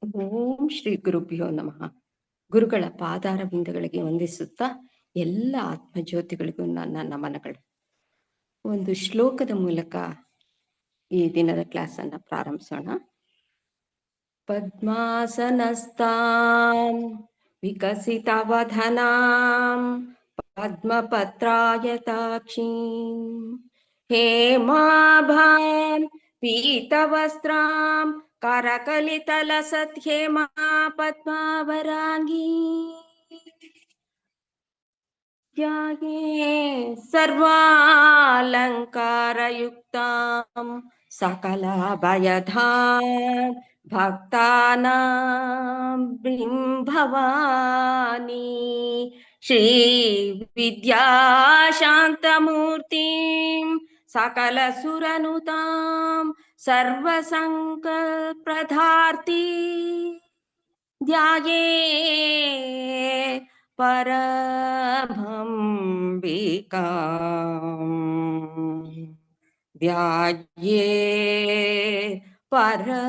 ಓಂ ಶ್ರೀ ಗುರುಭ್ಯೋ ನಮಃ. ಗುರುಗಳ ಪಾದಾರ ಬಿಂದಗಳಿಗೆ ವಂದಿಸುತ್ತಾ ಎಲ್ಲ ಆತ್ಮಜ್ಯೋತಿಗಳಿಗೂ ನನ್ನ ನಮನಗಳು. ಒಂದು ಶ್ಲೋಕದ ಮೂಲಕ ಈ ದಿನದ ಕ್ಲಾಸ್ ಅನ್ನ ಪ್ರಾರಂಭಿಸೋಣ. ಪದ್ಮಾಸನಸ್ತಾಂ ವಿಕಸಿತವದನಾಂ ಪದ್ಮಪತ್ರಾಯತಾಕ್ಷೀಂ ಹೇಮಾಭಾಂ ಪೀತವಸ್ತ್ರಾಂ ಕರಕಲಿತಲಸತ್ಯೇಮಾ ಪದ್ಮಾವರಾಂಗೀ ಧ್ಯಾಯೇ ಸರ್ವಾಲಂಕಾರಯುಕ್ತಾಂ ಸಕಲಾಭಯದಾಂ ಭಕ್ತಾನಾಂ ಭವಾನಿ ಶ್ರೀ ವಿದ್ಯಾಶಾಂತಮೂರ್ತಿಂ ಸಕಲ ಸುರನುತಾಂ ಸರ್ವಸಂಕಲ್ಪದಾರ್ಥಿ ಧ್ಯಾಯೇ ಪರಮಂಬಿಕಾಂ ಧ್ಯಾಯೇ ಪರಮಂಬಿಕಾಂ.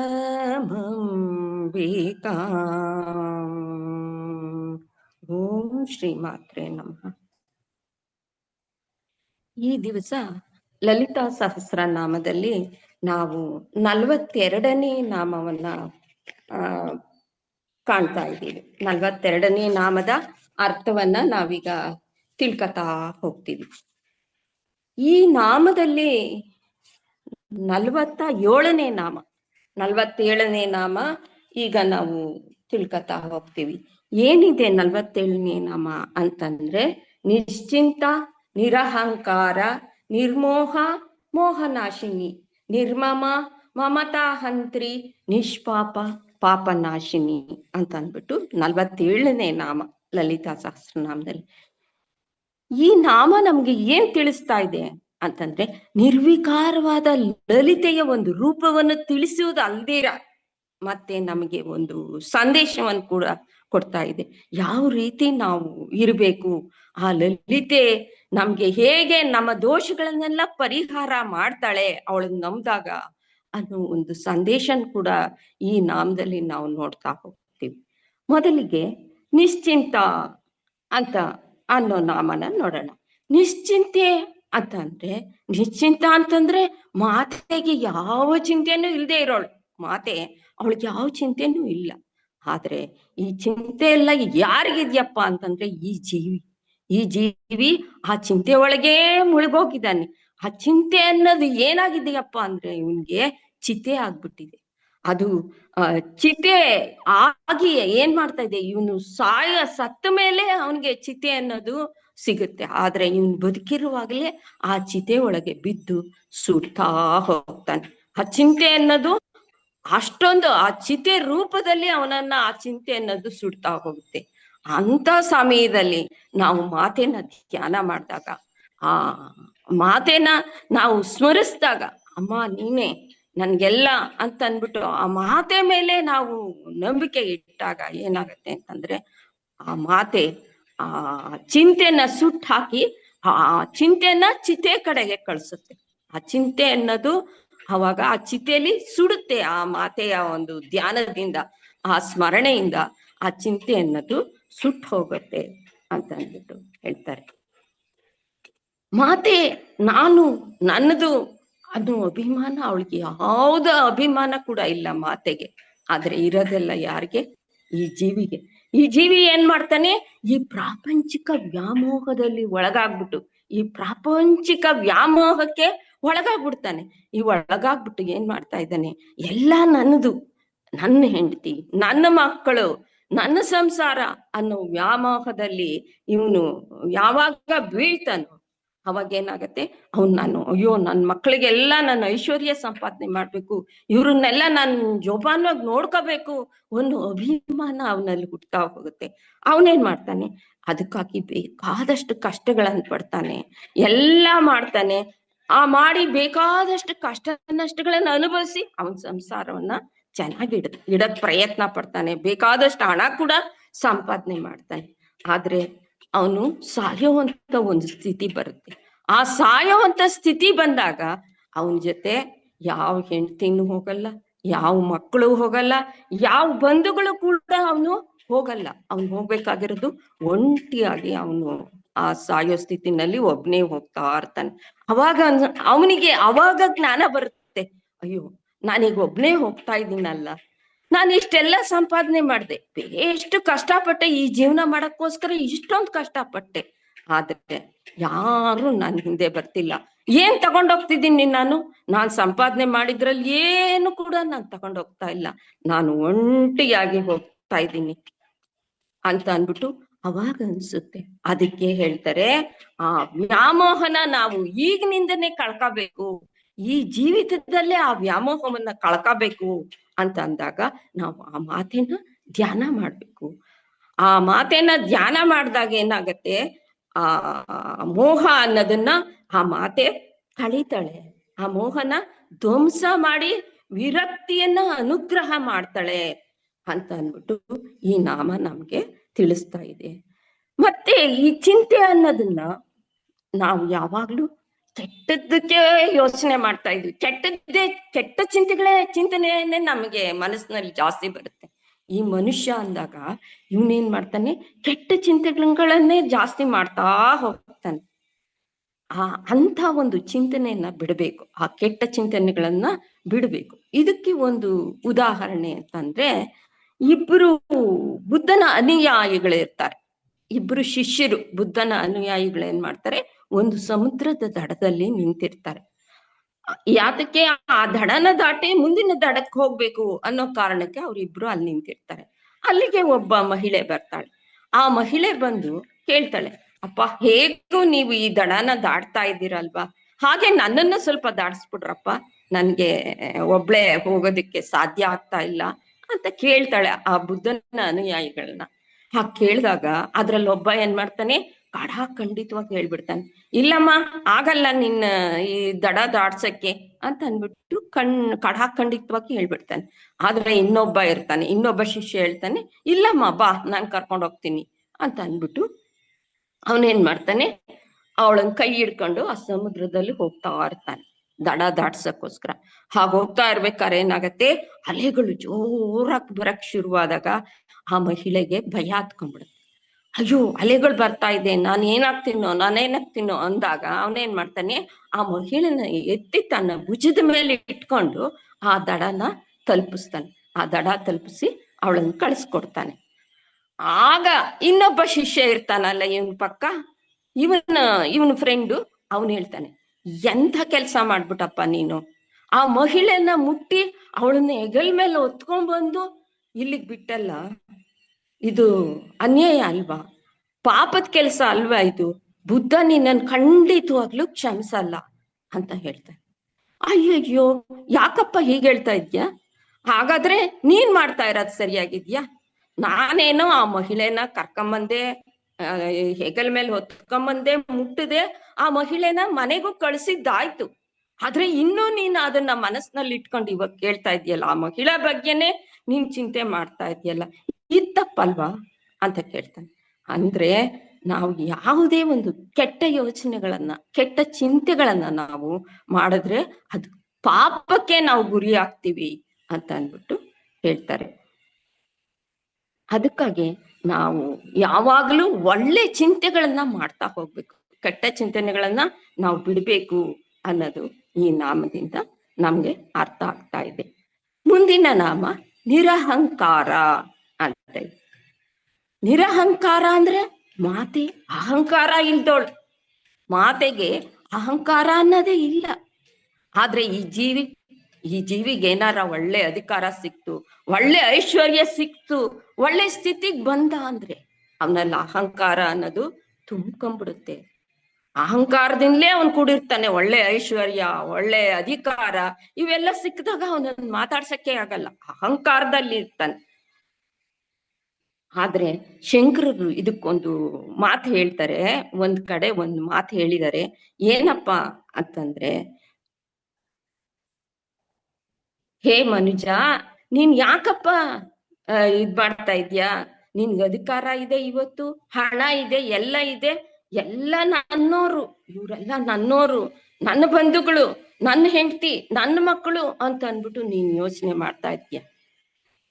ಓಂ ಶ್ರೀ ಮಾತ್ರೇ ನಮಃ. ಈ ದಿವಸ ಲಲಿತಾ ಸಹಸ್ರನಾಮದಲ್ಲಿ ನಾವು 42ನೇ ನಾಮವನ್ನ ಕಾಣ್ತಾ ಇದ್ದೀವಿ. 42ನೇ ನಾಮದ ಅರ್ಥವನ್ನ ನಾವೀಗ ತಿಳ್ಕತಾ ಹೋಗ್ತೀವಿ. ಈ ನಾಮದಲ್ಲಿ 47ನೇ ನಾಮ 47ನೇ ನಾಮ ಈಗ ನಾವು ತಿಳ್ಕತಾ ಹೋಗ್ತೀವಿ. ಏನಿದೆ 47ನೇ ನಾಮ ಅಂತಂದ್ರೆ ನಿಶ್ಚಿಂತ, ನಿರಹಂಕಾರ, ನಿರ್ಮೋಹ, ಮೋಹನಾಶಿನಿ, ನಿರ್ಮಮ, ಮಮತಾಹಂತ್ರಿ, ನಿಷ್ಪಾಪ, ಪಾಪನಾಶಿನಿ ಅಂತ ಅಂದ್ಬಿಟ್ಟು 47ನೇ ನಾಮ ಲಲಿತಾ ಸಹಸ್ರನಾಮದಲ್ಲಿ. ಈ ನಾಮ ನಮ್ಗೆ ಏನ್ ತಿಳಿಸ್ತಾ ಇದೆ ಅಂತಂದ್ರೆ ನಿರ್ವಿಕಾರವಾದ ಲಲಿತೆಯ ಒಂದು ರೂಪವನ್ನು ತಿಳಿಸುವುದು ಅಲ್ದಿರ ಮತ್ತೆ ನಮಗೆ ಒಂದು ಸಂದೇಶವನ್ನು ಕೂಡ ಕೊಡ್ತಾ ಇದೆ. ಯಾವ ರೀತಿ ನಾವು ಇರಬೇಕು, ಆ ಲಲಿತೆ ನಮ್ಗೆ ಹೇಗೆ ನಮ್ಮ ದೋಷಗಳನ್ನೆಲ್ಲ ಪರಿಹಾರ ಮಾಡ್ತಾಳೆ ಅವಳನ್ನ ನಂಬಿದಾಗ ಅನ್ನೋ ಒಂದು ಸಂದೇಶ ಕೂಡ ಈ ನಾಮದಲ್ಲಿ ನಾವು ನೋಡ್ತಾ ಹೋಗ್ತೀವಿ. ಮೊದಲಿಗೆ ನಿಶ್ಚಿಂತ ಅಂತ ಅನ್ನೋ ನಾಮನ ನೋಡೋಣ. ನಿಶ್ಚಿಂತೆ ಅಂತಂದ್ರೆ ನಿಶ್ಚಿಂತ ಅಂತಂದ್ರೆ ಮಾತೆಗೆ ಯಾವ ಚಿಂತೆನೂ ಇಲ್ಲದೆ ಇರೋಳು ಮಾತೆ, ಅವಳಿಗೆ ಯಾವ ಚಿಂತೆನೂ ಇಲ್ಲ. ಆದ್ರೆ ಈ ಚಿಂತೆ ಎಲ್ಲ ಯಾರಿಗಿದ್ಯಪ್ಪ ಅಂತಂದ್ರೆ ಈ ಜೀವಿ ಆ ಚಿಂತೆ ಒಳಗೇ ಮುಳುಗೋಗಿದ್ದಾನೆ. ಆ ಚಿಂತೆ ಅನ್ನೋದು ಏನಾಗಿದೆಯಪ್ಪ ಅಂದ್ರೆ ಇವನ್ಗೆ ಚಿತೆ ಆಗ್ಬಿಟ್ಟಿದೆ. ಅದು ಚಿತೆ ಆಗಿ ಏನ್ ಮಾಡ್ತಾ ಇದೆ, ಇವನು ಸತ್ತ ಮೇಲೆ ಅವನಿಗೆ ಚಿತೆ ಅನ್ನೋದು ಸಿಗುತ್ತೆ. ಆದ್ರೆ ಇವನ್ ಬದುಕಿರುವಾಗಲೇ ಆ ಚಿತೆ ಒಳಗೆ ಬಿದ್ದು ಸುಡ್ತಾ ಹೋಗ್ತಾನೆ. ಆ ಚಿಂತೆ ಅನ್ನೋದು ಅಷ್ಟೊಂದು ಆ ಚಿತೆ ರೂಪದಲ್ಲಿ ಅವನನ್ನ ಆ ಚಿಂತೆ ಅನ್ನೋದು ಸುಡ್ತಾ ಹೋಗುತ್ತೆ. ಅಂತ ಸಮಯದಲ್ಲಿ ನಾವು ಮಾತೆನ ಧ್ಯಾನ ಮಾಡಿದಾಗ, ಆ ಮಾತೆನ ನಾವು ಸ್ಮರಿಸಿದಾಗ, ಅಮ್ಮ ನೀನೇ ನನ್ಗೆಲ್ಲ ಅಂತ ಅಂದ್ಬಿಟ್ಟು ಆ ಮಾತೆ ಮೇಲೆ ನಾವು ನಂಬಿಕೆ ಇಟ್ಟಾಗ ಏನಾಗತ್ತೆ ಅಂತಂದ್ರೆ ಆ ಮಾತೆ ಆ ಚಿಂತೆನ ಸುಟ್ಟು ಹಾಕಿ ಆ ಚಿಂತೆನ ಚಿತೆ ಕಡೆಗೆ ಕಳ್ಸುತ್ತೆ. ಆ ಚಿಂತೆ ಅನ್ನೋದು ಅವಾಗ ಆ ಚಿತೆಯಲ್ಲಿ ಸುಡುತ್ತೆ. ಆ ಮಾತೆಯ ಒಂದು ಧ್ಯಾನದಿಂದ, ಆ ಸ್ಮರಣೆಯಿಂದ ಆ ಚಿಂತೆ ಅನ್ನೋದು ಸುಟ್ಟು ಹೋಗುತ್ತೆ ಅಂತ ಅಂದ್ಬಿಟ್ಟು ಹೇಳ್ತಾರೆ. ಮಾತೆ ನಾನು ನನ್ನದು ಅದು ಅಭಿಮಾನ ಅವಳಿಗೆ ಯಾವ್ದ ಅಭಿಮಾನ ಕೂಡ ಇಲ್ಲ ಮಾತೆಗೆ. ಆದ್ರೆ ಇರೋದೆಲ್ಲ ಯಾರಿಗೆ? ಈ ಜೀವಿಗೆ. ಈ ಜೀವಿ ಏನ್ ಮಾಡ್ತಾನೆ, ಈ ಪ್ರಾಪಂಚಿಕ ವ್ಯಾಮೋಹದಲ್ಲಿ ಒಳಗಾಗ್ಬಿಟ್ಟು ಈ ಪ್ರಾಪಂಚಿಕ ವ್ಯಾಮೋಹಕ್ಕೆ ಒಳಗಾಗ್ಬಿಡ್ತಾನೆ. ಈ ಒಳಗಾಗ್ಬಿಟ್ಟು ಏನ್ ಮಾಡ್ತಾ ಇದ್ದಾನೆ, ಎಲ್ಲ ನನ್ನದು, ನನ್ನ ಹೆಂಡತಿ, ನನ್ನ ಮಕ್ಕಳು, ನನ್ನ ಸಂಸಾರ ಅನ್ನೋ ವ್ಯಾಮೋಹದಲ್ಲಿ ಇವನು ಯಾವಾಗ ಬೀಳ್ತಾನೋ ಅವಾಗ ಏನಾಗತ್ತೆ, ನಾನು ಅಯ್ಯೋ ನನ್ನ ಮಕ್ಕಳಿಗೆಲ್ಲ ನನ್ನ ಐಶ್ವರ್ಯ ಸಂಪಾದನೆ ಮಾಡ್ಬೇಕು, ಇವ್ರನ್ನೆಲ್ಲ ನಾನು ಜೋಪಾನವಾಗಿ ನೋಡ್ಕೋಬೇಕು, ಒಂದು ಅಭಿಮಾನ ಅವನಲ್ಲಿ ಹುಟ್ತಾ ಹೋಗುತ್ತೆ. ಅವನೇನ್ ಮಾಡ್ತಾನೆ, ಅದಕ್ಕಾಗಿ ಬೇಕಾದಷ್ಟು ಕಷ್ಟಗಳನ್ನ ಪಡ್ತಾನೆ, ಎಲ್ಲ ಮಾಡ್ತಾನೆ. ಆ ಮಾಡಿ ಬೇಕಾದಷ್ಟು ಕಷ್ಟ ನಷ್ಟಗಳನ್ನ ಅನುಭವಿಸಿ ಅವನ ಸಂಸಾರವನ್ನ ಚೆನ್ನಾಗಿ ಇಡಕ್ ಪ್ರಯತ್ನ ಪಡ್ತಾನೆ, ಬೇಕಾದಷ್ಟು ಹಣ ಕೂಡ ಸಂಪಾದನೆ ಮಾಡ್ತಾನೆ. ಆದ್ರೆ ಅವನು ಸಾಯೋವಂತ ಒಂದು ಸ್ಥಿತಿ ಬರುತ್ತೆ. ಆ ಸಾಯೋವಂತ ಸ್ಥಿತಿ ಬಂದಾಗ ಅವನ ಜೊತೆ ಯಾವ ಹೆಂಡತಿನೂ ಹೋಗಲ್ಲ, ಯಾವ ಮಕ್ಕಳು ಹೋಗಲ್ಲ, ಯಾವ ಬಂಧುಗಳು ಕೂಡ ಅವನು ಹೋಗಲ್ಲ. ಅವನು ಹೋಗ್ಬೇಕಾಗಿರೋದು ಒಂಟಿಯಾಗಿ ಅವನು ಆ ಸಾಯೋ ಸ್ಥಿತಿನಲ್ಲಿ ಒಬ್ನೇ ಹೋಗ್ತಾ ಇರ್ತಾನೆ. ಅವಾಗ ಅವನಿಗೆ ಅವಾಗ ಜ್ಞಾನ ಬರುತ್ತೆ, ಅಯ್ಯೋ ನಾನೀಗ ಒಬ್ನೇ ಹೋಗ್ತಾ ಇದ್ದೀನಲ್ಲ, ನಾನು ಇಷ್ಟೆಲ್ಲ ಸಂಪಾದನೆ ಮಾಡಿದೆ, ಎಷ್ಟು ಕಷ್ಟಪಟ್ಟೆ ಈ ಜೀವನ ಮಾಡಕ್ಕೋಸ್ಕರ, ಇಷ್ಟೊಂದು ಕಷ್ಟಪಟ್ಟೆ, ಆದ್ರೆ ಯಾರು ನನ್ ಹಿಂದೆ ಬರ್ತಿಲ್ಲ. ಏನ್ ತಗೊಂಡೋಗ್ತಿದ್ದೀನಿ ನಾನು ಸಂಪಾದನೆ ಮಾಡಿದ್ರಲ್ಲಿ ಏನು ಕೂಡ ನಾನು ತಗೊಂಡೋಗ್ತಾ ಇಲ್ಲ, ನಾನು ಒಂಟಿಯಾಗಿ ಹೋಗ್ತಾ ಇದ್ದೀನಿ ಅಂತ ಅನ್ಬಿಟ್ಟು ಅವಾಗ ಅನ್ಸುತ್ತೆ. ಅದಕ್ಕೆ ಹೇಳ್ತಾರೆ, ಆ ವ್ಯಾಮೋಹನ ನಾವು ಈಗಿನಿಂದನೇ ಕಳ್ಕೋಬೇಕು, ಈ ಜೀವಿತದಲ್ಲೇ ಆ ವ್ಯಾಮೋಹವನ್ನ ಕಳ್ಕೋಬೇಕು ಅಂತ ಅಂದಾಗ ನಾವು ಆ ಮಾತನ್ನ ಧ್ಯಾನ ಮಾಡ್ಬೇಕು. ಆ ಮಾತನ್ನ ಧ್ಯಾನ ಮಾಡಿದಾಗ ಏನಾಗತ್ತೆ, ಆ ಮೋಹ ಅನ್ನೋದನ್ನ ಆ ಮಾತೆ ಕಳೀತಾಳೆ, ಆ ಮೋಹನ ಧ್ವಂಸ ಮಾಡಿ ವಿರಕ್ತಿಯನ್ನ ಅನುಗ್ರಹ ಮಾಡ್ತಾಳೆ ಅಂತ ಅನ್ಬಿಟ್ಟು ಈ ನಾಮ ನಮ್ಗೆ ತಿಳಿಸ್ತಾ ಇದೆ. ಮತ್ತೆ ಈ ಚಿಂತೆ ಅನ್ನೋದನ್ನ ನಾವು ಯಾವಾಗ್ಲೂ ಕೆಟ್ಟದ್ದಕ್ಕೆ ಯೋಚನೆ ಮಾಡ್ತಾ ಇದ್ವಿ. ಕೆಟ್ಟ ಚಿಂತನೆಯನ್ನೇ ನಮಗೆ ಮನಸ್ಸಿನಲ್ಲಿ ಜಾಸ್ತಿ ಬರುತ್ತೆ. ಈ ಮನುಷ್ಯ ಅಂದಾಗ ಇವನೇನ್ ಮಾಡ್ತಾನೆ, ಕೆಟ್ಟ ಚಿಂತೆಗಳನ್ನೇ ಜಾಸ್ತಿ ಮಾಡ್ತಾ ಹೋಗ್ತಾನೆ. ಅಂತ ಒಂದು ಚಿಂತನೆಯನ್ನ ಬಿಡಬೇಕು, ಆ ಕೆಟ್ಟ ಚಿಂತನೆಗಳನ್ನ ಬಿಡಬೇಕು. ಇದಕ್ಕೆ ಒಂದು ಉದಾಹರಣೆ ಅಂತಂದ್ರೆ, ಇಬ್ರು ಬುದ್ಧನ ಅನುಯಾಯಿಗಳಿರ್ತಾರೆ, ಇಬ್ರು ಶಿಷ್ಯರು ಬುದ್ಧನ ಅನುಯಾಯಿಗಳೇನ್ ಮಾಡ್ತಾರೆ, ಒಂದು ಸಮುದ್ರದ ದಡದಲ್ಲಿ ನಿಂತಿರ್ತಾರೆ. ಯಾತಕ್ಕೆ, ಆ ದಡನ ದಾಟಿ ಮುಂದಿನ ದಡಕ್ಕೆ ಹೋಗ್ಬೇಕು ಅನ್ನೋ ಕಾರಣಕ್ಕೆ ಅವ್ರಿಬ್ರು ಅಲ್ಲಿ ನಿಂತಿರ್ತಾರೆ. ಅಲ್ಲಿಗೆ ಒಬ್ಬ ಮಹಿಳೆ ಬರ್ತಾಳೆ. ಆ ಮಹಿಳೆ ಬಂದು ಕೇಳ್ತಾಳೆ, ಅಪ್ಪ ಹೇಗೂ ನೀವು ಈ ದಡನ ದಾಟ್ತಾ ಇದ್ದೀರಲ್ವಾ, ಹಾಗೆ ನನ್ನನ್ನು ಸ್ವಲ್ಪ ದಾಟಿಸ್ಬಿಡ್ರಪ್ಪ, ನನ್ಗೆ ಒಬ್ಳೆ ಹೋಗೋದಿಕ್ಕೆ ಸಾಧ್ಯ ಆಗ್ತಾ ಇಲ್ಲ ಅಂತ ಕೇಳ್ತಾಳೆ ಆ ಬುದ್ಧನ ಅನುಯಾಯಿಗಳನ್ನ. ಹಾಗೆ ಕೇಳಿದಾಗ ಅದ್ರಲ್ಲಿ ಒಬ್ಬ ಏನ್ ಮಾಡ್ತಾನೆ, ಖಂಡಿತವಾಗಿ ಹೇಳ್ಬಿಡ್ತಾನೆ, ಇಲ್ಲಮ್ಮ ಆಗಲ್ಲ ನಿನ್ನ ಈ ದಡ ದಾಡ್ಸಕ್ಕೆ ಅಂತ ಅನ್ಬಿಟ್ಟು ಖಂಡಿತವಾಗಿ ಹೇಳ್ಬಿಡ್ತಾನೆ. ಆದ್ರೆ ಇನ್ನೊಬ್ಬ ಶಿಷ್ಯ ಹೇಳ್ತಾನೆ, ಇಲ್ಲಮ್ಮ ಬಾ ನಾನ್ ಕರ್ಕೊಂಡು ಹೋಗ್ತೀನಿ ಅಂತ ಅನ್ಬಿಟ್ಟು ಅವನೇನ್ ಮಾಡ್ತಾನೆ, ಅವಳನ್ ಕೈ ಹಿಡ್ಕೊಂಡು ಆ ಸಮುದ್ರದಲ್ಲಿ ಹೋಗ್ತಾ ಇರ್ತಾನೆ ದಡ ದಾಟ್ಸಕ್ಕೋಸ್ಕರ. ಹೋಗ್ತಾ ಇರ್ಬೇಕಾದ್ರೆ ಏನಾಗತ್ತೆ, ಅಲೆಗಳು ಜೋರಾಗಿ ಬರಕ್ ಶುರುವಾದಾಗ ಆ ಮಹಿಳೆಗೆ ಭಯ ಹತ್ಕೊಂಡ್ಬಿಡುತ್ತೆ. ಅಯ್ಯೋ ಅಲೆಗಳು ಬರ್ತಾ ಇದೆ, ನಾನೇನಾಗ್ತೀನೋ ಅಂದಾಗ ಅವನೇನ್ ಮಾಡ್ತಾನೆ, ಆ ಮಹಿಳೆನ ಎತ್ತಿ ತನ್ನ ಭುಜದ ಮೇಲೆ ಇಟ್ಕೊಂಡು ಆ ದಡನ ತಲುಪಿಸ್ತಾನೆ. ಆ ದಡ ತಲುಪಿಸಿ ಅವಳನ್ನು ಕಳಿಸ್ಕೊಡ್ತಾನೆ. ಆಗ ಇನ್ನೊಬ್ಬ ಶಿಷ್ಯ ಇರ್ತಾನಲ್ಲ ಇವನ್ ಪಕ್ಕ, ಇವನ ಫ್ರೆಂಡು, ಅವನು ಹೇಳ್ತಾನೆ, ಎಂಥ ಕೆಲ್ಸ ಮಾಡ್ಬಿಟ್ಟಪ್ಪ ನೀನು, ಆ ಮಹಿಳೆನ ಮುಟ್ಟಿ ಅವಳನ್ನ ಹೆಗಲ್ ಮೇಲೆ ಹೊತ್ಕೊಂಡ್ಬಂದು ಇಲ್ಲಿಗ್ ಬಿಟ್ಟಲ್ಲ, ಇದು ಅನ್ಯಾಯ ಅಲ್ವಾ, ಪಾಪದ ಕೆಲ್ಸ ಅಲ್ವಾ ಇದು, ಬುದ್ಧ ನಿನ್ನನ್ನು ಖಂಡಿತವಾಗ್ಲೂ ಕ್ಷಮಿಸಲ್ಲ ಅಂತ ಹೇಳ್ತಾನೆ. ಅಯ್ಯಯ್ಯೋ ಯಾಕಪ್ಪ ಹೀಗೆ ಹೇಳ್ತಾ ಇದ್ಯಾ, ಹಾಗಾದ್ರೆ ನೀನ್ ಮಾಡ್ತಾ ಇರೋದ್ ಸರಿಯಾಗಿದ್ಯಾ, ನಾನೇನೋ ಆ ಮಹಿಳೆನ ಕರ್ಕೊಂಬಂದೆ, ಹೆಗಲ್ ಮೇಲೆ ಹೊತ್ಕೊಂಬಂದೆ, ಮುಟ್ಟದೆ, ಆ ಮಹಿಳೆನ ಮನೆಗೂ ಕಳಿಸಿದ್ದಾಯ್ತು, ಆದ್ರೆ ಇನ್ನೂ ನೀನ್ ಅದನ್ನ ಮನಸ್ಸಿನಲ್ಲಿ ಇಟ್ಕೊಂಡು ಇವಾಗ ಕೇಳ್ತಾ ಇದೆಯಲ್ಲ, ಆ ಮಹಿಳಾ ಬಗ್ಗೆನೆ ನೀನ್ ಚಿಂತೆ ಮಾಡ್ತಾ ಇದೆಯಲ್ಲ, ಇದು ತಪ್ಪಲ್ವಾ ಅಂತ ಕೇಳ್ತಾನೆ. ಅಂದ್ರೆ ನಾವು ಯಾವುದೇ ಒಂದು ಕೆಟ್ಟ ಯೋಚನೆಗಳನ್ನ, ಕೆಟ್ಟ ಚಿಂತೆಗಳನ್ನ ನಾವು ಮಾಡಿದ್ರೆ ಅದು ಪಾಪಕ್ಕೆ ನಾವು ಗುರಿ ಆಗ್ತೀವಿ ಅಂತ ಅನ್ಬಿಟ್ಟು ಹೇಳ್ತಾರೆ. ಅದಕ್ಕಾಗಿ ನಾವು ಯಾವಾಗ್ಲೂ ಒಳ್ಳೆ ಚಿಂತೆಗಳನ್ನ ಮಾಡ್ತಾ ಹೋಗ್ಬೇಕು, ಕೆಟ್ಟ ಚಿಂತನೆಗಳನ್ನ ನಾವು ಬಿಡ್ಬೇಕು ಅನ್ನೋದು ಈ ನಾಮದಿಂದ ನಮ್ಗೆ ಅರ್ಥ ಆಗ್ತಾ ಇದೆ. ಮುಂದಿನ ನಾಮ ನಿರಹಂಕಾರ ಅಂತ. ನಿರಹಂಕಾರ ಅಂದ್ರೆ ಮಾತೆ ಅಹಂಕಾರ ಇಲ್ದೋಳು, ಮಾತೆಗೆ ಅಹಂಕಾರ ಅನ್ನೋದೇ ಇಲ್ಲ. ಆದ್ರೆ ಈ ಜೀವಿಗೆ ಏನಾರ ಒಳ್ಳೆ ಅಧಿಕಾರ ಸಿಕ್ತು, ಒಳ್ಳೆ ಐಶ್ವರ್ಯ ಸಿಕ್ತು, ಒಳ್ಳೆ ಸ್ಥಿತಿಗೆ ಬಂದ ಅಂದ್ರೆ ಅವನಲ್ಲಿ ಅಹಂಕಾರ ಅನ್ನೋದು ತುಂಬ್ಕೊಂಡ್ಬಿಡುತ್ತೆ. ಅಹಂಕಾರದಿಂದಲೇ ಅವನ್ ಕೂಡಿರ್ತಾನೆ, ಒಳ್ಳೆ ಐಶ್ವರ್ಯ, ಒಳ್ಳೆ ಅಧಿಕಾರ ಇವೆಲ್ಲ ಸಿಕ್ಕಿದಾಗ ಅವನನ್ನ ಮಾತಾಡ್ಸಕ್ಕೆ ಆಗಲ್ಲ, ಅಹಂಕಾರದಲ್ಲಿ ಇರ್ತಾನೆ. ಆದ್ರೆ ಶಂಕರರು ಇದಕ್ಕೊಂದು ಮಾತು ಹೇಳ್ತಾರೆ, ಒಂದ್ ಕಡೆ ಒಂದು ಮಾತು ಹೇಳಿದ್ದಾರೆ, ಏನಪ್ಪಾ ಅಂತಂದ್ರೆ, ಹೇ ಮನುಜ, ನೀನ್ ಯಾಕಪ್ಪ ಇದ್ ಮಾಡ್ತಾ ಇದ್ಯಾ, ನಿನ್ಗೆ ಅಧಿಕಾರ ಇದೆ, ಇವತ್ತು ಹಣ ಇದೆ, ಎಲ್ಲ ಇದೆ, ಎಲ್ಲ ನನ್ನೋರು, ಇವರೆಲ್ಲ ನನ್ನೋರು, ನನ್ನ ಬಂಧುಗಳು, ನನ್ನ ಹೆಂಡತಿ, ನನ್ನ ಮಕ್ಕಳು ಅಂತ ಅಂದ್ಬಿಟ್ಟು ನೀನ್ ಯೋಚನೆ ಮಾಡ್ತಾ ಇದ್ಯ.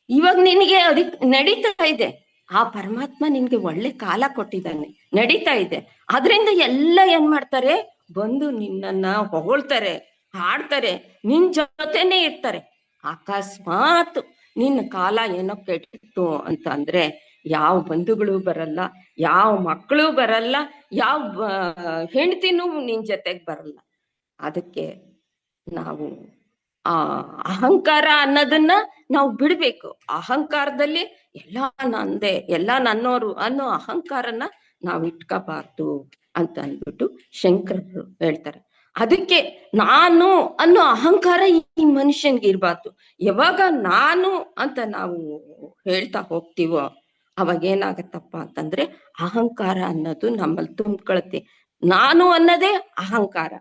ಇವಾಗ ನಿನಗೆ ಅದಕ್ ನಡೀತಾ ಇದೆ. ಆ ಪರಮಾತ್ಮ ನಿನ್ಗೆ ಒಳ್ಳೆ ಕಾಲ ಕೊಟ್ಟಿದ್ದಾನೆ, ನಡೀತಾ ಇದೆ. ಅದ್ರಿಂದ ಎಲ್ಲ ಏನ್ ಮಾಡ್ತಾರೆ, ಬಂದು ನಿನ್ನನ್ನ ಹೊಗಳ್ತಾರೆ, ಹಾಡ್ತಾರೆ, ನಿನ್ ಜೊತೆನೆ ಇರ್ತಾರೆ. ಅಕಸ್ಮಾತ್ ನಿನ್ನ ಕಾಲ ಏನೋ ಕೆಟ್ಟಿತ್ತು ಅಂತ ಅಂದ್ರೆ ಯಾವ ಬಂಧುಗಳು ಬರಲ್ಲ, ಯಾವ ಮಕ್ಕಳು ಬರಲ್ಲ, ಯಾವ ಹೆಂಡತಿನೂ ನಿನ್ ಜೊತೆಗ್ ಬರಲ್ಲ. ಅದಕ್ಕೆ ನಾವು ಆ ಅಹಂಕಾರ ಅನ್ನೋದನ್ನ ನಾವು ಬಿಡ್ಬೇಕು. ಅಹಂಕಾರದಲ್ಲಿ ಎಲ್ಲಾ ನಂದೆ, ಎಲ್ಲಾ ನನ್ನೋರು ಅನ್ನೋ ಅಹಂಕಾರನ ನಾವು ಇಟ್ಕೋಬಾರ್ದು ಅಂತ ಅಂದ್ಬಿಟ್ಟು ಶಂಕರರು ಹೇಳ್ತಾರೆ. ಅದಕ್ಕೆ ನಾನು ಅನ್ನೋ ಅಹಂಕಾರ ಈ ಮನುಷ್ಯನ್ಗೆ ಇರ್ಬಾರ್ದು. ಯಾವಾಗ ನಾನು ಅಂತ ನಾವು ಹೇಳ್ತಾ ಹೋಗ್ತೀವೋ ಅವಾಗ ಏನಾಗತ್ತಪ್ಪ ಅಂತಂದ್ರೆ ಅಹಂಕಾರ ಅನ್ನೋದು ನಮ್ಮಲ್ಲಿ ತುಂಬ್ಕೊಳತ್ತೆ. ನಾನು ಅನ್ನೋದೇ ಅಹಂಕಾರ.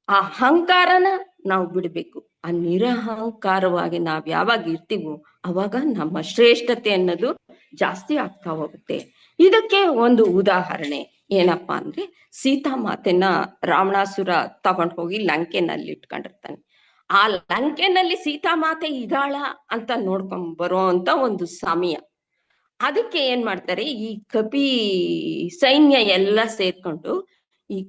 ಆ ಅಹಂಕಾರನ ನಾವು ಬಿಡ್ಬೇಕು. ಆ ನಿರಹಂಕಾರವಾಗಿ ನಾವ್ ಯಾವಾಗ ಇರ್ತೀವೋ ಅವಾಗ ನಮ್ಮ ಶ್ರೇಷ್ಠತೆ ಅನ್ನೋದು ಜಾಸ್ತಿ ಆಗ್ತಾ ಹೋಗುತ್ತೆ. ಇದಕ್ಕೆ ಒಂದು ಉದಾಹರಣೆ ಏನಪ್ಪಾ ಅಂದ್ರೆ, ಸೀತಾಮಾತೆನ ರಾವಣಾಸುರ ತಗೊಂಡ್ ಹೋಗಿ ಲಂಕೆನಲ್ಲಿ ಇಟ್ಕೊಂಡಿರ್ತಾನೆ. ಆ ಲಂಕೆನಲ್ಲಿ ಸೀತಾಮಾತೆ ಇದಾಳ ಅಂತ ನೋಡ್ಕೊಂಡ್ ಬರೋ ಅಂತ ಒಂದು ಸಮಯ. ಅದಕ್ಕೆ ಏನ್ ಮಾಡ್ತಾರೆ, ಈ ಕಪಿ ಸೈನ್ಯ ಎಲ್ಲ ಸೇರ್ಕೊಂಡು ಈ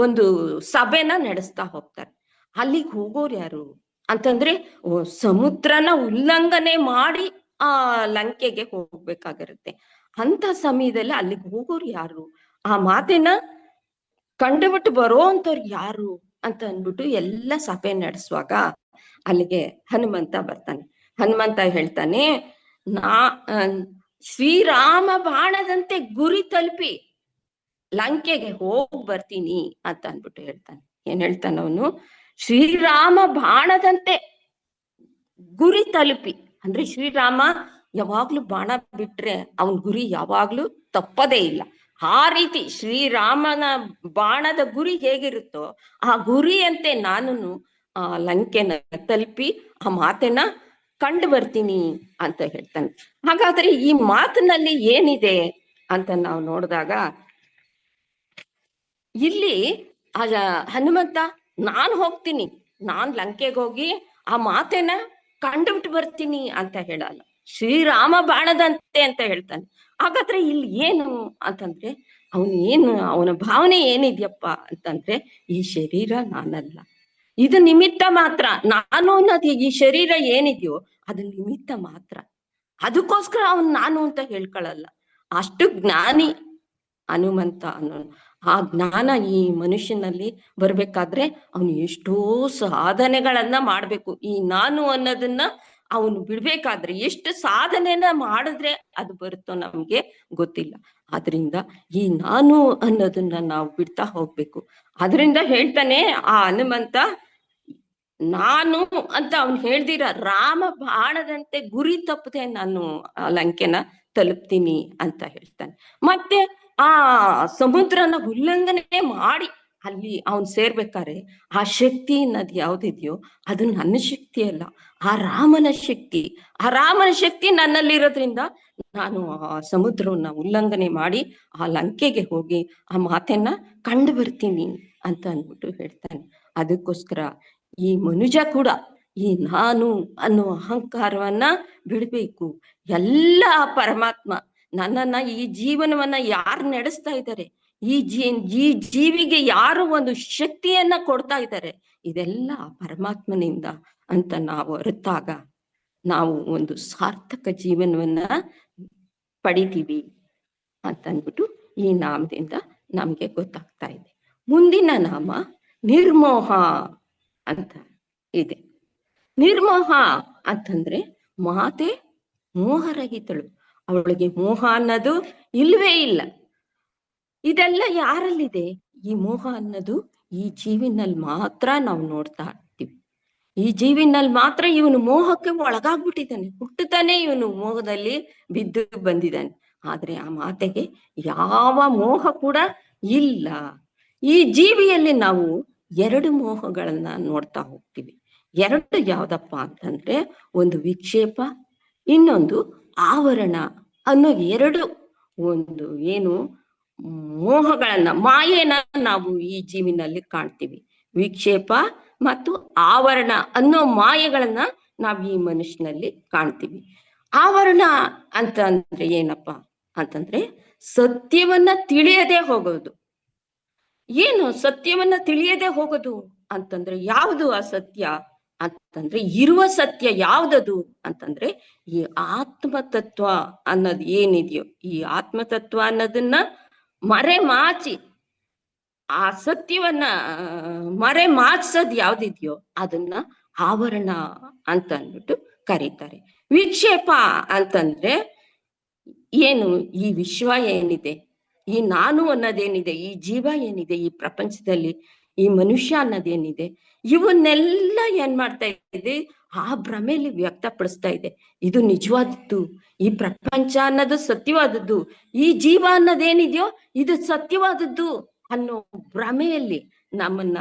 ಒಂದು ಸಭೆನ ನಡೆಸ್ತಾ ಹೋಗ್ತಾರೆ. ಅಲ್ಲಿಗೆ ಹೋಗೋರು ಯಾರು ಅಂತಂದ್ರೆ, ಸಮುದ್ರನ ಉಲ್ಲಂಘನೆ ಮಾಡಿ ಆ ಲಂಕೆಗೆ ಹೋಗ್ಬೇಕಾಗಿರುತ್ತೆ. ಅಂತ ಸಮಯದಲ್ಲಿ ಅಲ್ಲಿಗೆ ಹೋಗೋರು ಯಾರು, ಆ ಮಾತೆನ ಕಂಡುಬಿಟ್ಟು ಬರೋ ಅಂತವ್ರು ಯಾರು ಅಂತ ಅಂದ್ಬಿಟ್ಟು ಎಲ್ಲ ಸಭೆ ನಡೆಸುವಾಗ ಅಲ್ಲಿಗೆ ಹನುಮಂತ ಬರ್ತಾನೆ. ಹನುಮಂತ ಹೇಳ್ತಾನೆ, ನಾ ಶ್ರೀರಾಮ ಬಾಣದಂತೆ ಗುರಿ ತಲುಪಿ ಲಂಕೆಗೆ ಹೋಗ್ ಬರ್ತೀನಿ ಅಂತ ಅನ್ಬಿಟ್ಟು ಹೇಳ್ತಾನೆ. ಏನ್ ಹೇಳ್ತಾನ ಅವನು, ಶ್ರೀರಾಮ ಬಾಣದಂತೆ ಗುರಿ ತಲುಪಿ ಅಂದ್ರೆ ಶ್ರೀರಾಮ ಯಾವಾಗ್ಲೂ ಬಾಣ ಬಿಟ್ರೆ ಅವನ್ ಗುರಿ ಯಾವಾಗ್ಲೂ ತಪ್ಪದೇ ಇಲ್ಲ. ಆ ರೀತಿ ಶ್ರೀರಾಮನ ಬಾಣದ ಗುರಿ ಹೇಗಿರುತ್ತೋ ಆ ಗುರಿಯಂತೆ ನಾನು ಆ ಲಂಕೆನ ತಲುಪಿ ಆ ಮಾತೆನ ಕಂಡು ಬರ್ತೀನಿ ಅಂತ ಹೇಳ್ತಾನೆ. ಹಾಗಾದ್ರೆ ಈ ಮಾತಿನಲ್ಲಿ ಏನಿದೆ ಅಂತ ನಾವು ನೋಡಿದಾಗ, ಇಲ್ಲಿ ಹನುಮಂತ ನಾನ್ ಹೋಗ್ತೀನಿ, ನಾನ್ ಲಂಕೆಗೆ ಹೋಗಿ ಆ ಮಾತೆನ ಕಂಡುಬಿಟ್ಟು ಬರ್ತೀನಿ ಅಂತ ಹೇಳಲ್ಲ, ಶ್ರೀರಾಮ ಬಾಣದಂತೆ ಅಂತ ಹೇಳ್ತಾನೆ. ಹಾಗಾದ್ರೆ ಇಲ್ಲಿ ಏನು ಅಂತಂದ್ರೆ, ಅವನ ಭಾವನೆ ಏನಿದ್ಯಪ್ಪ ಅಂತಂದ್ರೆ, ಈ ಶರೀರ ನಾನಲ್ಲ, ಇದು ನಿಮಿತ್ತ ಮಾತ್ರ. ನಾನು ಅನ್ನೋದು ಈ ಶರೀರ ಏನಿದೆಯೋ ಅದು ನಿಮಿತ್ತ ಮಾತ್ರ. ಅದಕ್ಕೋಸ್ಕರ ನಾನು ಅಂತ ಹೇಳ್ಕೊಳ್ಳಲ್ಲ. ಅಷ್ಟು ಜ್ಞಾನಿ ಹನುಮಂತ ಅನ್ನೋ. ಆ ಜ್ಞಾನ ಈ ಮನುಷ್ಯನಲ್ಲಿ ಬರ್ಬೇಕಾದ್ರೆ ಅವನು ಎಷ್ಟೋ ಸಾಧನೆಗಳನ್ನ ಮಾಡ್ಬೇಕು. ಈ ನಾನು ಅನ್ನೋದನ್ನ ಅವನು ಬಿಡ್ಬೇಕಾದ್ರೆ ಎಷ್ಟು ಸಾಧನೆನ ಮಾಡಿದ್ರೆ ಅದು ಬರುತ್ತೋ ನಮ್ಗೆ ಗೊತ್ತಿಲ್ಲ. ಆದ್ರಿಂದ ಈ ನಾನು ಅನ್ನೋದನ್ನ ನಾವು ಬಿಡ್ತಾ ಹೋಗ್ಬೇಕು. ಅದರಿಂದ ಹೇಳ್ತಾನೆ ಆ ಹನುಮಂತ, ನಾನು ಅಂತ ಅವನು ಹೇಳ್ದಿರ ರಾಮ ಬಾಣದಂತೆ ಗುರಿ ತಪ್ಪದೆ ನಾನು ಆ ಲಂಕೆನ ತಲುಪ್ತೀನಿ ಅಂತ ಹೇಳ್ತಾನೆ. ಮತ್ತೆ ಆ ಸಮುದ್ರನ ಉಲ್ಲಂಘನೆ ಮಾಡಿ ಅಲ್ಲಿ ಅವನ್ ಸೇರ್ಬೇಕಾರೆ ಆ ಶಕ್ತಿ ಅನ್ನೋದು ಯಾವ್ದಿದ್ಯೋ ಅದು ನನ್ನ ಶಕ್ತಿ ಅಲ್ಲ, ಆ ರಾಮನ ಶಕ್ತಿ. ಆ ರಾಮನ ಶಕ್ತಿ ನನ್ನಲ್ಲಿರೋದ್ರಿಂದ ನಾನು ಆ ಸಮುದ್ರವನ್ನ ಉಲ್ಲಂಘನೆ ಮಾಡಿ ಆ ಲಂಕೆಗೆ ಹೋಗಿ ಆ ಮಾತೆನ್ನ ಕಂಡು ಬರ್ತೀನಿ ಅಂತ ಅಂದ್ಬಿಟ್ಟು ಹೇಳ್ತಾನೆ. ಅದಕ್ಕೋಸ್ಕರ ಈ ಮನುಜ ಕೂಡ ಈ ನಾನು ಅನ್ನೋ ಅಹಂಕಾರವನ್ನ ಬಿಡ್ಬೇಕು. ಎಲ್ಲ ಪರಮಾತ್ಮ ನನ್ನನ್ನ, ಈ ಜೀವನವನ್ನ ಯಾರು ನಡೆಸ್ತಾ ಇದ್ದಾರೆ, ಈ ಜೀವಿಗೆ ಯಾರು ಒಂದು ಶಕ್ತಿಯನ್ನ ಕೊಡ್ತಾ ಇದ್ದಾರೆ, ಇದೆಲ್ಲ ಪರಮಾತ್ಮನಿಂದ ಅಂತ ನಾವು ಅರಿತಾಗ ನಾವು ಒಂದು ಸಾರ್ಥಕ ಜೀವನವನ್ನ ಪಡಿತೀವಿ ಅಂತ ಅಂದ್ಬಿಟ್ಟು ಈ ನಾಮದಿಂದ ನಮ್ಗೆ ಗೊತ್ತಾಗ್ತಾ ಇದೆ. ಮುಂದಿನ ನಾಮ ನಿರ್ಮೋಹ ಅಂತ ಇದೆ. ನಿರ್ಮೋಹ ಅಂತಂದ್ರೆ ಮಾತೆ ಮೋಹರಹಿತಳು, ಅವಳಿಗೆ ಮೋಹ ಅನ್ನೋದು ಇಲ್ವೇ ಇಲ್ಲ. ಇದೆಲ್ಲ ಯಾರಲ್ಲಿದೆ? ಈ ಮೋಹ ಅನ್ನೋದು ಈ ಜೀವಿನಲ್ಲಿ ಮಾತ್ರ ನಾವು ನೋಡ್ತಾ ಇರ್ತೀವಿ. ಈ ಜೀವಿನಲ್ಲಿ ಮಾತ್ರ ಇವನು ಮೋಹಕ್ಕೆ ಒಳಗಾಗ್ಬಿಟ್ಟಿದ್ದಾನೆ, ಹುಟ್ಟುತ್ತಾನೆ ಇವನು ಮೋಹದಲ್ಲಿ ಬಿದ್ದು ಬಂದಿದ್ದಾನೆ. ಆದ್ರೆ ಆ ಮಾತೆಗೆ ಯಾವ ಮೋಹ ಕೂಡ ಇಲ್ಲ. ಈ ಜೀವಿಯಲ್ಲಿ ನಾವು ಎರಡು ಮೋಹಗಳನ್ನ ನೋಡ್ತಾ ಹೋಗ್ತೀವಿ. ಎರಡು ಯಾವ್ದಪ್ಪ ಅಂತಂದ್ರೆ, ಒಂದು ವಿಕ್ಷೇಪ, ಇನ್ನೊಂದು ಆವರಣ ಅನ್ನೋ ಎರಡು ಒಂದು ಏನು ಮೋಹಗಳನ್ನ, ಮಾಯೆನ ನಾವು ಈ ಜೀವಿನಲ್ಲಿ ಕಾಣ್ತೀವಿ. ವಿಕ್ಷೇಪ ಮತ್ತು ಆವರಣ ಅನ್ನೋ ಮಾಯೆಗಳನ್ನ ನಾವು ಈ ಮನುಷ್ಯನಲ್ಲಿ ಕಾಣ್ತೀವಿ. ಆವರಣ ಅಂತ ಅಂದ್ರೆ ಏನಪ್ಪಾ ಅಂತಂದ್ರೆ ಸತ್ಯವನ್ನ ತಿಳಿಯದೆ ಹೋಗೋದು. ಏನು ಸತ್ಯವನ್ನ ತಿಳಿಯದೆ ಹೋಗೋದು ಅಂತಂದ್ರೆ ಯಾವುದು ಅಸತ್ಯ ಅಂತಂದ್ರೆ, ಇರುವ ಸತ್ಯ ಯಾವ್ದದು ಅಂತಂದ್ರೆ ಈ ಆತ್ಮತತ್ವ ಅನ್ನೋದು ಏನಿದೆಯೋ, ಈ ಆತ್ಮತತ್ವ ಅನ್ನೋದನ್ನ ಮರೆಮಾಚಿ ಆ ಸತ್ಯವನ್ನ ಮರೆಮಾಚೋದ್ ಯಾವ್ದಿದ್ಯೋ ಅದನ್ನ ಆವರಣ ಅಂತ ಅಂದ್ಬಿಟ್ಟು ಕರೀತಾರೆ. ವಿಕ್ಷೇಪ ಅಂತಂದ್ರೆ ಏನು, ಈ ವಿಶ್ವ ಏನಿದೆ, ಈ ನಾನು ಅನ್ನೋದೇನಿದೆ, ಈ ಜೀವ ಏನಿದೆ ಈ ಪ್ರಪಂಚದಲ್ಲಿ, ಈ ಮನುಷ್ಯ ಅನ್ನೋದೇನಿದೆ, ಇವನ್ನೆಲ್ಲ ಏನ್ ಮಾಡ್ತಾ ಇದೆ, ಆ ಭ್ರಮೆಯಲ್ಲಿ ವ್ಯಕ್ತಪಡಿಸ್ತಾ ಇದೆ. ಇದು ನಿಜವಾದದ್ದು, ಈ ಪ್ರಪಂಚ ಅನ್ನೋದು ಸತ್ಯವಾದದ್ದು, ಈ ಜೀವ ಅನ್ನೋದೇನಿದೆಯೋ ಇದು ಸತ್ಯವಾದದ್ದು ಅನ್ನೋ ಭ್ರಮೆಯಲ್ಲಿ ನಮ್ಮನ್ನ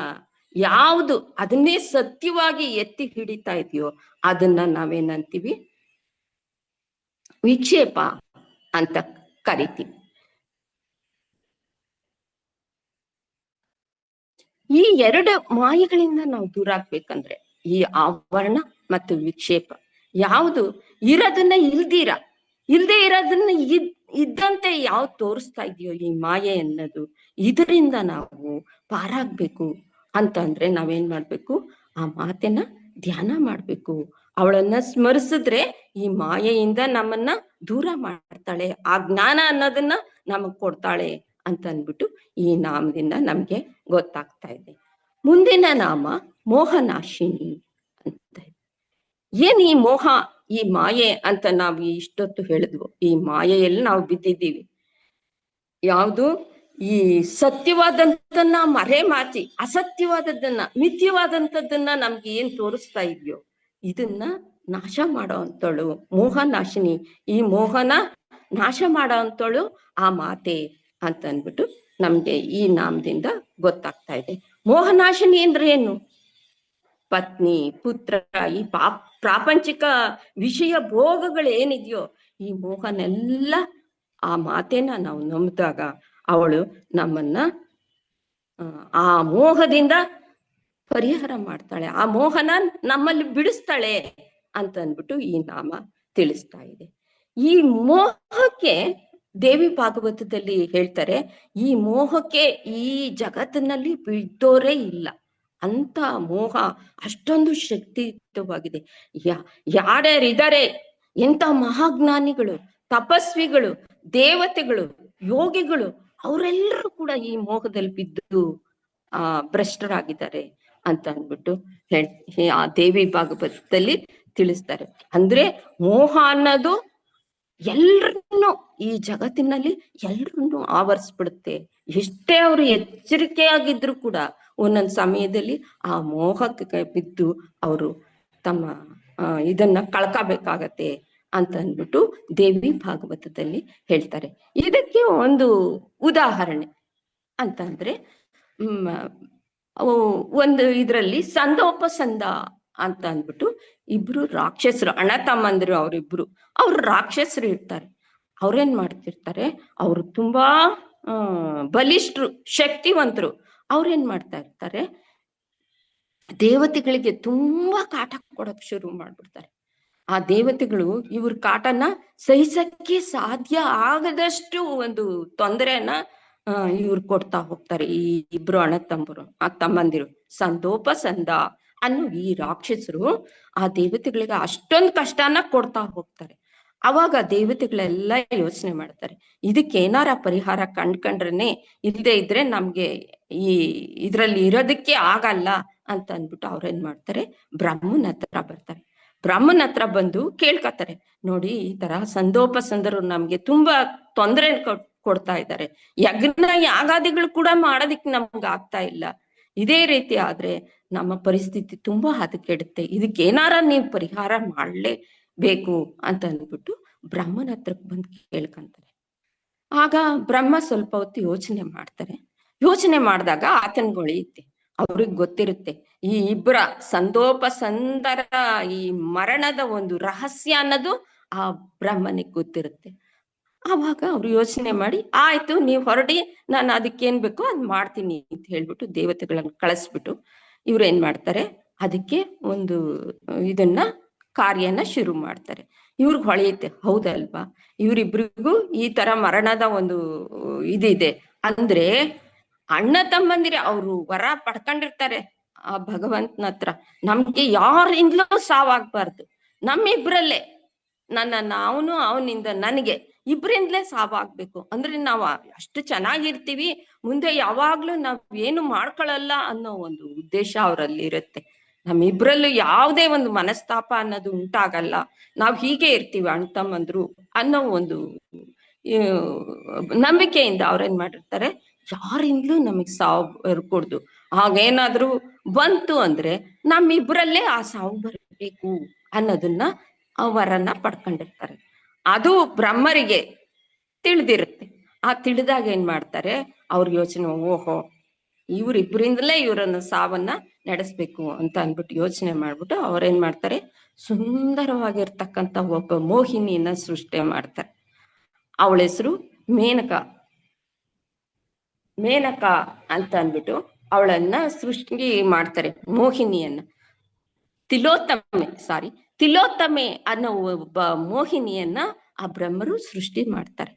ಯಾವುದು ಅದನ್ನೇ ಸತ್ಯವಾಗಿ ಎತ್ತಿ ಹಿಡಿತಾ ಇದೆಯೋ ಅದನ್ನ ನಾವೇನಂತೀವಿ, ವಿಕ್ಷೇಪ ಅಂತ ಕರಿತೀವಿ. ಈ ಎರಡು ಮಾಯೆಗಳಿಂದ ನಾವು ದೂರ ಆಗ್ಬೇಕಂದ್ರೆ ಈ ಆವರಣ ಮತ್ತು ವಿಕ್ಷೇಪ ಯಾವುದು ಇರೋದನ್ನ ಇಲ್ದೇ ಇರೋದನ್ನ ಇದ್ದಂತೆ ಯಾವ್ದು ತೋರಿಸ್ತಾ ಇದೆಯೋ ಈ ಮಾಯೆ ಅನ್ನೋದು, ಇದರಿಂದ ನಾವು ಪಾರಾಗ್ಬೇಕು ಅಂತಂದ್ರೆ ನಾವೇನ್ ಮಾಡ್ಬೇಕು, ಆ ಮಾತೆನ ಧ್ಯಾನ ಮಾಡ್ಬೇಕು. ಅವಳನ್ನ ಸ್ಮರಿಸಿದ್ರೆ ಈ ಮಾಯೆಯಿಂದ ನಮ್ಮನ್ನ ದೂರ ಮಾಡ್ತಾಳೆ, ಆ ಜ್ಞಾನ ಅನ್ನೋದನ್ನ ನಮಗ್ ಕೊಡ್ತಾಳೆ ಅಂತ ಅಂದ್ಬಿಟ್ಟು ಈ ನಾಮದಿಂದ ನಮ್ಗೆ ಗೊತ್ತಾಗ್ತಾ ಇದೆ. ಮುಂದಿನ ನಾಮ ಮೋಹನಾಶಿನಿ ಅಂತ. ಏನ್ ಈ ಮೋಹ, ಈ ಮಾಯೆ ಅಂತ ನಾವು ಇಷ್ಟೊತ್ತು ಹೇಳಿದ್ವು, ಈ ಮಾಯೆಯಲ್ಲಿ ನಾವು ಬಿದ್ದಿದ್ದೀವಿ. ಯಾವುದು ಈ ಸತ್ಯವಾದಂತನ್ನ ಮರೆಮಾಚಿ ಅಸತ್ಯವಾದದ್ದನ್ನ ಮಿಥ್ಯವಾದಂಥದ್ದನ್ನ ನಮ್ಗೆ ಏನ್ ತೋರಿಸ್ತಾ ಇದೆಯೋ ಇದನ್ನ ನಾಶ ಮಾಡೋ ಅಂತಳು ಮೋಹನಾಶಿನಿ. ಈ ಮೋಹನ ನಾಶ ಮಾಡೋ ಅಂತಳು ಆ ಮಾತೆ ಅಂತ ಅಂದ್ಬಿಟ್ಟು ನಮ್ಗೆ ಈ ನಾಮದಿಂದ ಗೊತ್ತಾಗ್ತಾ ಇದೆ. ಮೋಹನಾಶಿನಿ ಅಂದ್ರೆ ಏನು, ಪತ್ನಿ ಪುತ್ರ ಈ ಪ್ರಾಪಂಚಿಕ ವಿಷಯ ಭೋಗಗಳೇನಿದೆಯೋ ಈ ಮೋಹನೆಲ್ಲ ಆ ಮಾತೆನ ನಾವು ನಂಬಿದಾಗ ಅವಳು ನಮ್ಮನ್ನ ಆ ಮೋಹದಿಂದ ಪರಿಹಾರ ಮಾಡ್ತಾಳೆ, ಆ ಮೋಹನ ನಮ್ಮಲ್ಲಿ ಬಿಡಿಸ್ತಾಳೆ ಅಂತ ಅಂದ್ಬಿಟ್ಟು ಈ ನಾಮ ತಿಳಿಸ್ತಾ ಇದೆ. ಈ ಮೋಹಕ್ಕೆ ದೇವಿ ಭಾಗವತದಲ್ಲಿ ಹೇಳ್ತಾರೆ, ಈ ಮೋಹಕ್ಕೆ ಈ ಜಗತ್ತಿನಲ್ಲಿ ಬಿದ್ದೋರೇ ಇಲ್ಲ ಅಂತ ಮೋಹ ಅಷ್ಟೊಂದು ಶಕ್ತಿಯುತವಾಗಿದೆ. ಯಾರ್ಯಾರಿದ್ದಾರೆ, ಎಂತ ಮಹಾಜ್ಞಾನಿಗಳು, ತಪಸ್ವಿಗಳು, ದೇವತೆಗಳು, ಯೋಗಿಗಳು, ಅವರೆಲ್ಲರೂ ಕೂಡ ಈ ಮೋಹದಲ್ಲಿ ಬಿದ್ದು ಭ್ರಷ್ಟರಾಗಿದ್ದಾರೆ ಅಂತ ಅಂದ್ಬಿಟ್ಟು ಆ ದೇವಿ ಭಾಗವತದಲ್ಲಿ ತಿಳಿಸ್ತಾರೆ. ಅಂದ್ರೆ ಮೋಹ ಅನ್ನೋದು ಎಲ್ರನ್ನು ಈ ಜಗತ್ತಿನಲ್ಲಿ ಎಲ್ರನ್ನು ಆವರಿಸ್ಬಿಡುತ್ತೆ. ಎಷ್ಟೇ ಅವರು ಎಚ್ಚರಿಕೆಯಾಗಿದ್ರು ಕೂಡ ಒಂದೊಂದು ಸಮಯದಲ್ಲಿ ಆ ಮೋಹಕ್ಕೆ ಬಿದ್ದು ಅವರು ತಮ್ಮ ಇದನ್ನ ಕಳ್ಕೋಬೇಕಾಗತ್ತೆ ಅಂತ ಅಂದ್ಬಿಟ್ಟು ದೇವಿ ಭಾಗವತದಲ್ಲಿ ಹೇಳ್ತಾರೆ. ಇದಕ್ಕೆ ಒಂದು ಉದಾಹರಣೆ ಅಂತ ಅಂದ್ರೆ ಒಂದು ಇದ್ರಲ್ಲಿ ಸಂದೋಪಸಂದ ಅಂತ ಅಂದ್ಬಿಟ್ಟು ಇಬ್ರು ರಾಕ್ಷಸರು, ಅಣ್ಣ ತಮ್ಮಂದಿರು, ಅವ್ರು ರಾಕ್ಷಸರು ಇರ್ತಾರೆ. ಅವ್ರೇನ್ ಮಾಡ್ತಿರ್ತಾರೆ, ಅವ್ರು ತುಂಬಾ ಬಲಿಷ್ಠರು, ಶಕ್ತಿವಂತರು. ಅವ್ರೇನ್ ಮಾಡ್ತಾ ಇರ್ತಾರೆ, ದೇವತೆಗಳಿಗೆ ತುಂಬಾ ಕಾಟ ಕೊಡಕ್ ಶುರು ಮಾಡ್ಬಿಡ್ತಾರೆ. ಆ ದೇವತೆಗಳು ಇವ್ರ ಕಾಟನ ಸಹಿಸಕ್ಕೆ ಸಾಧ್ಯ ಆಗದಷ್ಟು ಒಂದು ತೊಂದರೆಯನ್ನ ಇವ್ರು ಕೊಡ್ತಾ ಹೋಗ್ತಾರೆ. ಈ ಇಬ್ರು ಅಣ್ಣ ತಮ್ಮಂದಿರು ಸಂದೋಪಸಂದ ಅನ್ನೋ ಈ ರಾಕ್ಷಸರು ಆ ದೇವತೆಗಳಿಗೆ ಅಷ್ಟೊಂದು ಕಷ್ಟನ ಕೊಡ್ತಾ ಹೋಗ್ತಾರೆ. ಅವಾಗ ದೇವತೆಗಳೆಲ್ಲ ಯೋಚನೆ ಮಾಡ್ತಾರೆ, ಇದಕ್ಕೆ ಏನಾರ ಪರಿಹಾರ ಕಂಡ್ಕೊಂಡ್ರೇನೆ, ಇಲ್ಲದೆ ಇದ್ರೆ ನಮ್ಗೆ ಈ ಇದ್ರಲ್ಲಿ ಇರೋದಕ್ಕೆ ಆಗಲ್ಲ ಅಂತ ಅಂದ್ಬಿಟ್ಟು ಅವ್ರೇನ್ ಮಾಡ್ತಾರೆ, ಬ್ರಹ್ಮನ ಹತ್ರ ಬರ್ತಾರೆ. ಬ್ರಹ್ಮನ ಹತ್ರ ಬಂದು ಕೇಳ್ಕತಾರೆ, ನೋಡಿ ಈ ತರ ಸಂದೋಪಸಂದರು ನಮ್ಗೆ ತುಂಬಾ ತೊಂದರೆ ಕೊಡ್ತಾ ಇದ್ದಾರೆ, ಯಜ್ಞ ಯಾಗಾದಿಗಳು ಕೂಡ ಮಾಡೋದಿಕ್ ನಮ್ಗೆ ಆಗ್ತಾ ಇಲ್ಲ, ಇದೇ ರೀತಿ ಆದ್ರೆ ನಮ್ಮ ಪರಿಸ್ಥಿತಿ ತುಂಬಾ ಹದಗೆಡುತ್ತೆ, ಇದಕ್ಕೇನಾರ ನೀವು ಪರಿಹಾರ ಮಾಡ್ಲೇಬೇಕು ಅಂತ ಅಂದ್ಬಿಟ್ಟು ಬ್ರಹ್ಮನ ಹತ್ರಕ್ ಬಂದು ಕೇಳ್ಕಂತಾರೆ. ಆಗ ಬ್ರಹ್ಮ ಸ್ವಲ್ಪ ಹೊತ್ತು ಯೋಚನೆ ಮಾಡ್ತಾರೆ. ಯೋಚನೆ ಮಾಡಿದಾಗ ಆತನ್ಗೊಳಿಯುತ್ತೆ, ಅವ್ರಿಗೆ ಗೊತ್ತಿರುತ್ತೆ ಈ ಇಬ್ಬರ ಸಂದೋಪಸಂದರ ಈ ಮರಣದ ಒಂದು ರಹಸ್ಯ ಅನ್ನೋದು ಆ ಬ್ರಹ್ಮನಿಗೆ ಗೊತ್ತಿರುತ್ತೆ. ಆವಾಗ ಅವ್ರು ಯೋಚನೆ ಮಾಡಿ, ಆಯ್ತು ನೀವ್ ಹೊರಡಿ, ನಾನು ಅದಕ್ಕೇನ್ ಬೇಕೋ ಅದ್ ಮಾಡ್ತೀನಿ ಅಂತ ಹೇಳ್ಬಿಟ್ಟು ದೇವತೆಗಳನ್ನ ಕಳಿಸ್ಬಿಟ್ಟು ಇವ್ರೇನ್ ಮಾಡ್ತಾರೆ, ಅದಕ್ಕೆ ಒಂದು ಇದನ್ನ ಕಾರ್ಯನ ಶುರು ಮಾಡ್ತಾರೆ. ಇವ್ರಿಗೆ ಹೊಳೆಯುತ್ತೆ, ಹೌದಲ್ವಾ, ಇವರಿಬ್ರಿಗೂ ಈ ತರ ಮರಣದ ಒಂದು ಇದಿದೆ ಅಂದ್ರೆ ಅಣ್ಣ ತಮ್ಮಂದಿರೆ ಅವರು ವರ ಪಡ್ಕೊಂಡಿರ್ತಾರೆ ಆ ಭಗವಂತನ ಹತ್ರ, ನಮ್ಗೆ ಯಾರಿಂದಲೂ ಸಾವಾಗ್ಬಾರ್ದು, ನಮ್ಮಿಬ್ರಲ್ಲೇ ಅವನು ಅವನಿಂದ ನನಗೆ ಇಬ್ರಿಂದಲೇ ಸಾವಾಗ್ಬೇಕು ಅಂದ್ರೆ ನಾವು ಅಷ್ಟು ಚೆನ್ನಾಗಿರ್ತೀವಿ, ಮುಂದೆ ಯಾವಾಗ್ಲೂ ನಾವ್ ಏನು ಮಾಡ್ಕೊಳಲ್ಲ ಅನ್ನೋ ಒಂದು ಉದ್ದೇಶ ಅವರಲ್ಲಿ ಇರುತ್ತೆ. ನಮ್ಮಿಬ್ರಲ್ಲೂ ಯಾವುದೇ ಒಂದು ಮನಸ್ತಾಪ ಅನ್ನೋದು ಉಂಟಾಗಲ್ಲ, ನಾವ್ ಹೀಗೆ ಇರ್ತೀವಿ ಅಣ್ಣ ತಮ್ಮಂದ್ರು ಅನ್ನೋ ಒಂದು ನಂಬಿಕೆಯಿಂದ ಅವ್ರೇನ್ ಮಾಡಿರ್ತಾರೆ, ಯಾರಿಂದಲೂ ನಮಗ್ ಸಾವು ಬರ್ಕೊಡ್ದು, ಹಾಗೇನಾದ್ರೂ ಬಂತು ಅಂದ್ರೆ ನಮ್ಮಿಬ್ರಲ್ಲೇ ಆ ಸಾವು ಬರಬೇಕು ಅನ್ನೋದನ್ನ ಅವರನ್ನ ಪಡ್ಕೊಂಡಿರ್ತಾರೆ. ಅದು ಬ್ರಹ್ಮರಿಗೆ ತಿಳಿದಿರುತ್ತೆ. ಆ ತಿಳಿದಾಗ ಏನ್ ಮಾಡ್ತಾರೆ, ಅವ್ರ ಯೋಚನೆ, ಓಹೋ ಇವ್ರಿಬ್ರಿಂದಲೇ ಇವರನ್ನ ಸಾವನ್ನ ನಡೆಸ್ಬೇಕು ಅಂತ ಅನ್ಬಿಟ್ಟು ಯೋಚನೆ ಮಾಡ್ಬಿಟ್ಟು ಅವ್ರೇನ್ ಮಾಡ್ತಾರೆ, ಸುಂದರವಾಗಿರ್ತಕ್ಕಂಥ ಒಬ್ಬ ಮೋಹಿನಿಯನ್ನ ಸೃಷ್ಟಿ ಮಾಡ್ತಾರೆ. ಅವಳ ಹೆಸರು ಮೇನಕ. ಮೇನಕ ಅಂತ ಅಂದ್ಬಿಟ್ಟು ಅವಳನ್ನ ಸೃಷ್ಟಿ ಮಾಡ್ತಾರೆ, ಮೋಹಿನಿಯನ್ನ. ತಿಲೋತ್ತಮೆ ಅನ್ನೋ ಒಬ್ಬ ಮೋಹಿನಿಯನ್ನ ಆ ಬ್ರಹ್ಮರು ಸೃಷ್ಟಿ ಮಾಡ್ತಾರೆ.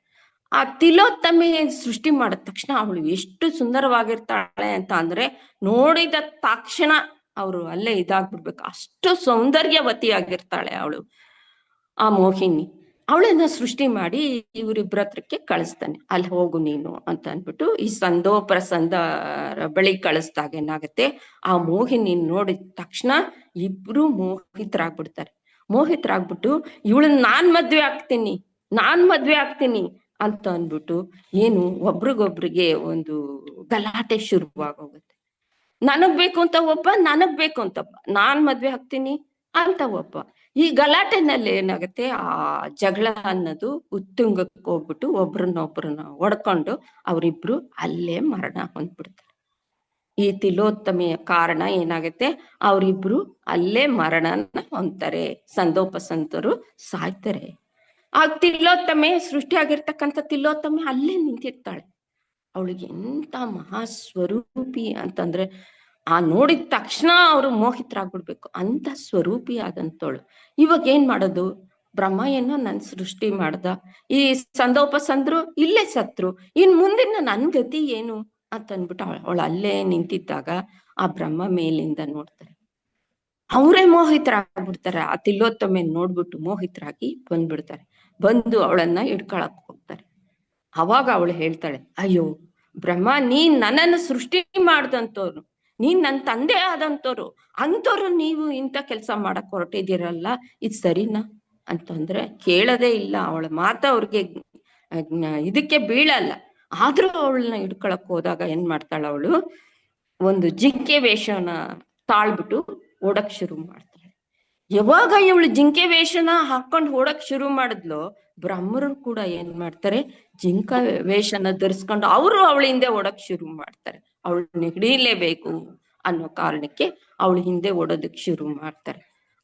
ಆ ತಿಲೋತ್ತಮೆ ಸೃಷ್ಟಿ ಮಾಡಿದ ತಕ್ಷಣ ಅವಳು ಎಷ್ಟು ಸುಂದರವಾಗಿರ್ತಾಳೆ ಅಂತ ಅಂದ್ರೆ ನೋಡಿದ ತಕ್ಷಣ ಅವರು ಅಲ್ಲೇ ಇದಾಗ್ಬಿಡ್ಬೇಕು, ಅಷ್ಟು ಸೌಂದರ್ಯವತಿಯಾಗಿರ್ತಾಳೆ ಅವಳು ಆ ಮೋಹಿನಿ. ಅವಳನ್ನ ಸೃಷ್ಟಿ ಮಾಡಿ ಇವರಿಬ್ಬರ ಹತ್ರಕ್ಕೆ ಕಳಿಸ್ತಾನೆ, ಅಲ್ಲಿ ಹೋಗು ನೀನು ಅಂತ ಅನ್ಬಿಟ್ಟು ಈ ಸಂದೋಪರಸಂದ ಬಳಿ ಕಳಿಸ್ದಾಗ ಏನಾಗತ್ತೆ, ಆ ಮೋಹಿನಿ ನೋಡಿದ ತಕ್ಷಣ ಇಬ್ರು ಮೋಹಿತರಾಗ್ಬಿಟ್ಟು ಇವಳನ್ನ ನಾನ್ ಮದ್ವೆ ಆಗ್ತೀನಿ ಅಂತ ಅನ್ಬಿಟ್ಟು ಏನು ಒಬ್ರಿಗೊಬ್ರಿಗೆ ಒಂದು ಗಲಾಟೆ ಶುರುವಾಗೋಗುತ್ತೆ. ನನಗ್ ಬೇಕು ಅಂತ ಒಬ್ಬ, ನಾನ್ ಮದ್ವೆ ಆಗ್ತೀನಿ ಅಂತ ಒಬ್ಬ. ಈ ಗಲಾಟೆನಲ್ಲಿ ಏನಾಗುತ್ತೆ, ಆ ಜಗಳ ಅನ್ನೋದು ಉತ್ತುಂಗಕ್ಕೆ ಹೋಗ್ಬಿಟ್ಟು ಒಬ್ರನ್ನ ಹೊಡ್ಕೊಂಡು ಅವರಿಬ್ರು ಅಲ್ಲೇ ಮರಣ ಹೊಂದ್ಬಿಡ್ತಾರೆ. ಈ ತಿಲೋತ್ತಮೆಯ ಕಾರಣ ಏನಾಗುತ್ತೆ, ಅವರಿಬ್ರು ಅಲ್ಲೇ ಮರಣನ ಹೊಂದ್ತಾರೆ, ಸಂದೋಪಸಂತರು ಸಾಯ್ತಾರೆ. ಆ ತಿಲೋತ್ತಮೆ ಸೃಷ್ಟಿಯಾಗಿರ್ತಕ್ಕಂಥ ತಿಲೋತ್ತಮೆ ಅಲ್ಲೇ ನಿಂತಿರ್ತಾಳೆ. ಅವಳಿಗೆ ಎಂತ ಮಹಾಸ್ವರೂಪಿ ಅಂತಂದ್ರೆ ಆ ನೋಡಿದ ತಕ್ಷಣ ಅವರು ಮೋಹಿತರಾಗ್ಬಿಡ್ಬೇಕು ಅಂತ ಸ್ವರೂಪಿ ಆದಂತವಳು. ಇವಾಗ ಏನ್ ಮಾಡೋದು, ಬ್ರಹ್ಮ ಏನೋ ನನ್ ಸೃಷ್ಟಿ ಮಾಡ್ದ, ಈ ಸಂದೋಪಸಂದ್ರು ಇಲ್ಲೇ ಸತ್ರು, ಇನ್ ಮುಂದಿನ ನನ್ ಗತಿ ಏನು ಅಂತ ಅಂದ್ಬಿಟ್ಟು ಅವಳು ಅಲ್ಲೇ ನಿಂತಿದ್ದಾಗ ಆ ಬ್ರಹ್ಮ ಮೇಲಿಂದ ನೋಡ್ತಾರೆ, ಅವರೇ ಮೋಹಿತರಾಗ್ಬಿಡ್ತಾರೆ. ಆ ತಿಲೋತ್ತಮೆ ನೋಡ್ಬಿಟ್ಟು ಮೋಹಿತರಾಗಿ ಬಂದ್ಬಿಡ್ತಾರೆ. ಬಂದು ಅವಳನ್ನ ಹಿಡ್ಕೊಳಕ್ ಹೋಗ್ತಾರೆ. ಅವಾಗ ಅವಳು ಹೇಳ್ತಾಳೆ, ಅಯ್ಯೋ ಬ್ರಹ್ಮ, ನೀನ್ ನನ್ನನ್ನು ಸೃಷ್ಟಿ ಮಾಡ್ದಂತವ್ರು, ನೀನ್ ನನ್ ತಂದೆ ಆದಂತವ್ರು, ಅಂತವ್ರು ನೀವು ಇಂಥ ಕೆಲ್ಸ ಮಾಡಕ್ ಹೊರಟಿದ್ದೀರಲ್ಲ, ಇದ್ ಸರಿನಾ ಅಂತಂದ್ರೆ ಕೇಳದೇ ಇಲ್ಲ. ಅವಳ ಮಾತ ಅವ್ರಿಗೆ ಇದಕ್ಕೆ ಬೀಳಲ್ಲ. ಆದ್ರೂ ಅವಳನ್ನ ಹಿಡ್ಕೊಳಕ್ ಹೋದಾಗ ಏನ್ ಮಾಡ್ತಾಳ, ಅವಳು ಒಂದು ಜಿಂಕೆ ವೇಷನ ತಾಳ್ಬಿಟ್ಟು ಓಡಕ್ ಶುರು ಮಾಡ್ತಾಳೆ. ಯಾವಾಗ ಇವಳು ಜಿಂಕೆ ವೇಷನ ಹಾಕೊಂಡ್ ಓಡಕ್ ಶುರು ಮಾಡಿದ್ಲು, ಬ್ರಹ್ಮರು ಕೂಡ ಏನ್ ಮಾಡ್ತಾರೆ, ಜಿಂಕ ವೇಷನ ಧರಿಸ್ಕೊಂಡು ಅವರು ಅವಳ ಹಿಂದೆ ಓಡಕ್ ಶುರು ಮಾಡ್ತಾರೆ. ಅವಳನ್ನ ಹಿಡೀಲೇಬೇಕು ಅನ್ನೋ ಕಾರಣಕ್ಕೆ ಅವಳ ಹಿಂದೆ ಓಡೋದಕ್ ಶುರು ಮಾಡ್ತಾರೆ.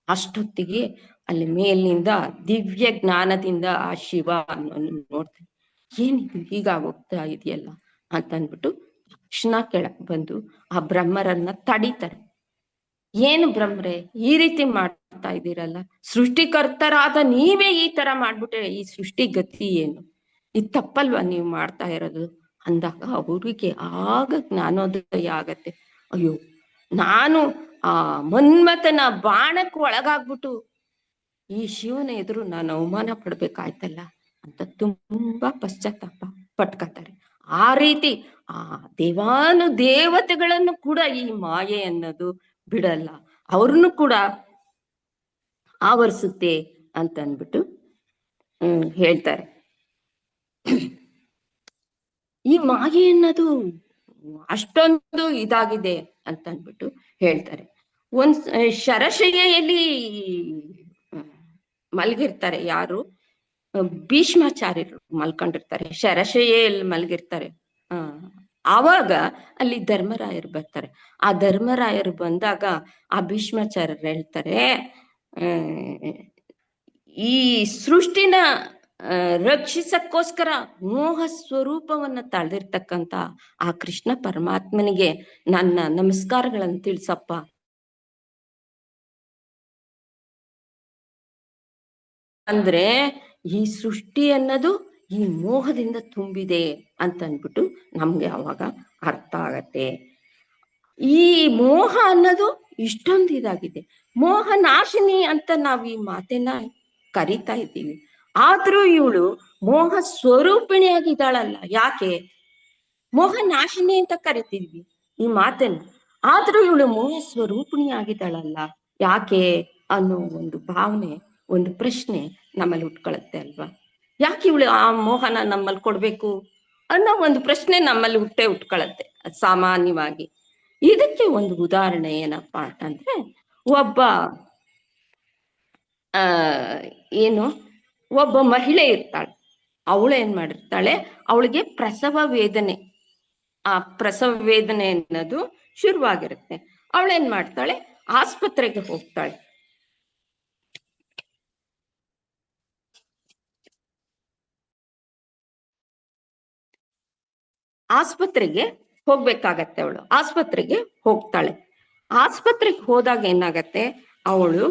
ಅಷ್ಟೊತ್ತಿಗೆ ಅಲ್ಲಿ ಮೇಲಿನಿಂದ ದಿವ್ಯ ಜ್ಞಾನದಿಂದ ಆ ಶಿವ ಅನ್ನೋನು ನೋಡ್ತಾನೆ, ಏನಿದು ಹೀಗಾಗೋಗ್ತಾ ಇದೆಯಲ್ಲ ಅಂತ ಅಂದ್ಬಿಟ್ಟು ತಕ್ಷಣ ಕೆಳಕ್ ಬಂದು ಆ ಬ್ರಹ್ಮರನ್ನ ತಡೀತಾರೆ. ಏನು ಬ್ರಹ್ಮರೇ ಈ ರೀತಿ ಮಾಡ್ತಾ ಇದ್ದೀರಲ್ಲ, ಸೃಷ್ಟಿಕರ್ತರಾದ ನೀವೇ ಈ ತರ ಮಾಡ್ಬಿಟ್ರೆ ಈ ಸೃಷ್ಟಿ ಗತಿ ಏನು, ಇದು ತಪ್ಪಲ್ವಾ ನೀವು ಮಾಡ್ತಾ ಇರೋದು ಅಂದಾಗ ಅವರಿಗೆ ಆಗ ಜ್ಞಾನೋದಯ ಆಗತ್ತೆ. ಅಯ್ಯೋ, ನಾನು ಆ ಮನ್ಮಥನ ಬಾಣಕ್ಕೆ ಒಳಗಾಗ್ಬಿಟ್ಟು ಈ ಶಿವನ ಎದುರು ನಾನು ಅವಮಾನ ಪಡ್ಬೇಕಾಯ್ತಲ್ಲ ಅಂತ ತುಂಬಾ ಪಶ್ಚಾತ್ತಾಪ ಪಟ್ಕೋತಾರೆ. ಆ ರೀತಿ ಆ ದೇವತೆಗಳನ್ನು ಕೂಡ ಈ ಮಾಯೆ ಅನ್ನೋದು ಬಿಡಲ್ಲ, ಅವ್ರನ್ನು ಕೂಡ ಆವರಿಸುತ್ತೆ ಅಂತ ಅಂದ್ಬಿಟ್ಟು ಹೇಳ್ತಾರೆ. ಈ ಮಾಯೆ ಅನ್ನೋದು ಅಷ್ಟೊಂದು ಇದಾಗಿದೆ ಅಂತ ಅಂದ್ಬಿಟ್ಟು ಹೇಳ್ತಾರೆ. ಒಂದ್ ಶರಶಯ್ಯಲ್ಲಿ ಮಲ್ಗಿರ್ತಾರೆ, ಯಾರು ಭೀಷ್ಮಾಚಾರ್ಯರು ಮಲ್ಕೊಂಡಿರ್ತಾರೆ, ಶರಶಯ್ಯಲ್ಲಿ ಮಲ್ಗಿರ್ತಾರೆ. ಆವಾಗ ಅಲ್ಲಿ ಧರ್ಮರಾಯರು ಬರ್ತಾರೆ. ಆ ಧರ್ಮರಾಯರು ಬಂದಾಗ ಆ ಭೀಷ್ಮಾಚಾರ್ಯರು ಹೇಳ್ತಾರೆ, ಈ ಸೃಷ್ಟಿನ ರಕ್ಷಿಸಕ್ಕೋಸ್ಕರ ಮೋಹ ಸ್ವರೂಪವನ್ನ ತಳೆದಿರ್ತಕ್ಕಂತ ಆ ಕೃಷ್ಣ ಪರಮಾತ್ಮನಿಗೆ ನನ್ನ ನಮಸ್ಕಾರಗಳನ್ನು ತಿಳಿಸಪ್ಪ. ಅಂದ್ರೆ ಈ ಸೃಷ್ಟಿ ಅನ್ನೋದು ಈ ಮೋಹದಿಂದ ತುಂಬಿದೆ ಅಂತ ಅಂದ್ಬಿಟ್ಟು ನಮ್ಗೆ ಅವಾಗ ಅರ್ಥ ಆಗತ್ತೆ. ಈ ಮೋಹ ಅನ್ನೋದು ಇಷ್ಟೊಂದು ಇದಾಗಿದೆ. ಮೋಹ ನಾಶಿನಿ ಅಂತ ನಾವ್ ಈ ಮಾತನ್ನ ಕರಿತಾ ಇದ್ದೀವಿ, ಆದ್ರೂ ಇವಳು ಮೋಹ ಸ್ವರೂಪಿಣಿಯಾಗಿದ್ದಾಳಲ್ಲ. ಯಾಕೆ ಮೋಹ ನಾಶಿನಿ ಅಂತ ಕರಿತಿದ್ವಿ ಈ ಮಾತನ್ನ, ಆದ್ರೂ ಇವಳು ಮೋಹ ಸ್ವರೂಪಿಣಿ ಆಗಿದ್ದಾಳಲ್ಲ ಯಾಕೆ ಅನ್ನೋ ಒಂದು ಭಾವನೆ, ಒಂದು ಪ್ರಶ್ನೆ ನಮ್ಮಲ್ಲಿ ಉಟ್ಕೊಳತ್ತೆ ಅಲ್ವಾ. ಯಾಕೆ ಇವಳು ಆ ಮೋಹನ ನಮ್ಮಲ್ಲಿ ಕೊಡ್ಬೇಕು ಅನ್ನೋ ಒಂದು ಪ್ರಶ್ನೆ ನಮ್ಮಲ್ಲಿ ಉಟ್ಕೊಳತ್ತೆ ಸಾಮಾನ್ಯವಾಗಿ. ಇದಕ್ಕೆ ಒಂದು ಉದಾಹರಣೆ ಏನಪ್ಪಾ ಅಂತಂದ್ರೆ, ಒಬ್ಬ ಆ ಏನು ಒಬ್ಬ ಮಹಿಳೆ ಇರ್ತಾಳೆ. ಅವಳು ಏನ್ ಮಾಡಿರ್ತಾಳೆ, ಅವಳಿಗೆ ಪ್ರಸವ ವೇದನೆ, ಆ ಪ್ರಸವ ವೇದನೆ ಅನ್ನೋದು ಶುರುವಾಗಿರುತ್ತೆ. ಅವಳೇನ್ ಮಾಡ್ತಾಳೆ, ಆಸ್ಪತ್ರೆಗೆ ಹೋಗ್ತಾಳೆ. ಆಸ್ಪತ್ರೆಗೆ ಹೋಗ್ಬೇಕಾಗತ್ತೆ. ಅವಳು ಆಸ್ಪತ್ರೆಗೆ ಹೋಗ್ತಾಳೆ. ಆಸ್ಪತ್ರೆಗೆ ಹೋದಾಗ ಏನಾಗತ್ತೆ, ಅವಳು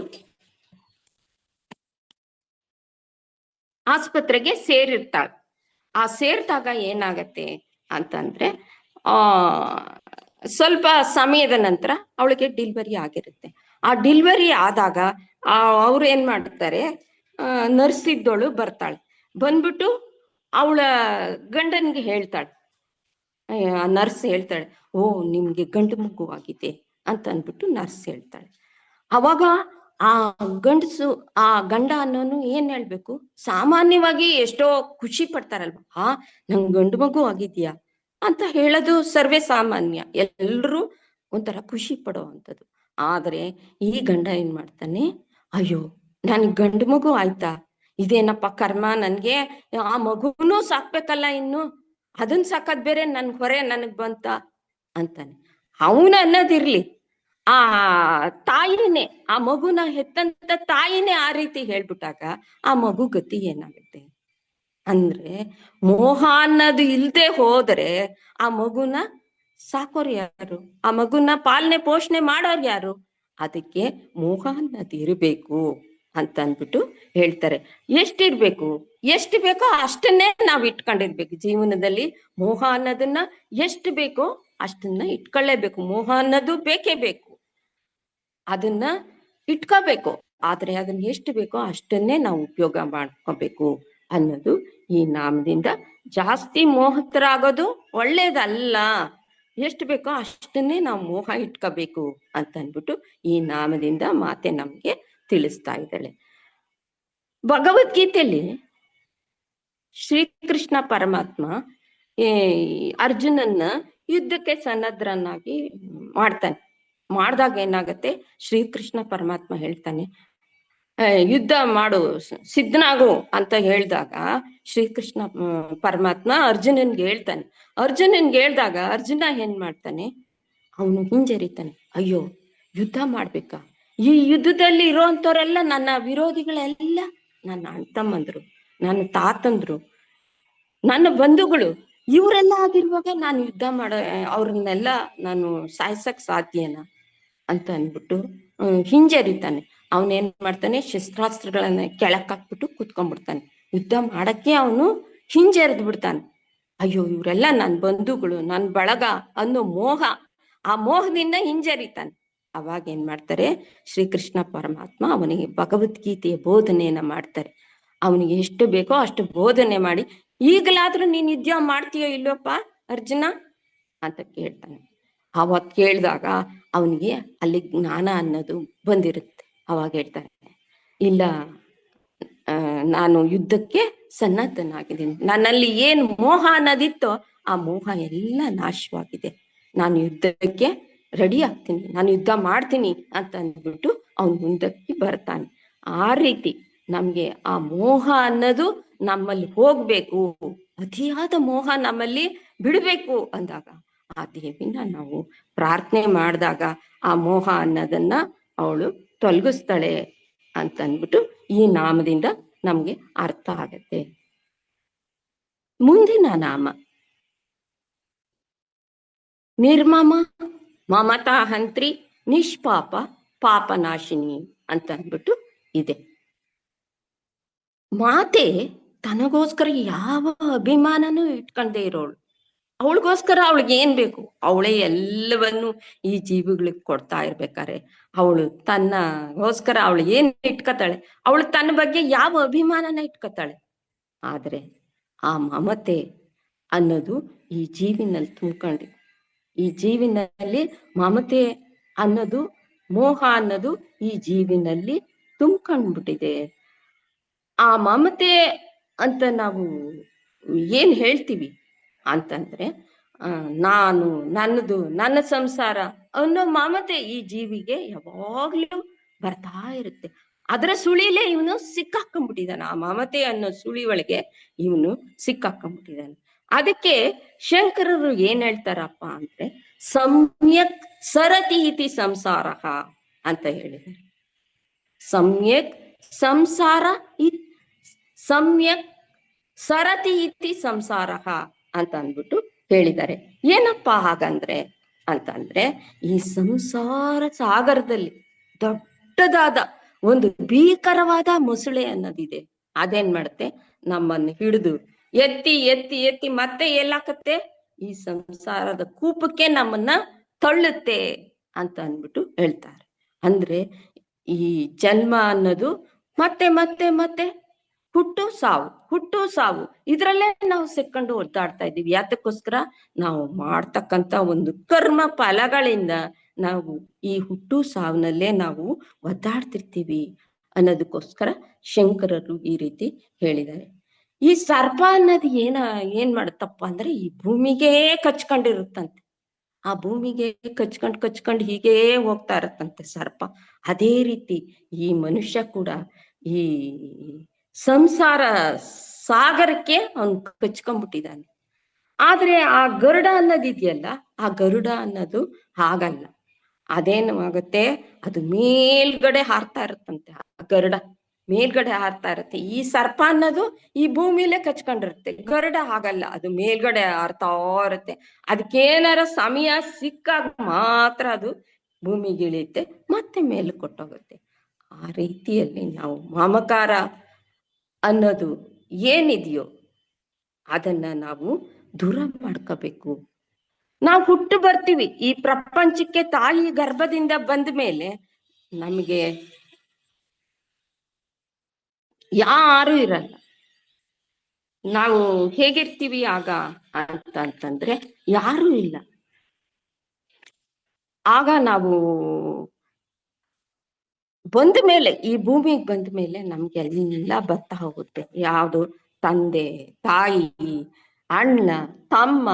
ಆಸ್ಪತ್ರೆಗೆ ಸೇರಿರ್ತಾಳೆ. ಆ ಸೇರಿದಾಗ ಏನಾಗತ್ತೆ ಅಂತಂದ್ರೆ, ಆ ಸ್ವಲ್ಪ ಸಮಯದ ನಂತರ ಅವಳಿಗೆ ಡಿಲಿವರಿ ಆಗಿರುತ್ತೆ. ಆ ಡಿಲಿವರಿ ಆದಾಗ ಅವ್ರು ಏನ್ ಮಾಡ್ತಾರೆ, ನರ್ಸ್ ಇದ್ದೋಳು ಬರ್ತಾಳೆ. ಬಂದ್ಬಿಟ್ಟು ಅವಳ ಗಂಡನ್ಗೆ ಹೇಳ್ತಾಳೆ, ನರ್ಸ್ ಹೇಳ್ತಾಳೆ, ಓ ನಿಮ್ಗೆ ಗಂಡು ಮಗು ಆಗಿದೆ ಅಂತ ಅಂದ್ಬಿಟ್ಟು ನರ್ಸ್ ಹೇಳ್ತಾಳೆ. ಅವಾಗ ಆ ಗಂಡಸು, ಆ ಗಂಡ ಅನ್ನೋನು ಏನ್ ಹೇಳ್ಬೇಕು, ಸಾಮಾನ್ಯವಾಗಿ ಎಷ್ಟೋ ಖುಷಿ ಪಡ್ತಾರಲ್ವಾ, ನಂಗ್ ಗಂಡು ಮಗು ಆಗಿದ್ಯಾ ಅಂತ ಹೇಳೋದು ಸರ್ವೇ ಸಾಮಾನ್ಯ, ಎಲ್ರೂ ಒಂಥರ ಖುಷಿ ಪಡೋವಂಥದ್ದು. ಆದ್ರೆ ಈ ಗಂಡ ಏನ್ ಮಾಡ್ತಾನೆ, ಅಯ್ಯೋ ನನ್ಗೆ ಗಂಡು ಮಗು ಆಯ್ತಾ, ಇದೇನಪ್ಪ ಕರ್ಮ, ನನ್ಗೆ ಆ ಮಗುನೂ ಸಾಕ್ಬೇಕಲ್ಲ, ಇನ್ನು ಅದನ್ ಸಾಕದ್ ಬೇರೆ ನನ್ ಹೊರೆ ನನಗ್ ಬಂತ ಅಂತಾನೆ. ಅವನ ಅನ್ನೋದಿರ್ಲಿ, ಆ ತಾಯಿನೇ, ಆ ಮಗುನ ಹೆತ್ತಂತ ತಾಯಿನೇ ಆ ರೀತಿ ಹೇಳ್ಬಿಟ್ಟಾಗ ಆ ಮಗು ಗತಿ ಏನಾಗುತ್ತೆ ಅಂದ್ರೆ, ಮೋಹ ಅನ್ನೋದು ಇಲ್ದೆ ಹೋದ್ರೆ ಆ ಮಗುನ ಸಾಕೋರು ಯಾರು, ಆ ಮಗುನ ಪಾಲನೆ ಪೋಷಣೆ ಮಾಡೋರು ಯಾರು. ಅದಕ್ಕೆ ಮೋಹ ಅನ್ನೋದು ಇರಬೇಕು ಅಂತ ಅಂದ್ಬಿಟ್ಟು ಹೇಳ್ತಾರೆ. ಎಷ್ಟಿರ್ಬೇಕು, ಎಷ್ಟು ಬೇಕೋ ಅಷ್ಟನ್ನೇ ನಾವ್ ಇಟ್ಕೊಂಡಿರ್ಬೇಕು ಜೀವನದಲ್ಲಿ. ಮೋಹ ಅನ್ನೋದನ್ನ ಎಷ್ಟು ಬೇಕೋ ಅಷ್ಟನ್ನ ಇಟ್ಕೊಳ್ಳೇಬೇಕು. ಮೋಹ ಅನ್ನೋದು ಬೇಕೇ ಬೇಕು, ಅದನ್ನ ಇಟ್ಕೋಬೇಕು. ಆದ್ರೆ ಅದನ್ನ ಎಷ್ಟು ಬೇಕೋ ಅಷ್ಟನ್ನೇ ನಾವು ಉಪಯೋಗ ಮಾಡ್ಕೋಬೇಕು ಅನ್ನೋದು ಈ ನಾಮದಿಂದ. ಜಾಸ್ತಿ ಮೋಹತರಾಗೋದು ಒಳ್ಳೇದಲ್ಲ, ಎಷ್ಟು ಬೇಕೋ ಅಷ್ಟನ್ನೇ ನಾವು ಮೋಹ ಇಟ್ಕೋಬೇಕು ಅಂತ ಅಂದ್ಬಿಟ್ಟು ಈ ನಾಮದಿಂದ ಮಾತೆ ನಮ್ಗೆ ತಿಳಿಸ್ತಾ ಇದ್ದಾಳೆ. ಭಗವದ್ಗೀತೆಯಲ್ಲಿ ಶ್ರೀಕೃಷ್ಣ ಪರಮಾತ್ಮ ಅರ್ಜುನನ್ನ ಯುದ್ಧಕ್ಕೆ ಸನ್ನದ್ಧರನ್ನಾಗಿ ಮಾಡ್ತಾನೆ. ಮಾಡ್ದಾಗ ಏನಾಗತ್ತೆ, ಶ್ರೀಕೃಷ್ಣ ಪರಮಾತ್ಮ ಹೇಳ್ತಾನೆ, ಯುದ್ಧ ಮಾಡು, ಸಿದ್ಧನಾಗು ಅಂತ ಹೇಳಿದಾಗ ಶ್ರೀಕೃಷ್ಣ ಪರಮಾತ್ಮ ಅರ್ಜುನನ್ಗೆ ಹೇಳ್ತಾನೆ. ಅರ್ಜುನನ್ಗೆ ಹೇಳ್ದಾಗ ಅರ್ಜುನ ಏನ್ ಮಾಡ್ತಾನೆ, ಅವನು ಹಿಂಜರಿತಾನೆ. ಅಯ್ಯೋ ಯುದ್ಧ ಮಾಡ್ಬೇಕಾ, ಈ ಯುದ್ಧದಲ್ಲಿ ಇರೋಂಥವ್ರೆಲ್ಲ ನನ್ನ ವಿರೋಧಿಗಳೆಲ್ಲ ನನ್ನ ಅಣ್ತಮ್ಮಂದ್ರು, ನನ್ನ ತಾತಂದ್ರು, ನನ್ನ ಬಂಧುಗಳು, ಇವರೆಲ್ಲ ಆಗಿರುವಾಗ ನಾನು ಯುದ್ಧ ಮಾಡೋ ಅವ್ರನ್ನೆಲ್ಲ ನಾನು ಸಾಯ್ಸಕ್ ಸಾಧ್ಯನಾ ಅಂತ ಅಂದ್ಬಿಟ್ಟು ಹಿಂಜರಿತಾನೆ. ಅವನೇನ್ ಮಾಡ್ತಾನೆ, ಶಸ್ತ್ರಾಸ್ತ್ರಗಳನ್ನ ಕೆಳಕ್ ಹಾಕ್ಬಿಟ್ಟು ಕುತ್ಕೊಂಡ್ಬಿಡ್ತಾನೆ. ಯುದ್ಧ ಮಾಡಕ್ಕೆ ಅವನು ಹಿಂಜರಿದ್ ಬಿಡ್ತಾನೆ. ಅಯ್ಯೋ ಇವರೆಲ್ಲ ನನ್ ಬಂಧುಗಳು, ನನ್ ಬಳಗ ಅನ್ನೋ ಮೋಹ, ಆ ಮೋಹದಿಂದ ಹಿಂಜರಿತಾನೆ. ಅವಾಗ ಏನ್ ಮಾಡ್ತಾರೆ, ಶ್ರೀಕೃಷ್ಣ ಪರಮಾತ್ಮ ಅವನಿಗೆ ಭಗವದ್ಗೀತೆಯ ಬೋಧನೆಯನ್ನ ಮಾಡ್ತಾರೆ. ಅವನಿಗೆ ಎಷ್ಟು ಬೇಕೋ ಅಷ್ಟು ಬೋಧನೆ ಮಾಡಿ, ಈಗಲಾದ್ರೂ ನೀನ್ ಯುದ್ಧ ಮಾಡ್ತೀಯೋ ಇಲ್ಲೋಪ್ಪ ಅರ್ಜುನ ಅಂತ ಕೇಳ್ತಾನೆ. ಅವಾಗ ಕೇಳಿದಾಗ ಅವನಿಗೆ ಅಲ್ಲಿ ಜ್ಞಾನ ಅನ್ನೋದು ಬಂದಿರುತ್ತೆ. ಅವಾಗ ಹೇಳ್ತಾನೆ, ಇಲ್ಲ ನಾನು ಯುದ್ಧಕ್ಕೆ ಸನ್ನದ್ಧನಾಗಿದ್ದೀನಿ, ನನ್ನಲ್ಲಿ ಏನ್ ಮೋಹ ಅನ್ನೋದಿತ್ತೋ ಆ ಮೋಹ ಎಲ್ಲ ನಾಶವಾಗಿದೆ, ನಾನು ಯುದ್ಧಕ್ಕೆ ರೆಡಿ ಆಗ್ತೀನಿ, ನಾನು ಯುದ್ಧ ಮಾಡ್ತೀನಿ ಅಂತ ಅಂದ್ಬಿಟ್ಟು ಅವನು ಮುಂದಕ್ಕೆ ಬರ್ತಾನೆ. ಆ ರೀತಿ ನಮ್ಗೆ ಆ ಮೋಹ ಅನ್ನೋದು ನಮ್ಮಲ್ಲಿ ಹೋಗ್ಬೇಕು, ಅತಿಯಾದ ಮೋಹ ನಮ್ಮಲ್ಲಿ ಬಿಡ್ಬೇಕು ಅಂದಾಗ ಆ ದೇವಿನ ನಾವು ಪ್ರಾರ್ಥನೆ ಮಾಡಿದಾಗ ಆ ಮೋಹ ಅನ್ನೋದನ್ನ ಅವಳು ತೊಲಗಿಸ್ತಾಳೆ ಅಂತ ಅಂದ್ಬಿಟ್ಟು ಈ ನಾಮದಿಂದ ನಮ್ಗೆ ಅರ್ಥ ಆಗತ್ತೆ. ಮುಂದಿನ ನಾಮ ನಿರ್ಮಮ, ಮಮತಾ ಹಂತ್ರಿ, ನಿಷ್ಪಾಪ, ಪಾಪನಾಶಿನಿ ಅಂತ ಅಂದ್ಬಿಟ್ಟು ಇದೆ. ಮಾತೆ ತನಗೋಸ್ಕರ ಯಾವ ಅಭಿಮಾನನೂ ಇಟ್ಕೊಂಡೇ ಇರೋಳು. ಅವಳಿಗೋಸ್ಕರ ಅವಳಿಗೆ ಏನ್ ಬೇಕು ಅವಳೇ ಎಲ್ಲವನ್ನು ಈ ಜೀವಿಗಳಿಗೆ ಕೊಡ್ತಾ ಇರ್ಬೇಕಾರೆ ಅವಳು ತನ್ನಗೋಸ್ಕರ ಅವಳು ಏನ್ ಇಟ್ಕೋತಾಳೆ? ಅವಳು ತನ್ನ ಬಗ್ಗೆ ಯಾವ ಅಭಿಮಾನನ ಇಟ್ಕೋತಾಳೆ? ಆದ್ರೆ ಆ ಮಮತೆ ಅನ್ನೋದು ಈ ಜೀವಿನಲ್ಲಿ ತುಂಬ್ಕೊಂಡು, ಈ ಜೀವಿನಲ್ಲಿ ಮಮತೆ ಅನ್ನೋದು, ಮೋಹ ಅನ್ನೋದು ಈ ಜೀವಿನಲ್ಲಿ ತುಂಬ್ಕೊಂಡ್ಬಿಟ್ಟಿದೆ. ಆ ಮಮತೆ ಅಂತ ನಾವು ಏನ್ ಹೇಳ್ತೀವಿ ಅಂತಂದ್ರೆ, ನಾನು, ನನ್ನದು, ನನ್ನ ಸಂಸಾರ ಅನ್ನೋ ಮಮತೆ ಈ ಜೀವಿಗೆ ಯಾವಾಗ್ಲೂ ಬರ್ತಾ ಇರುತ್ತೆ. ಅದರ ಸುಳಿಲೇ ಇವನು ಸಿಕ್ಕಾಕೊಂಡ್ಬಿಟ್ಟಿದ್ದಾನೆ. ಆ ಮಮತೆ ಅನ್ನೋ ಸುಳಿ ಒಳಗೆ ಇವನು ಸಿಕ್ಕಾಕೊಂಡ್ಬಿಟ್ಟಿದ್ದಾನೆ. ಅದಕ್ಕೆ ಶಂಕರರು ಏನ್ ಹೇಳ್ತಾರಪ್ಪ ಅಂದ್ರೆ, ಸಮ್ಯಕ್ ಸರತಿ ಇತಿ ಸಂಸಾರ ಅಂತ ಹೇಳಿದ್ದಾರೆ. ಸಮ್ಯಕ್ ಸಂಸಾರ ಸಮ್ಯಕ್ ಸರತಿ ಇತಿ ಸಂಸಾರ ಅಂತ ಅಂದ್ಬಿಟ್ಟು ಹೇಳಿದ್ದಾರೆ. ಏನಪ್ಪಾ ಹಾಗಂದ್ರೆ ಅಂತಂದ್ರೆ, ಈ ಸಂಸಾರ ಸಾಗರದಲ್ಲಿ ದೊಡ್ಡದಾದ ಒಂದು ಭೀಕರವಾದ ಮೊಸಳೆ ಅನ್ನೋದಿದೆ. ಅದೇನ್ ಮಾಡುತ್ತೆ, ನಮ್ಮನ್ನು ಹಿಡಿದು ಎತ್ತಿ ಎತ್ತಿ ಎತ್ತಿ ಮತ್ತೆ ಎಲ್ಲಾಕತ್ತೆ, ಈ ಸಂಸಾರದ ಕೂಪಕ್ಕೆ ನಮ್ಮನ್ನ ತಳ್ಳುತ್ತೆ ಅಂತ ಅಂದ್ಬಿಟ್ಟು ಹೇಳ್ತಾರೆ. ಅಂದ್ರೆ ಈ ಜನ್ಮ ಅನ್ನೋದು ಮತ್ತೆ ಮತ್ತೆ ಮತ್ತೆ ಹುಟ್ಟು ಸಾವು, ಹುಟ್ಟು ಸಾವು, ಇದ್ರಲ್ಲೇ ನಾವು ಸಿಕ್ಕೊಂಡು ಒದ್ದಾಡ್ತಾ ಇದ್ದೀವಿ. ಯಾತಕ್ಕೋಸ್ಕರ? ನಾವು ಮಾಡ್ತಕ್ಕಂಥ ಒಂದು ಕರ್ಮ ಫಲಗಳಿಂದ ನಾವು ಈ ಹುಟ್ಟು ಸಾವಿನಲ್ಲೇ ನಾವು ಒದ್ದಾಡ್ತಿರ್ತೀವಿ ಅನ್ನೋದಕ್ಕೋಸ್ಕರ ಶಂಕರರು ಈ ರೀತಿ ಹೇಳಿದ್ದಾರೆ. ಈ ಸರ್ಪ ಅನ್ನೋದು ಏನ್ ಮಾಡುತ್ತಪ್ಪ ಅಂದ್ರೆ, ಈ ಭೂಮಿಗೆ ಕಚ್ಕೊಂಡಿರುತ್ತಂತೆ. ಆ ಭೂಮಿಗೆ ಕಚ್ಕೊಂಡು ಹೀಗೇ ಹೋಗ್ತಾ ಇರತ್ತಂತೆ ಸರ್ಪ. ಅದೇ ರೀತಿ ಈ ಮನುಷ್ಯ ಕೂಡ ಈ ಸಂಸಾರ ಸಾಗರಕ್ಕೆ ಅವನು ಕಚ್ಕೊಂಡ್ಬಿಟ್ಟಿದ್ದಾನೆ. ಆದ್ರೆ ಆ ಗರುಡ ಅನ್ನೋದಿದೆಯಲ್ಲ, ಆ ಗರುಡ ಅನ್ನೋದು ಹಾಗಲ್ಲ. ಅದೇನು ಆಗುತ್ತೆ, ಅದು ಮೇಲ್ಗಡೆ ಹಾರ್ತಾ ಇರುತ್ತಂತೆ. ಆ ಗರುಡ ಮೇಲ್ಗಡೆ ಹಾರ್ತಾ ಇರುತ್ತೆ. ಈ ಸರ್ಪ ಅನ್ನೋದು ಈ ಭೂಮಿಲೇ ಕಚ್ಕೊಂಡಿರುತ್ತೆ. ಗರುಡ ಹಾಗಲ್ಲ, ಅದು ಮೇಲ್ಗಡೆ ಹಾರ್ತಾ ಇರುತ್ತೆ. ಅದಕ್ಕೇನಾರ ಸಮಯ ಸಿಕ್ಕಾಗ ಮಾತ್ರ ಅದು ಭೂಮಿಗೆ ಇಳಿಯುತ್ತೆ, ಮತ್ತೆ ಮೇಲೆ ಕೊಟ್ಟೋಗುತ್ತೆ. ಆ ರೀತಿಯಲ್ಲಿ ನಾವು ಮಮಕಾರ ಅನ್ನೋದು ಏನಿದೆಯೋ ಅದನ್ನ ನಾವು ದೂರ ಮಾಡ್ಕೋಬೇಕು. ನಾವು ಹುಟ್ಟು ಬರ್ತೀವಿ ಈ ಪ್ರಪಂಚಕ್ಕೆ, ತಾಯಿ ಗರ್ಭದಿಂದ ಬಂದ ಮೇಲೆ ನಮಗೆ ಯಾರು ಇರಲ್ಲ. ನಾವು ಹೇಗಿರ್ತೀವಿ ಆಗ ಅಂತಂದ್ರೆ, ಯಾರು ಇಲ್ಲ. ಆಗ ನಾವು ಬಂದ ಮೇಲೆ, ಈ ಭೂಮಿಗೆ ಬಂದ ಮೇಲೆ ನಮ್ಗೆಲ್ಲ ಬರ್ತಾ ಹೋಗುತ್ತೆ. ಯಾವುದು? ತಂದೆ, ತಾಯಿ, ಅಣ್ಣ, ತಮ್ಮ,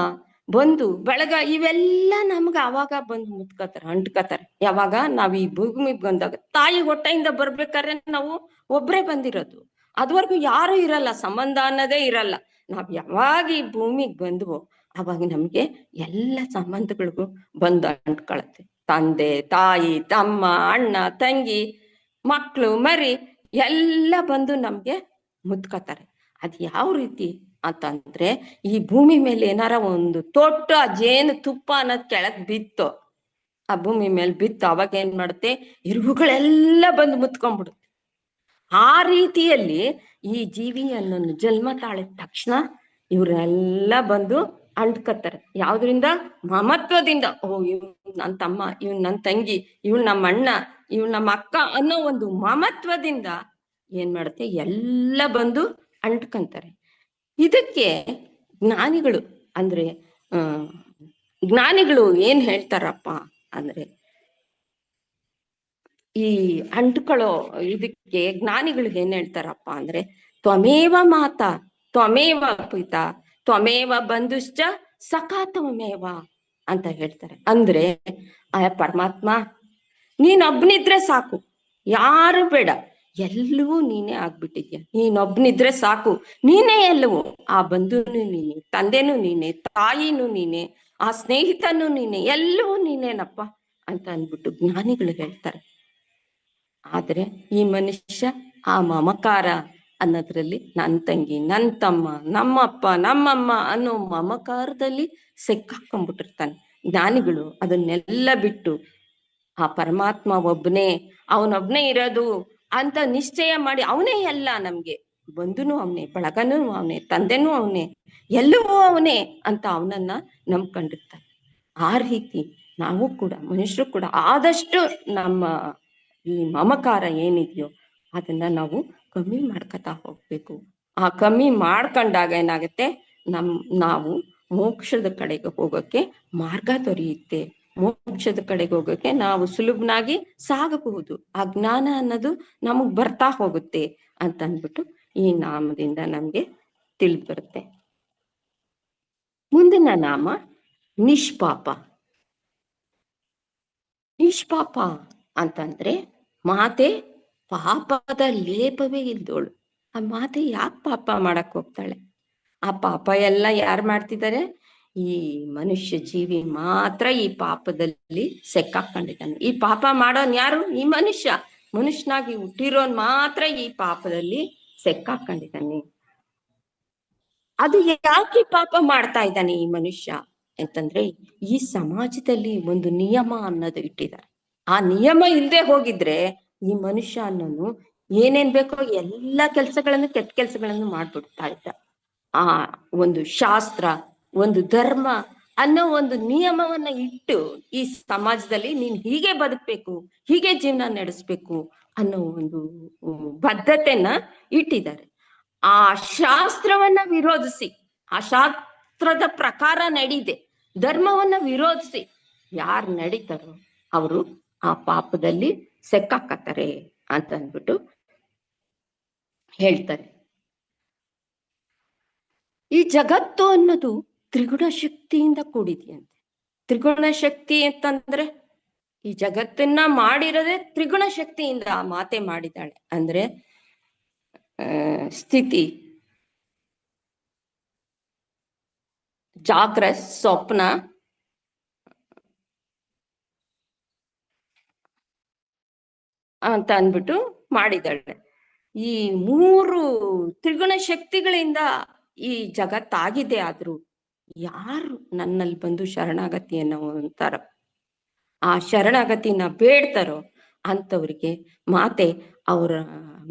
ಬಂಧು ಬಳಗ, ಇವೆಲ್ಲ ನಮ್ಗೆ ಅವಾಗ ಬಂದು ಮುತ್ಕೋತಾರೆ, ಅಂಟ್ಕೋತಾರೆ. ಯಾವಾಗ? ನಾವ್ ಈ ಭೂಮಿಗೆ ಬಂದಾಗ. ತಾಯಿ ಹೊಟ್ಟೆಯಿಂದ ಬರ್ಬೇಕಾದ್ರೆ ನಾವು ಒಬ್ರೇ ಬಂದಿರೋದು, ಅದುವರೆಗೂ ಯಾರು ಇರಲ್ಲ, ಸಂಬಂಧ ಅನ್ನೋದೇ ಇರಲ್ಲ. ನಾವ್ ಯಾವಾಗ ಈ ಭೂಮಿಗೆ ಬಂದ್ವೋ ಅವಾಗ ನಮ್ಗೆ ಎಲ್ಲ ಸಂಬಂಧಗಳಿಗೂ ಬಂದು ಅಂಟ್ಕೊಳತ್ತೆ. ತಂದೆ, ತಾಯಿ, ತಮ್ಮ, ಅಣ್ಣ, ತಂಗಿ, ಮಕ್ಕಳು, ಮರಿ ಎಲ್ಲ ಬಂದು ನಮ್ಗೆ ಮುತ್ಕೋತಾರೆ. ಅದ್ ಯಾವ ರೀತಿ ಅಂತಂದ್ರೆ, ಈ ಭೂಮಿ ಮೇಲೆ ಏನಾರ ಒಂದು ತೊಟ್ಟು ಆ ಜೇನು ತುಪ್ಪ ಅನ್ನೋದ್ ಕೆಳಗ್ ಬಿತ್ತು, ಆ ಭೂಮಿ ಮೇಲೆ ಬಿತ್ತು, ಅವಾಗ ಏನ್ ಮಾಡುತ್ತೆ, ಇರುವುಗಳೆಲ್ಲ ಬಂದು ಮುತ್ಕೊಂಡ್ಬಿಡುತ್ತೆ. ಆ ರೀತಿಯಲ್ಲಿ ಈ ಜೀವಿ ಅನ್ನೋನು ಜನ್ಮ ತಾಳಿದ ತಕ್ಷಣ ಇವ್ರೆಲ್ಲ ಬಂದು ಅಂಟ್ಕತ್ತಾರೆ. ಯಾವ್ದ್ರಿಂದ? ಮಮತ್ವದಿಂದ. ಓ, ಇವ್ ನನ್ ತಮ್ಮ, ಇವ್ ನನ್ ತಂಗಿ, ಇವ್ ನಮ್ಮ ಅಣ್ಣ, ಇವ್ ನಮ್ಮ ಅಕ್ಕ ಅನ್ನೋ ಒಂದು ಮಮತ್ವದಿಂದ ಏನ್ ಮಾಡುತ್ತೆ, ಎಲ್ಲ ಬಂದು ಅಂಟ್ಕಂತಾರೆ. ಇದಕ್ಕೆ ಜ್ಞಾನಿಗಳು ಅಂದ್ರೆ ಜ್ಞಾನಿಗಳು ಏನ್ ಹೇಳ್ತಾರಪ್ಪ ಅಂದ್ರೆ, ಈ ಅಂಟ್ಕೊಳ್ಳೋ ಇದಕ್ಕೆ ಜ್ಞಾನಿಗಳು ಏನ್ ಹೇಳ್ತಾರಪ್ಪ ಅಂದ್ರೆ, ತ್ವಮೇವ ಮಾತಾ, ತ್ವಮೇವ ಪಿತಾ, ತ್ವಮೇವ ಬಂಧುಶ್ಚ ಸಖಾ ತ್ವಮೇವ ಅಂತ ಹೇಳ್ತಾರೆ. ಅಂದ್ರೆ ಆಯ ಪರಮಾತ್ಮ, ನೀನೊಬ್ನಿದ್ರೆ ಸಾಕು, ಯಾರು ಬೇಡ, ಎಲ್ಲವೂ ನೀನೇ ಆಗ್ಬಿಟ್ಟಿದ್ಯಾ. ನೀನೊಬ್ನಿದ್ರೆ ಸಾಕು, ನೀನೇ ಎಲ್ಲವೂ. ಆ ಬಂಧುನು ನೀನೆ, ತಂದೆನೂ ನೀನೆ, ತಾಯಿನೂ ನೀನೆ, ಆ ಸ್ನೇಹಿತನೂ ನೀನೆ, ಎಲ್ಲವೂ ನೀನೇನಪ್ಪ ಅಂತ ಅಂದ್ಬಿಟ್ಟು ಜ್ಞಾನಿಗಳು ಹೇಳ್ತಾರೆ. ಆದ್ರೆ ಈ ಮನುಷ್ಯ ಆ ಮಮಕಾರ ಅನ್ನೋದ್ರಲ್ಲಿ ನನ್ನ ತಂಗಿ, ನನ್ನ ತಮ್ಮ, ನಮ್ಮಪ್ಪ, ನಮ್ಮಮ್ಮ ಅನ್ನೋ ಮಮಕಾರದಲ್ಲಿ ಸಿಕ್ಕಾಕೊಂಡ್ಬಿಟ್ಟಿರ್ತಾನೆ. ಜ್ಞಾನಿಗಳು ಅದನ್ನೆಲ್ಲ ಬಿಟ್ಟು ಆ ಪರಮಾತ್ಮ ಒಬ್ನೇ, ಅವನೊಬ್ನೇ ಇರೋದು ಅಂತ ನಿಶ್ಚಯ ಮಾಡಿ, ಅವನೇ ಎಲ್ಲ ನಮ್ಗೆ, ಬಂಧುನು ಅವನೇ, ಬಳಗನೂ ಅವನೇ, ತಂದೆನೂ ಅವನೇ, ಎಲ್ಲವೂ ಅವನೇ ಅಂತ ಅವನನ್ನ ನಂಬ್ಕೊಂಡಿರ್ತಾನೆ. ಆ ರೀತಿ ನಾವು ಕೂಡ, ಮನುಷ್ಯರು ಕೂಡ ಆದಷ್ಟು ನಮ್ಮ ಈ ಮಮಕಾರ ಏನಿದೆಯೋ ಅದನ್ನ ನಾವು ಕಮ್ಮಿ ಮಾಡ್ಕೊತಾ ಹೋಗ್ಬೇಕು. ಆ ಕಮ್ಮಿ ಮಾಡ್ಕೊಂಡಾಗ ಏನಾಗುತ್ತೆ, ನಾವು ಮೋಕ್ಷದ ಕಡೆಗೆ ಹೋಗೋಕೆ ಮಾರ್ಗ ದೊರೆಯುತ್ತೆ. ಮೋಕ್ಷದ ಕಡೆಗೆ ಹೋಗೋಕೆ ನಾವು ಸುಲಭನಾಗಿ ಸಾಗಬಹುದು. ಆ ಜ್ಞಾನ ಅನ್ನೋದು ನಮಗ್ ಬರ್ತಾ ಹೋಗುತ್ತೆ ಅಂತ ಅಂದ್ಬಿಟ್ಟು ಈ ನಾಮದಿಂದ ನಮ್ಗೆ ತಿಳಿದು ಬರುತ್ತೆ. ಮುಂದಿನ ನಾಮ ನಿಷ್ಪಾಪ. ನಿಷ್ಪಾಪ ಅಂತಂದ್ರೆ ಮಾತೆ ಪಾಪದ ಲೇಪವೇ ಇಲ್ದೋಳು. ಆ ಮಾತೆ ಯಾಕೆ ಪಾಪ ಮಾಡಕ್ ಹೋಗ್ತಾಳೆ? ಆ ಪಾಪ ಎಲ್ಲ ಯಾರು ಮಾಡ್ತಿದ್ದಾರೆ? ಈ ಮನುಷ್ಯ ಜೀವಿ ಮಾತ್ರ ಈ ಪಾಪದಲ್ಲಿ ಸೆಕ್ಕಾಕೊಂಡಿದ್ದಾನೆ. ಈ ಪಾಪ ಮಾಡೋನ್ ಯಾರು? ಈ ಮನುಷ್ಯನಾಗಿ ಹುಟ್ಟಿರೋನ್ ಮಾತ್ರ ಈ ಪಾಪದಲ್ಲಿ ಸೆಕ್ಕಾಕೊಂಡಿದ್ದಾನೆ. ಅದು ಯಾಕೆ ಪಾಪ ಮಾಡ್ತಾ ಇದ್ದಾನೆ ಈ ಮನುಷ್ಯ ಅಂತಂದ್ರೆ, ಈ ಸಮಾಜದಲ್ಲಿ ಒಂದು ನಿಯಮ ಅನ್ನೋದು ಇಟ್ಟಿದ್ದಾರೆ. ಆ ನಿಯಮ ಇಲ್ಲದೆ ಹೋಗಿದ್ರೆ ಈ ಮನುಷ್ಯ ಅನ್ನೋನು ಏನೇನ್ ಬೇಕೋ ಎಲ್ಲ ಕೆಲ್ಸಗಳನ್ನು, ಕೆಟ್ಟ ಕೆಲ್ಸಗಳನ್ನು ಮಾಡ್ಬಿಡ್ತಾ ಇದ್ದ. ಆ ಒಂದು ಶಾಸ್ತ್ರ, ಒಂದು ಧರ್ಮ ಅನ್ನೋ ಒಂದು ನಿಯಮವನ್ನ ಇಟ್ಟು ಈ ಸಮಾಜದಲ್ಲಿ ನೀನ್ ಹೀಗೆ ಬದುಕ್ಬೇಕು, ಹೀಗೆ ಜೀವನ ನಡೆಸ್ಬೇಕು ಅನ್ನೋ ಒಂದು ಬದ್ಧತೆನ ಇಟ್ಟಿದ್ದಾರೆ. ಆ ಶಾಸ್ತ್ರವನ್ನ ವಿರೋಧಿಸಿ, ಆ ಶಾಸ್ತ್ರದ ಪ್ರಕಾರ ನಡೀದೆ ಧರ್ಮವನ್ನ ವಿರೋಧಿಸಿ ಯಾರು ನಡೀತಾರೋ ಅವರು ಆ ಪಾಪದಲ್ಲಿ ಸೆಕ್ಕಾಕತ್ತಾರೆ ಅಂತ ಅಂದ್ಬಿಟ್ಟು ಹೇಳ್ತಾರೆ. ಈ ಜಗತ್ತು ಅನ್ನೋದು ತ್ರಿಗುಣ ಶಕ್ತಿಯಿಂದ ಕೂಡಿದೆಯಂತೆ. ತ್ರಿಗುಣ ಶಕ್ತಿ ಅಂತಂದ್ರೆ ಈ ಜಗತ್ತನ್ನ ಮಾಡಿರೋದೇ ತ್ರಿಗುಣ ಶಕ್ತಿಯಿಂದ ಆ ಮಾತೆ ಮಾಡಿದಾಳೆ. ಅಂದ್ರೆ ಸ್ಥಿತಿ, ಜಾಗ್ರತ್, ಸ್ವಪ್ನ, ಅಂತ ಅಂದ್ಬಿಟ್ಟು ಮಾಡಿದಾಳೆ. ಈ 3 ತ್ರಿಗುಣ ಶಕ್ತಿಗಳಿಂದ ಈ ಜಗತ್ತಾಗಿದೆ. ಆದ್ರೂ ಯಾರು ನನ್ನಲ್ಲಿ ಬಂದು ಶರಣಾಗತಿಯನ್ನ ಅಂತಾರ, ಆ ಶರಣಾಗತಿನ ಬೇಡ್ತಾರೋ ಅಂತವ್ರಿಗೆ ಮಾತೆ ಅವರ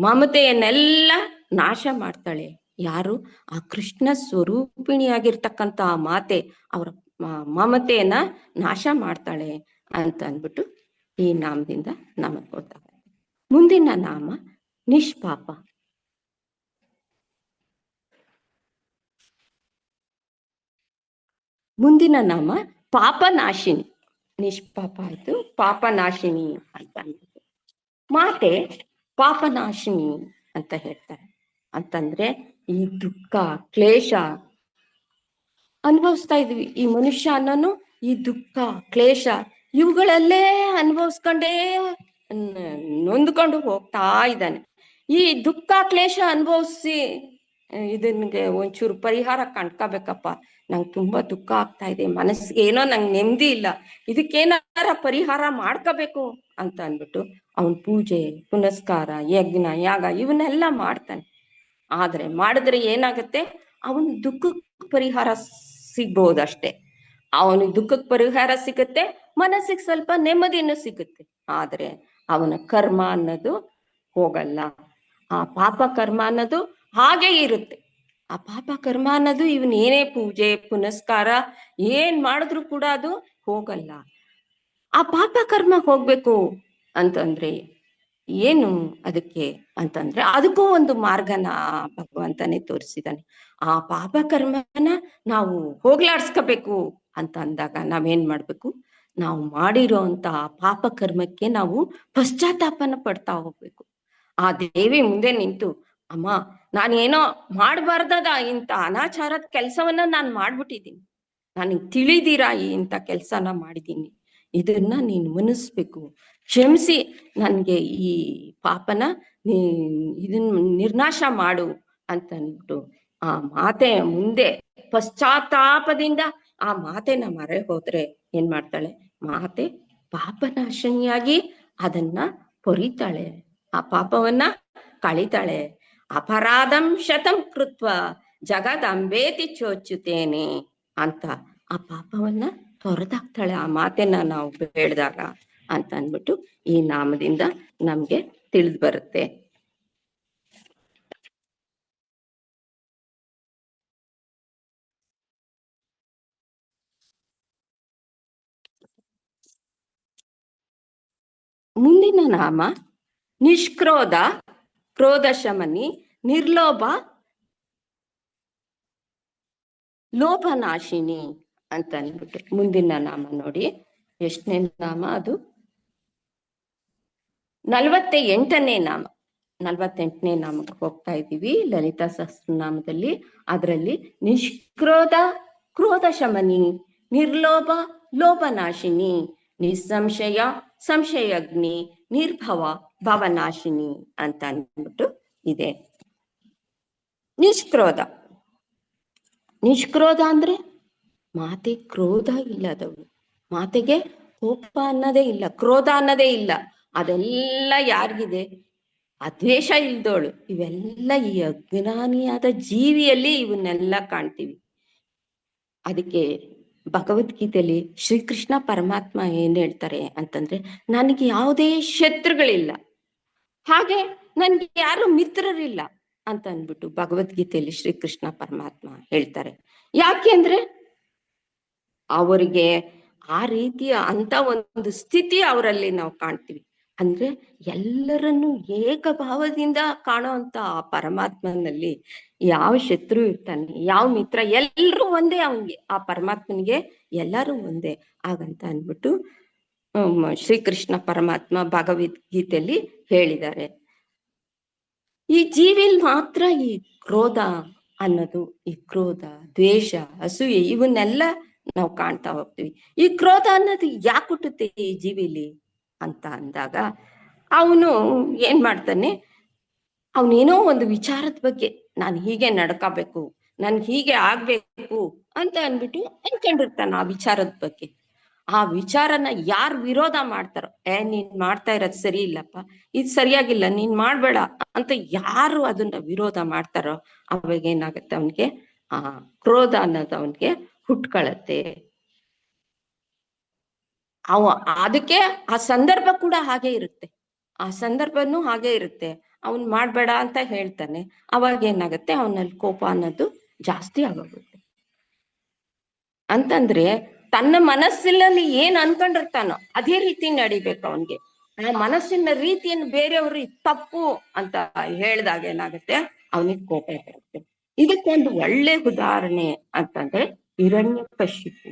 ಮಮತೆಯನ್ನೆಲ್ಲ ನಾಶ ಮಾಡ್ತಾಳೆ. ಯಾರು? ಆ ಕೃಷ್ಣ ಸ್ವರೂಪಿಣಿಯಾಗಿರ್ತಕ್ಕಂಥ ಆ ಮಾತೆ ಅವರ ಮಮತೆಯನ್ನ ನಾಶ ಮಾಡ್ತಾಳೆ ಅಂತ ಅಂದ್ಬಿಟ್ಟು ಈ ನಾಮದಿಂದ ನಮಗ್ ಗೊತ್ತಾಗುತ್ತೆ. ಮುಂದಿನ ನಾಮ ನಿಷ್ಪಾಪ. ಮುಂದಿನ ನಾಮ ಪಾಪನಾಶಿನಿ. ನಿಷ್ಪಾಪ ಆಯ್ತು, ಪಾಪನಾಶಿನಿ ಅಂತ ಅಂದ್ಬಿಟ್ಟು ಮಾತೆ ಪಾಪನಾಶಿನಿ ಅಂತ ಹೇಳ್ತಾರೆ. ಅಂತಂದ್ರೆ ಈ ದುಃಖ, ಕ್ಲೇಶ ಅನುಭವಿಸ್ತಾ ಇದ್ವಿ. ಈ ಮನುಷ್ಯ ಅನ್ನೋನು ಈ ದುಃಖ, ಕ್ಲೇಶ ಇವುಗಳಲ್ಲೇ ಅನುಭವಿಸ್ಕೊಂಡೇ ನೊಂದ್ಕೊಂಡು ಹೋಗ್ತಾ ಇದ್ದಾನೆ. ಈ ದುಃಖ ಕ್ಲೇಶ ಅನುಭವಿಸಿ ಇದನ್ಗೆ ಒಂಚೂರು ಪರಿಹಾರ ಕಂಡ್ಕೋಬೇಕಪ್ಪ, ನಂಗೆ ತುಂಬಾ ದುಃಖ ಆಗ್ತಾ ಇದೆ, ಮನಸ್ಸಿಗೆ ಏನೋ ನಂಗೆ ನೆಮ್ಮದಿ ಇಲ್ಲ, ಇದಕ್ಕೇನಾರ ಪರಿಹಾರ ಮಾಡ್ಕೋಬೇಕು ಅಂತ ಅಂದ್ಬಿಟ್ಟು ಅವನ್ ಪೂಜೆ ಪುನಸ್ಕಾರ, ಯಜ್ಞ, ಯಾಗ ಇವನ್ನೆಲ್ಲ ಮಾಡ್ತಾನೆ. ಆದ್ರೆ ಮಾಡಿದ್ರೆ ಏನಾಗತ್ತೆ? ಅವನ ದುಃಖಕ್ಕೆ ಪರಿಹಾರ ಸಿಗ್ಬೋದಷ್ಟೇ. ಅವನಿಗೆ ದುಃಖಕ್ಕೆ ಪರಿಹಾರ ಸಿಗುತ್ತೆ, ಮನಸ್ಸಿಗೆ ಸ್ವಲ್ಪ ನೆಮ್ಮದಿನೂ ಸಿಗುತ್ತೆ. ಆದ್ರೆ ಅವನ ಕರ್ಮ ಅನ್ನೋದು ಹೋಗಲ್ಲ. ಆ ಪಾಪ ಕರ್ಮ ಅನ್ನೋದು ಹಾಗೆ ಇರುತ್ತೆ. ಆ ಪಾಪ ಕರ್ಮ ಅನ್ನೋದು ಇವನ್ ಏನೇ ಪೂಜೆ ಪುನಸ್ಕಾರ ಏನ್ ಮಾಡಿದ್ರು ಕೂಡ ಅದು ಹೋಗಲ್ಲ. ಆ ಪಾಪ ಕರ್ಮ ಹೋಗ್ಬೇಕು ಅಂತಂದ್ರೆ ಏನು ಅದಕ್ಕೆ ಅಂತಂದ್ರೆ ಅದಕ್ಕೂ ಒಂದು ಮಾರ್ಗನ ಭಗವಂತನೇ ತೋರಿಸಿದಾನೆ. ಆ ಪಾಪ ಕರ್ಮನ ನಾವು ಹೋಗ್ಲಾಡ್ಸ್ಕೋಬೇಕು ಅಂತ ಅಂದಾಗ ನಾವೇನ್ ಮಾಡ್ಬೇಕು? ನಾವು ಮಾಡಿರೋ ಅಂತ ಪಾಪ ಕರ್ಮಕ್ಕೆ ನಾವು ಪಶ್ಚಾತ್ತಾಪನ ಪಡ್ತಾ ಹೋಗ್ಬೇಕು. ಆ ದೇವಿ ಮುಂದೆ ನಿಂತು, ಅಮ್ಮ ನಾನೇನೋ ಮಾಡ್ಬಾರ್ದದ ಇಂಥ ಅನಾಚಾರದ ಕೆಲ್ಸವನ್ನ ನಾನ್ ಮಾಡ್ಬಿಟ್ಟಿದ್ದೀನಿ, ನನಗ್ ತಿಳಿದಿರಾ ಇಂಥ ಕೆಲ್ಸನ ಮಾಡಿದ್ದೀನಿ, ಇದನ್ನ ನೀನ್ ಮನ್ನಿಸ್ಬೇಕು, ಕ್ಷಮಿಸಿ ನನ್ಗೆ ಈ ಪಾಪನ ಇದನ್ನ ನಿರ್ನಾಶ ಮಾಡು ಅಂತ ಅಂದ್ಬಿಟ್ಟು ಆ ಮಾತೆ ಮುಂದೆ ಪಶ್ಚಾತ್ತಾಪದಿಂದ ಆ ಮಾತೆನ ಮರೆ ಹೋದ್ರೆ ಏನ್ ಮಾಡ್ತಾಳೆ? ಮಾತೆ ಪಾಪನಾಶನಿಯಾಗಿ ಅದನ್ನ ಪೊರಿತಾಳೆ, ಆ ಪಾಪವನ್ನ ಕಳಿತಾಳೆ. ಅಪರಾಧಂ ಶತಂ ಕೃತ್ವ ಜಗದಂಬೇತಿ ಚೋಚುತ್ತೇನೆ ಅಂತ ಆ ಪಾಪವನ್ನ ತೊರೆದಾಕ್ತಾಳೆ ಆ ಮಾತನ್ನ ನಾವು ಹೇಳಿದಾಗ ಅಂತ ಅಂದ್ಬಿಟ್ಟು ಈ ನಾಮದಿಂದ ನಮ್ಗೆ ತಿಳಿದು ಬರುತ್ತೆ. ಮುಂದಿನ ನಾಮ ನಿಷ್ಕ್ರೋಧ, ಕ್ರೋಧ ಶಮನಿ, ನಿರ್ಲೋಭ, ಲೋಭನಾಶಿನಿ ಅಂತ ಅಂದ್ಬಿಟ್ಟು ಮುಂದಿನ ನಾಮ ನೋಡಿ. ಎಷ್ಟನೇ ನಾಮ ಅದು? 48ನೇ ನಾಮ. 48ನೇ ನಾಮಕ್ಕೆ ಹೋಗ್ತಾ ಇದ್ದೀವಿ ಲಲಿತಾ ಸಹಸ್ರನಾಮದಲ್ಲಿ. ಅದರಲ್ಲಿ ನಿಷ್ಕ್ರೋಧ ಕ್ರೋಧ ಶಮನಿ, ನಿರ್ಲೋಭ ಲೋಭನಾಶಿನಿ, ನಿಸ್ಸಂಶಯ ಸಂಶಯಗ್ನಿ, ನಿರ್ಭವ ಭವನಾಶಿನಿ ಅಂತ ಅಂದ್ಬಿಟ್ಟು ಇದೆ. ನಿಷ್ಕ್ರೋಧ, ನಿಷ್ಕ್ರೋಧ ಅಂದ್ರೆ ಮಾತೆ ಕ್ರೋಧ ಇಲ್ಲದವಳು, ಮಾತೆಗೆ ಕೋಪ ಅನ್ನೋದೇ ಇಲ್ಲ, ಕ್ರೋಧ ಅನ್ನೋದೇ ಇಲ್ಲ. ಅದೆಲ್ಲ ಯಾರಿಗಿದೆ? ಅದ್ವೇಷ ಇಲ್ದೋಳು. ಇವೆಲ್ಲ ಈ ಅಜ್ಞಾನಿಯಾದ ಜೀವಿಯಲ್ಲಿ ಇವನ್ನೆಲ್ಲ ಕಾಣ್ತೀವಿ. ಅದಕ್ಕೆ ಭಗವದ್ಗೀತೆಯಲ್ಲಿ ಶ್ರೀಕೃಷ್ಣ ಪರಮಾತ್ಮ ಏನ್ ಹೇಳ್ತಾರೆ ಅಂತಂದ್ರೆ, ನನಗೆ ಯಾವುದೇ ಶತ್ರುಗಳಿಲ್ಲ, ಹಾಗೆ ನನ್ಗೆ ಯಾರು ಮಿತ್ರರಿಲ್ಲ ಅಂತ ಅಂದ್ಬಿಟ್ಟು ಭಗವದ್ಗೀತೆಯಲ್ಲಿ ಶ್ರೀಕೃಷ್ಣ ಪರಮಾತ್ಮ ಹೇಳ್ತಾರೆ. ಯಾಕೆಂದ್ರೆ ಅವರಿಗೆ ಆ ರೀತಿಯ ಅಂತ ಒಂದು ಸ್ಥಿತಿ ಅವರಲ್ಲಿ ನಾವು ಕಾಣ್ತೀವಿ. ಅಂದ್ರೆ ಎಲ್ಲರನ್ನು ಏಕಭಾವದಿಂದ ಕಾಣುವಂತ ಆ ಪರಮಾತ್ಮನಲ್ಲಿ ಯಾವ ಶತ್ರು ಇರ್ತಾನೆ, ಯಾವ ಮಿತ್ರ, ಎಲ್ಲರೂ ಒಂದೇ. ಅವನಿಗೆ ಆ ಪರಮಾತ್ಮನಿಗೆ ಎಲ್ಲರೂ ಒಂದೇ ಹಾಗಂತ ಅಂದ್ಬಿಟ್ಟು ಶ್ರೀಕೃಷ್ಣ ಪರಮಾತ್ಮ ಭಗವದ್ಗೀತೆಯಲ್ಲಿ ಹೇಳಿದ್ದಾರೆ. ಈ ಜೀವಿಲ್ ಮಾತ್ರ ಈ ಕ್ರೋಧ ಅನ್ನೋದು, ಈ ಕ್ರೋಧ, ದ್ವೇಷ, ಅಸೂಯೆ ಇವನ್ನೆಲ್ಲ ನಾವು ಕಾಣ್ತಾ ಹೋಗ್ತೀವಿ. ಈ ಕ್ರೋಧ ಅನ್ನೋದು ಯಾಕೆ ಹುಟ್ಟುತ್ತೆ ಈ ಜೀವಿಲಿ ಅಂತ ಅಂದಾಗ, ಅವನು ಏನ್ ಮಾಡ್ತಾನೆ, ಅವನೇನೋ ಒಂದು ವಿಚಾರದ ಬಗ್ಗೆ ನಾನು ಹೀಗೆ ನಡ್ಕೋಬೇಕು, ನನ್ಗೆ ಹೀಗೆ ಆಗ್ಬೇಕು ಅಂತ ಅಂದ್ಬಿಟ್ಟು ಅನ್ಕೊಂಡಿರ್ತಾನ ಆ ವಿಚಾರದ ಬಗ್ಗೆ. ಆ ವಿಚಾರನ ಯಾರು ವಿರೋಧ ಮಾಡ್ತಾರೋ, ನೀನ್ ಮಾಡ್ತಾ ಇರೋದು ಸರಿ ಇಲ್ಲಪ್ಪ, ಇದು ಸರಿಯಾಗಿಲ್ಲ, ನೀನ್ ಮಾಡ್ಬೇಡ ಅಂತ ಯಾರು ಅದನ್ನ ವಿರೋಧ ಮಾಡ್ತಾರೋ ಅವಾಗ ಏನಾಗತ್ತೆ, ಅವನ್ಗೆ ಆ ಕ್ರೋಧ ಅನ್ನೋದು ಅವನ್ಗೆ ಹುಟ್ಕೊಳತ್ತೆ. ಅದಕ್ಕೆ ಆ ಸಂದರ್ಭ ಕೂಡ ಹಾಗೆ ಇರುತ್ತೆ, ಆ ಸಂದರ್ಭನೂ ಹಾಗೆ ಇರುತ್ತೆ. ಅವನ್ ಮಾಡ್ಬೇಡ ಅಂತ ಹೇಳ್ತಾನೆ, ಅವಾಗ ಏನಾಗತ್ತೆ, ಅವನಲ್ಲಿ ಕೋಪ ಅನ್ನೋದು ಜಾಸ್ತಿ ಆಗೋಗುತ್ತೆ. ಅಂತಂದ್ರೆ ತನ್ನ ಮನಸ್ಸಿನಲ್ಲಿ ಏನ್ ಅನ್ಕೊಂಡಿರ್ತಾನೋ ಅದೇ ರೀತಿ ನಡಿಬೇಕು ಅವನ್ಗೆ. ಆ ಮನಸ್ಸಿನ ರೀತಿಯನ್ನು ಬೇರೆಯವರು ತಪ್ಪು ಅಂತ ಹೇಳ್ದಾಗ ಏನಾಗುತ್ತೆ, ಅವನಿಗೆ ಕೋಪ ಬರುತ್ತೆ. ಇದಕ್ಕೊಂದು ಒಳ್ಳೆ ಉದಾಹರಣೆ ಅಂತಂದ್ರೆ ಹಿರಣ್ಯಕಶಿಪು.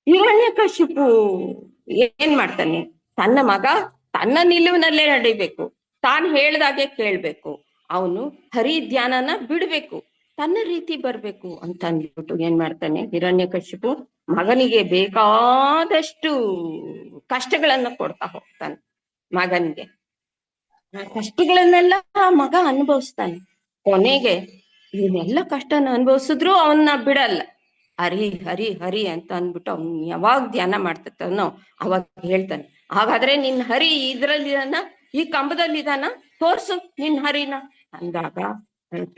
ಹಿರಣ್ಯಕಶಿಪು ಏನ್ ಮಾಡ್ತಾನೆ, ತನ್ನ ಮಗ ತನ್ನ ನಿಲುವಿನಲ್ಲೇ ನಡಿಬೇಕು, ತಾನು ಹೇಳ್ದಾಗೆ ಕೇಳ್ಬೇಕು, ಅವನು ಹರಿ ಧ್ಯಾನನ ಬಿಡ್ಬೇಕು, ತನ್ನ ರೀತಿ ಬರ್ಬೇಕು ಅಂತ ಅಂದ್ಬಿಟ್ಟು ಏನ್ ಮಾಡ್ತಾನೆ ಹಿರಣ್ಯಕಶಿಪು, ಮಗನಿಗೆ ಬೇಕಾದಷ್ಟು ಕಷ್ಟಗಳನ್ನ ಕೊಡ್ತಾ ಹೋಗ್ತಾನೆ ಮಗನ್ಗೆ. ಆ ಕಷ್ಟಗಳನ್ನೆಲ್ಲ ಮಗ ಅನುಭವಿಸ್ತಾನೆ. ಕೊನೆಗೆ ಇವನ್ನೆಲ್ಲ ಕಷ್ಟನ ಅನುಭವಿಸಿದ್ರು ಅವನ್ನ ಬಿಡಲ್ಲ. ಹರಿ ಹರಿ ಹರಿ ಅಂತ ಅಂದ್ಬಿಟ್ಟು ಅವ್ನು ಯಾವಾಗ ಧ್ಯಾನ ಮಾಡ್ತಿರ್ತಾನೋ ಅವಾಗ ಹೇಳ್ತಾನೆ, ಹಾಗಾದ್ರೆ ನಿನ್ ಹರಿ ಇದ್ರಲ್ಲಿದಾನ, ಈ ಕಂಬದಲ್ಲಿದಾನ, ತೋರ್ಸು ನಿನ್ ಹರಿನ ಅಂದಾಗ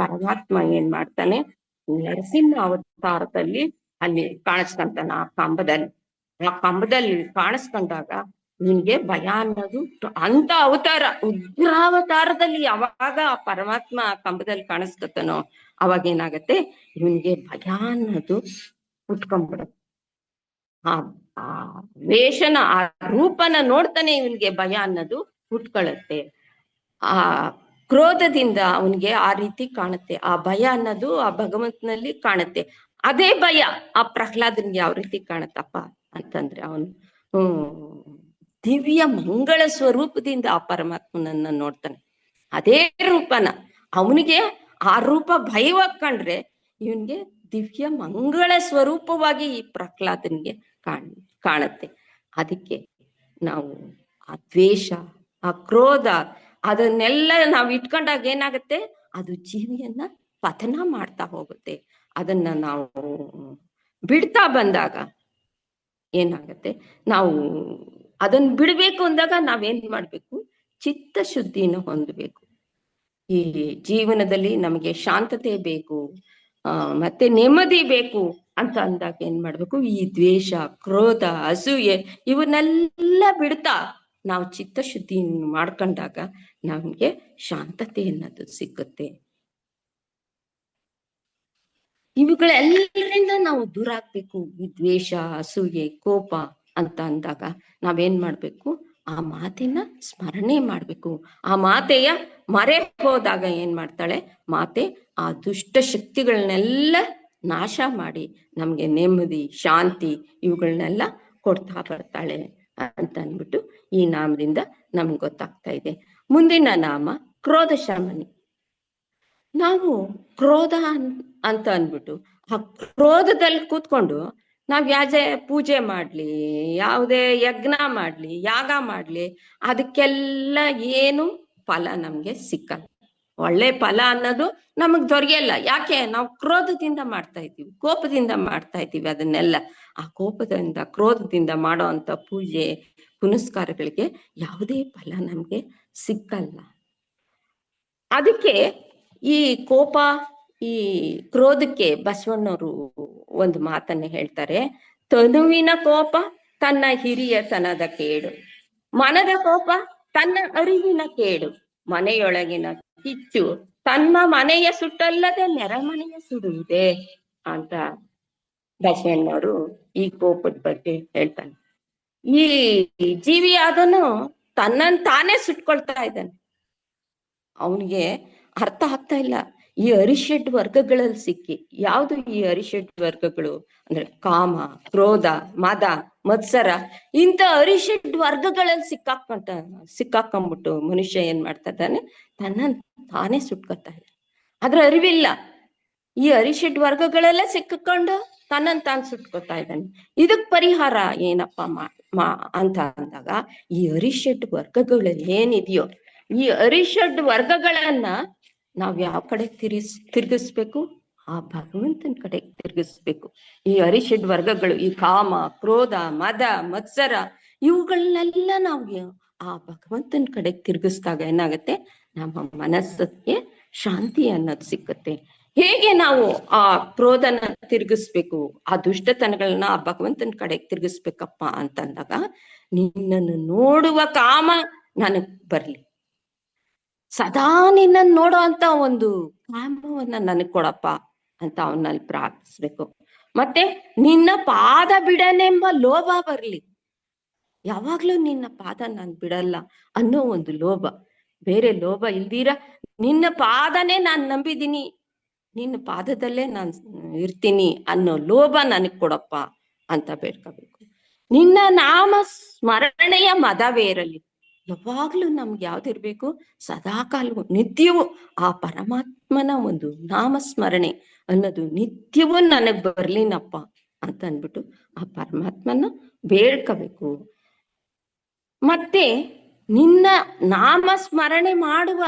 ಪರಮಾತ್ಮ ಏನ್ ಮಾಡ್ತಾನೆ, ನರಸಿಂಹ ಅವತಾರದಲ್ಲಿ ಅಲ್ಲಿ ಕಾಣಿಸ್ಕೊಂತಾನ. ಆ ಕಂಬದಲ್ಲಿ ಕಾಣಿಸ್ಕೊಂಡಾಗ ನಿನ್ಗೆ ಭಯ ಅನ್ನೋದು, ಅಂತ ಅವತಾರ ಉಗ್ರಾವತಾರದಲ್ಲಿ ಯಾವಾಗ ಆ ಪರಮಾತ್ಮ ಆ ಕಂಬದಲ್ಲಿ ಕಾಣಿಸ್ಕೊತಾನೋ ಅವಾಗ ಏನಾಗತ್ತೆ, ಇವನ್ಗೆ ಭಯ ಅನ್ನೋದು ಉಟ್ಕೊಂಡ್ಬಿಡುತ್ತೆ. ಆ ವೇಷನ ಆ ರೂಪನ ನೋಡ್ತಾನೆ ಇವನ್ಗೆ ಭಯ ಅನ್ನೋದು ಹುಟ್ಕೊಳ್ಳುತ್ತೆ. ಆ ಕ್ರೋಧದಿಂದ ಅವನ್ಗೆ ಆ ರೀತಿ ಕಾಣುತ್ತೆ. ಆ ಭಯ ಅನ್ನೋದು ಆ ಭಗವಂತನಲ್ಲಿ ಕಾಣುತ್ತೆ. ಅದೇ ಭಯ ಆ ಪ್ರಹ್ಲಾದನ್ಗೆ ಯಾವ ರೀತಿ ಕಾಣುತ್ತಪ್ಪ ಅಂತಂದ್ರೆ, ಅವನು ದಿವ್ಯ ಮಂಗಳ ಸ್ವರೂಪದಿಂದ ಆ ಪರಮಾತ್ಮನನ್ನ ನೋಡ್ತಾನೆ. ಅದೇ ರೂಪನ ಅವನಿಗೆ ಆ ರೂಪ ಭಯವಾಗಿ ಕಂಡ್ರೆ ಇವನ್ಗೆ ದಿವ್ಯ ಮಂಗಳ ಸ್ವರೂಪವಾಗಿ ಈ ಪ್ರಹ್ಲಾದನ್ಗೆ ಕಾಣುತ್ತೆ. ಅದಕ್ಕೆ ನಾವು ಆ ದ್ವೇಷ, ಆ ಕ್ರೋಧ ಅದನ್ನೆಲ್ಲ ನಾವು ಇಟ್ಕೊಂಡಾಗ ಏನಾಗುತ್ತೆ, ಅದು ಜೀವಿಯನ್ನ ಪತನ ಮಾಡ್ತಾ ಹೋಗುತ್ತೆ. ಅದನ್ನ ನಾವು ಬಿಡ್ತಾ ಬಂದಾಗ ಏನಾಗತ್ತೆ, ನಾವು ಅದನ್ನ ಬಿಡ್ಬೇಕು ಅಂದಾಗ ನಾವೇನ್ ಮಾಡ್ಬೇಕು, ಚಿತ್ತ ಶುದ್ಧಿನ ಹೊಂದಬೇಕು. ಈ ಜೀವನದಲ್ಲಿ ನಮಗೆ ಶಾಂತತೆ ಬೇಕು, ಮತ್ತೆ ನೆಮ್ಮದಿ ಬೇಕು ಅಂತ ಅಂದಾಗ ಏನ್ ಮಾಡ್ಬೇಕು, ಈ ದ್ವೇಷ, ಕ್ರೋಧ, ಅಸೂಯೆ ಇವನ್ನೆಲ್ಲ ಬಿಡ್ತಾ ನಾವು ಚಿತ್ತಶುದ್ಧಿ ಮಾಡ್ಕೊಂಡಾಗ ನಮ್ಗೆ ಶಾಂತತೆ ಅನ್ನೋದು ಸಿಕ್ಕುತ್ತೆ. ಇವುಗಳೆಲ್ಲರಿಂದ ನಾವು ದೂರ ಆಗ್ಬೇಕು. ಈ ದ್ವೇಷ, ಅಸೂಯೆ, ಕೋಪ ಅಂತ ಅಂದಾಗ ನಾವೇನ್ ಮಾಡ್ಬೇಕು, ಆ ಮಾತಿನ ಸ್ಮರಣೆ ಮಾಡ್ಬೇಕು. ಆ ಮಾತೆಯ ಮರೆ ಹೋದಾಗ ಏನ್ ಮಾಡ್ತಾಳೆ ಮಾತೆ, ಆ ದುಷ್ಟ ಶಕ್ತಿಗಳನ್ನೆಲ್ಲ ನಾಶ ಮಾಡಿ ನಮ್ಗೆ ನೆಮ್ಮದಿ, ಶಾಂತಿ ಇವುಗಳನ್ನೆಲ್ಲ ಕೊಡ್ತಾ ಬರ್ತಾಳೆ ಅಂತ ಅಂದ್ಬಿಟ್ಟು ಈ ನಾಮದಿಂದ ನಮ್ಗೆ ಗೊತ್ತಾಗ್ತಾ ಇದೆ. ಮುಂದಿನ ನಾಮ ಕ್ರೋಧ ಶಮನಿ. ನಾವು ಕ್ರೋಧ ಅಂತ ಅಂದ್ಬಿಟ್ಟು ಆ ಕ್ರೋಧದಲ್ಲಿ ಕೂತ್ಕೊಂಡು ನಾವ್ ಪೂಜೆ ಮಾಡ್ಲಿ, ಯಾವುದೇ ಯಜ್ಞ ಮಾಡ್ಲಿ, ಯಾಗ ಮಾಡ್ಲಿ, ಅದಕ್ಕೆಲ್ಲ ಏನು ಫಲ ನಮ್ಗೆ ಸಿಕ್ಕಲ್ಲ. ಒಳ್ಳೆ ಫಲ ಅನ್ನೋದು ನಮಗ್ ದೊರೆಯಲ್ಲ. ಯಾಕೆ? ನಾವು ಕ್ರೋಧದಿಂದ ಮಾಡ್ತಾ ಇದ್ದೀವಿ, ಕೋಪದಿಂದ ಮಾಡ್ತಾ ಇದ್ದೀವಿ ಅದನ್ನೆಲ್ಲ. ಆ ಕೋಪದಿಂದ, ಕ್ರೋಧದಿಂದ ಮಾಡೋ ಅಂತ ಪೂಜೆ ಪುನಸ್ಕಾರಗಳಿಗೆ ಯಾವುದೇ ಫಲ ನಮ್ಗೆ ಸಿಕ್ಕಲ್ಲ. ಅದಕ್ಕೆ ಈ ಕೋಪ, ಈ ಕ್ರೋಧಕ್ಕೆ ಬಸವಣ್ಣವರು ಒಂದು ಮಾತನ್ನ ಹೇಳ್ತಾರೆ, ತನುವಿನ ಕೋಪ ತನ್ನ ಹಿರಿಯತನದ ಕೇಡು, ಮನದ ಕೋಪ ತನ್ನ ಅರಿವಿನ ಕೇಡು, ಮನೆಯೊಳಗಿನ ಕಿಚ್ಚು ತನ್ನ ಮನೆಯ ಸುಟ್ಟಲ್ಲದೆ ನೆರೆಮನೆಯ ಸುಡುವುದೇ ಅಂತ ಬಸವಣ್ಣವರು ಈ ಕೋಪದ ಬಗ್ಗೆ ಹೇಳ್ತಾನೆ. ಈ ಜೀವಿ ಅದನ್ನು ತನ್ನನ್ನು ತಾನೇ ಸುಟ್ಕೊಳ್ತಾ ಇದ್ದಾನೆ. ಅವನಿಗೆ ಅರ್ಥ ಆಗ್ತಾ ಇಲ್ಲ. ಈ ಅರಿಷಡ್ ವರ್ಗಗಳಲ್ಲಿ ಸಿಕ್ಕಿ, ಯಾವುದು ಈ ಅರಿಷಡ್ ವರ್ಗಗಳು ಅಂದ್ರೆ ಕಾಮ, ಕ್ರೋಧ, ಮದ, ಮತ್ಸರ, ಇಂಥ ಅರಿಷಡ್ ವರ್ಗಗಳಲ್ಲಿ ಸಿಕ್ಕಾಕೊಂಡ್ಬಿಟ್ಟು ಮನುಷ್ಯ ಏನ್ ಮಾಡ್ತಾ ಇದ್ದಾನೆ, ತನ್ನ ತಾನೇ ಸುಟ್ಕೊತಾ ಇದ್ದಾನೆ. ಅದ್ರ ಅರಿವಿಲ್ಲ. ಈ ಅರಿಷಡ್ ವರ್ಗಗಳೆಲ್ಲ ಸಿಕ್ಕಿಕೊಂಡು ತನ್ನನ್ನು ತಾನು ಸುಟ್ಕೊತಾ ಇದ್ದಾನೆ. ಇದಕ್ ಪರಿಹಾರ ಏನಪ್ಪ ಅಂತ ಅಂದಾಗ, ಈ ಅರಿಷಡ್ ವರ್ಗಗಳು ಏನಿದೆಯೋ ಈ ಅರಿಷಡ್ ವರ್ಗಗಳನ್ನ ನಾವ್ ಯಾವ ಕಡೆ ತಿರ್ಗಿಸ್ಬೇಕು? ಆ ಭಗವಂತನ ಕಡೆ ತಿರ್ಗಿಸ್ಬೇಕು. ಈ ಅರಿಷಡ್ ವರ್ಗಗಳು, ಈ ಕಾಮ, ಕ್ರೋಧ, ಮದ, ಮತ್ಸರ ಇವುಗಳನ್ನೆಲ್ಲ ನಾವು ಆ ಭಗವಂತನ ಕಡೆ ತಿರ್ಗಿಸ್ದಾಗ ಏನಾಗತ್ತೆ, ನಮ್ಮ ಮನಸ್ಸಿಗೆ ಶಾಂತಿ ಅನ್ನೋದು ಸಿಕ್ಕತ್ತೆ. ಹೇಗೆ ನಾವು ಆ ಕ್ರೋಧನ ತಿರ್ಗಿಸ್ಬೇಕು, ಆ ದುಷ್ಟತನಗಳನ್ನ ಆ ಭಗವಂತನ ಕಡೆ ತಿರ್ಗಿಸ್ಬೇಕಪ್ಪ ಅಂತಂದಾಗ, ನಿನ್ನನ್ನು ನೋಡುವ ಕಾಮ ನನಗ್ ಬರ್ಲಿ, ಸದಾ ನಿನ್ನನ್ನು ನೋಡೋ ಅಂತ ಒಂದು ಕಾಮವನ್ನ ನನಗ್ ಕೊಡಪ್ಪ ಅಂತ ಅವನಲ್ಲಿ ಪ್ರಾರ್ಥಿಸ್ಬೇಕು. ಮತ್ತೆ ನಿನ್ನ ಪಾದ ಬಿಡನೆಂಬ ಲೋಭ ಬರ್ಲಿ, ಯಾವಾಗ್ಲೂ ನಿನ್ನ ಪಾದ ನಾನು ಬಿಡಲ್ಲ ಅನ್ನೋ ಒಂದು ಲೋಭ, ಬೇರೆ ಲೋಭ ಇಲ್ದಿರ ನಿನ್ನ ಪಾದನೇ ನಾನು ನಂಬಿದ್ದೀನಿ, ನಿನ್ನ ಪಾದದಲ್ಲೇ ನಾನು ಇರ್ತೀನಿ ಅನ್ನೋ ಲೋಭ ನನಗ್ ಕೊಡಪ್ಪ ಅಂತ ಬೇಡ್ಕೋಬೇಕು. ನಿನ್ನ ನಾಮ ಸ್ಮರಣೆಯ ಮದವೇರಲಿ, ಯಾವಾಗ್ಲೂ ನಮ್ಗೆ ಯಾವ್ದಿರ್ಬೇಕು, ಸದಾಕಾಲವು ನಿತ್ಯವೂ ಆ ಪರಮಾತ್ಮನ ಒಂದು ನಾಮಸ್ಮರಣೆ ಅನ್ನೋದು ನಿತ್ಯವೂ ನನಗ್ ಬರ್ಲಿನಪ್ಪ ಅಂತ ಅಂದ್ಬಿಟ್ಟು ಆ ಪರಮಾತ್ಮನ ಬೇಡ್ಕೋಬೇಕು. ಮತ್ತೆ ನಿನ್ನ ನಾಮಸ್ಮರಣೆ ಮಾಡುವ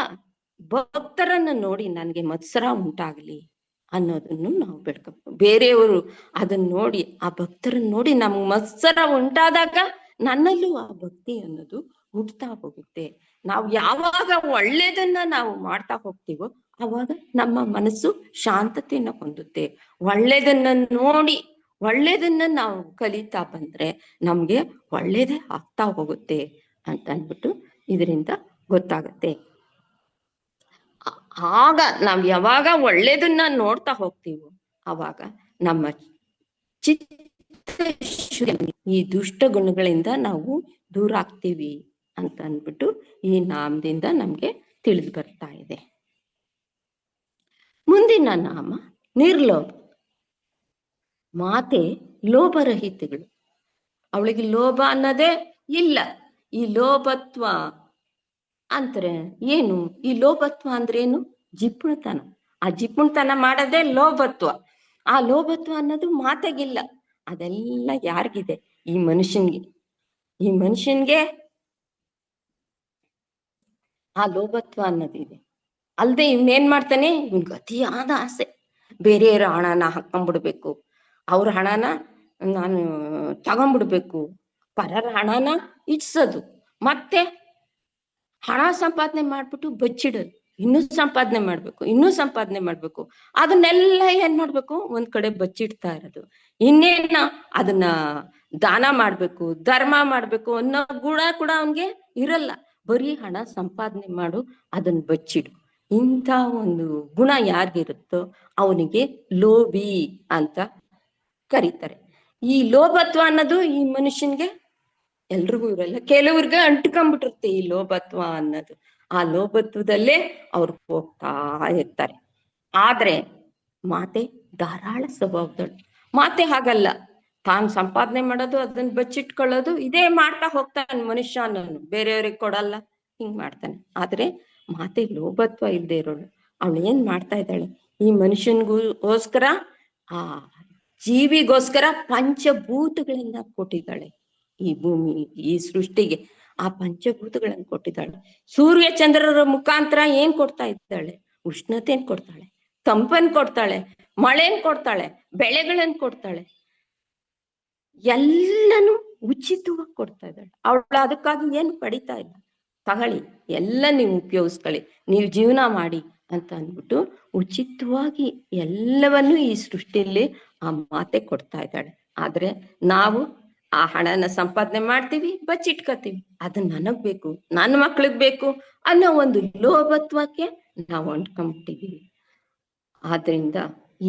ಭಕ್ತರನ್ನ ನೋಡಿ ನನಗೆ ಮತ್ಸರ ಉಂಟಾಗಲಿ ಅನ್ನೋದನ್ನು ನಾವು ಬೇಡ್ಕೋಬೇಕು. ಬೇರೆಯವರು ಅದನ್ನ ನೋಡಿ, ಆ ಭಕ್ತರನ್ನ ನೋಡಿ ನಮ್ಗೆ ಮತ್ಸರ ಉಂಟಾದಾಗ ನನ್ನಲ್ಲೂ ಆ ಭಕ್ತಿ ಅನ್ನೋದು ಹುಟ್ತಾ ಹೋಗುತ್ತೆ. ನಾವು ಯಾವಾಗ ಒಳ್ಳೇದನ್ನ ನಾವು ಮಾಡ್ತಾ ಹೋಗ್ತೀವೋ ಅವಾಗ ನಮ್ಮ ಮನಸ್ಸು ಶಾಂತತೆಯನ್ನ ಹೊಂದುತ್ತೆ. ಒಳ್ಳೇದನ್ನ ನೋಡಿ ಒಳ್ಳೇದನ್ನ ನಾವು ಕಲಿತಾ ಬಂದ್ರೆ ನಮ್ಗೆ ಒಳ್ಳೇದೇ ಆಗ್ತಾ ಹೋಗುತ್ತೆ ಅಂತ ಅಂದ್ಬಿಟ್ಟು ಇದರಿಂದ ಗೊತ್ತಾಗತ್ತೆ. ಆಗ ನಾವ್ ಯಾವಾಗ ಒಳ್ಳೇದನ್ನ ನೋಡ್ತಾ ಹೋಗ್ತೀವೋ ಅವಾಗ ನಮ್ಮ ಈ ದುಷ್ಟ ಗುಣಗಳಿಂದ ನಾವು ದೂರ ಆಗ್ತೀವಿ ಅಂತ ಅಂದ್ಬಿಟ್ಟು ಈ ನಾಮದಿಂದ ನಮ್ಗೆ ತಿಳಿದು ಬರ್ತಾ ಇದೆ. ಮುಂದಿನ ನಾಮ ನಿರ್ಲೋಭ. ಮಾತೆ ಲೋಭರಹಿತಗಳು, ಅವಳಿಗೆ ಲೋಭ ಅನ್ನೋದೇ ಇಲ್ಲ. ಈ ಲೋಭತ್ವ ಅಂದ್ರೆ ಏನು? ಈ ಲೋಭತ್ವ ಅಂದ್ರೆ ಏನು? ಜಿಪುಣತನ. ಆ ಜಿಪುಣತನ ಮಾಡೋದೇ ಲೋಭತ್ವ. ಆ ಲೋಭತ್ವ ಅನ್ನೋದು ಮಾತೆಗಿಲ್ಲ. ಅದೆಲ್ಲ ಯಾರಿಗಿದೆ? ಈ ಮನುಷ್ಯನ್ಗೆ ಆ ಲೋಭತ್ವ ಅನ್ನೋದಿದೆ. ಅಲ್ದೆ ಇವನೇನ್ ಮಾಡ್ತಾನೆ, ಇವ್ನಿಗೆ ಅತಿಯಾದ ಆಸೆ, ಬೇರೆಯವ್ರ ಹಣನ ಹಾಕೊಂಡ್ಬಿಡ್ಬೇಕು, ಅವ್ರ ಹಣನ ನಾನು ತಗೊಂಡ್ಬಿಡ್ಬೇಕು, ಪರರ ಹಣನ ಇಡ್ಸೋದು, ಮತ್ತೆ ಹಣ ಸಂಪಾದನೆ ಮಾಡ್ಬಿಟ್ಟು ಬಚ್ಚಿಡೋದು. ಇನ್ನೂ ಸಂಪಾದನೆ ಮಾಡ್ಬೇಕು, ಇನ್ನೂ ಸಂಪಾದನೆ ಮಾಡ್ಬೇಕು. ಅದನ್ನೆಲ್ಲ ಏನ್ ಮಾಡ್ಬೇಕು, ಒಂದ್ ಕಡೆ ಬಚ್ಚಿಡ್ತಾ ಇರೋದು. ಇನ್ನೇನ ಅದನ್ನ ದಾನ ಮಾಡ್ಬೇಕು, ಧರ್ಮ ಮಾಡ್ಬೇಕು ಅನ್ನೋ ಗುಣ ಕೂಡ ಅವನ್ಗೆ ಇರಲ್ಲ. ಬರೀ ಹಣ ಸಂಪಾದನೆ ಮಾಡು, ಅದನ್ನ ಬಚ್ಚಿಡು. ಇಂಥ ಒಂದು ಗುಣ ಯಾರಿಗಿರುತ್ತೋ ಅವನಿಗೆ ಲೋಭಿ ಅಂತ ಕರೀತಾರೆ. ಈ ಲೋಭತ್ವ ಅನ್ನೋದು ಈ ಮನುಷ್ಯನ್ಗೆ ಎಲ್ರಿಗೂ ಇರಲ್ಲ, ಕೆಲವ್ರಿಗೆ ಅಂಟ್ಕೊಂಡ್ಬಿಟ್ಟಿರುತ್ತೆ ಈ ಲೋಭತ್ವ ಅನ್ನೋದು. ಆ ಲೋಭತ್ವದಲ್ಲೇ ಅವ್ರು ಹೋಗ್ತಾ ಇರ್ತಾರೆ. ಆದ್ರೆ ಮಾತೆ ಧಾರಾಳ ಸ್ವಭಾವದಳು. ಮಾತೆ ಹಾಗಲ್ಲ, ತಾನ್ ಸಂಪಾದನೆ ಮಾಡೋದು, ಅದನ್ನ ಬಚ್ಚಿಟ್ಕೊಳ್ಳೋದು, ಇದೇ ಮಾಡ್ತಾ ಹೋಗ್ತಾನೆ ಮನುಷ್ಯ ಅನ್ನೋನು, ಬೇರೆಯವ್ರಿಗೆ ಕೊಡಲ್ಲ, ಹಿಂಗ್ ಮಾಡ್ತಾನೆ. ಆದ್ರೆ ಮಾತೆ ಲೋಭತ್ವ ಇಲ್ದೇ ಇರೋಳು. ಅವಳು ಏನ್ ಮಾಡ್ತಾ ಇದ್ದಾಳೆ, ಈ ಮನುಷ್ಯನ್ಗೋಸ್ಕರ, ಆ ಜೀವಿಗೋಸ್ಕರ ಪಂಚಭೂತಗಳನ್ನ ಕೊಟ್ಟಿದ್ದಾಳೆ. ಈ ಭೂಮಿ, ಈ ಸೃಷ್ಟಿಗೆ ಆ ಪಂಚಭೂತಗಳನ್ನು ಕೊಟ್ಟಿದ್ದಾಳೆ. ಸೂರ್ಯ ಚಂದ್ರರ ಮುಖಾಂತರ ಏನ್ ಕೊಡ್ತಾ ಇದ್ದಾಳೆ, ಉಷ್ಣತೆನ್ ಕೊಡ್ತಾಳೆ, ತಂಪನ್ ಕೊಡ್ತಾಳೆ, ಮಳೆನ್ ಕೊಡ್ತಾಳೆ, ಬೆಳೆಗಳನ್ನ ಕೊಡ್ತಾಳೆ, ಎಲ್ಲನೂ ಉಚಿತವಾಗಿ ಕೊಡ್ತಾ ಇದ್ದಾಳೆ. ಅವಳು ಅದಕ್ಕಾಗಿ ಏನು ಪಡಿತಾ ಇಲ್ಲ. ತಗೊಳ್ಳಿ, ಎಲ್ಲ ನೀವು ಉಪಯೋಗಿಸ್ಕೊಳ್ಳಿ, ನೀವು ಜೀವನ ಮಾಡಿ ಅಂತ ಅಂದ್ಬಿಟ್ಟು ಉಚಿತವಾಗಿ ಎಲ್ಲವನ್ನೂ ಈ ಸೃಷ್ಟಿಯಲ್ಲಿ ಆ ಮಾತೆ ಕೊಡ್ತಾ ಇದ್ದಾಳೆ. ಆದ್ರೆ ನಾವು ಆ ಹಣನ ಸಂಪಾದನೆ ಮಾಡ್ತೀವಿ, ಬಚ್ಚಿಟ್ಕೋತೀವಿ. ಅದು ನನಗ್ ಬೇಕು, ನನ್ನ ಮಕ್ಳಿಗ್ ಬೇಕು ಅನ್ನೋ ಒಂದು ಲೋಭತ್ವಕ್ಕೆ ನಾವು ಅಂಟ್ಕೊಂಡ್ಬಿಟ್ಟಿದೀವಿ. ಆದ್ರಿಂದ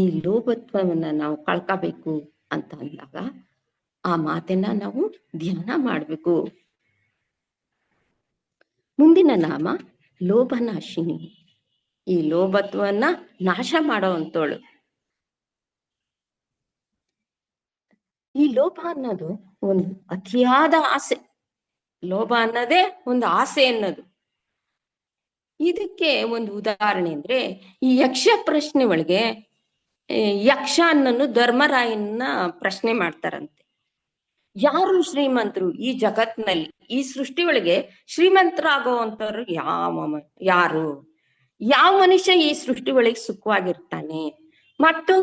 ಈ ಲೋಭತ್ವವನ್ನ ನಾವು ಕಳ್ಕೋಬೇಕು ಅಂತ ಅಂದಾಗ ಆ ಮಾತನ್ನ ನಾವು ಧ್ಯಾನ ಮಾಡ್ಬೇಕು. ಮುಂದಿನ ನಾಮ ಲೋಭನಾಶಿನಿ. ಈ ಲೋಭತ್ವನ್ನ ನಾಶ ಮಾಡೋ ಅಂತೋಳು. ಈ ಲೋಭ ಅನ್ನೋದು ಒಂದು ಅತಿಯಾದ ಆಸೆ. ಲೋಭ ಅನ್ನೋದೇ ಒಂದು ಆಸೆ ಅನ್ನೋದು. ಇದಕ್ಕೆ ಒಂದು ಉದಾಹರಣೆ ಅಂದ್ರೆ, ಈ ಯಕ್ಷ ಪ್ರಶ್ನೆ ಒಳಗೆ ಯಕ್ಷ ಅನ್ನೋನು ಧರ್ಮರಾಯನ್ನ ಪ್ರಶ್ನೆ ಮಾಡ್ತಾರಂತೆ. ಯಾರು ಶ್ರೀಮಂತರು ಈ ಜಗತ್ನಲ್ಲಿ, ಈ ಸೃಷ್ಟಿ ಒಳಗೆ ಶ್ರೀಮಂತರಾಗುವಂತವ್ರು ಯಾರು, ಯಾವ ಮನುಷ್ಯ ಈ ಸೃಷ್ಟಿ ಒಳಗೆ ಸುಖವಾಗಿರ್ತಾನೆ, ಮತ್ತು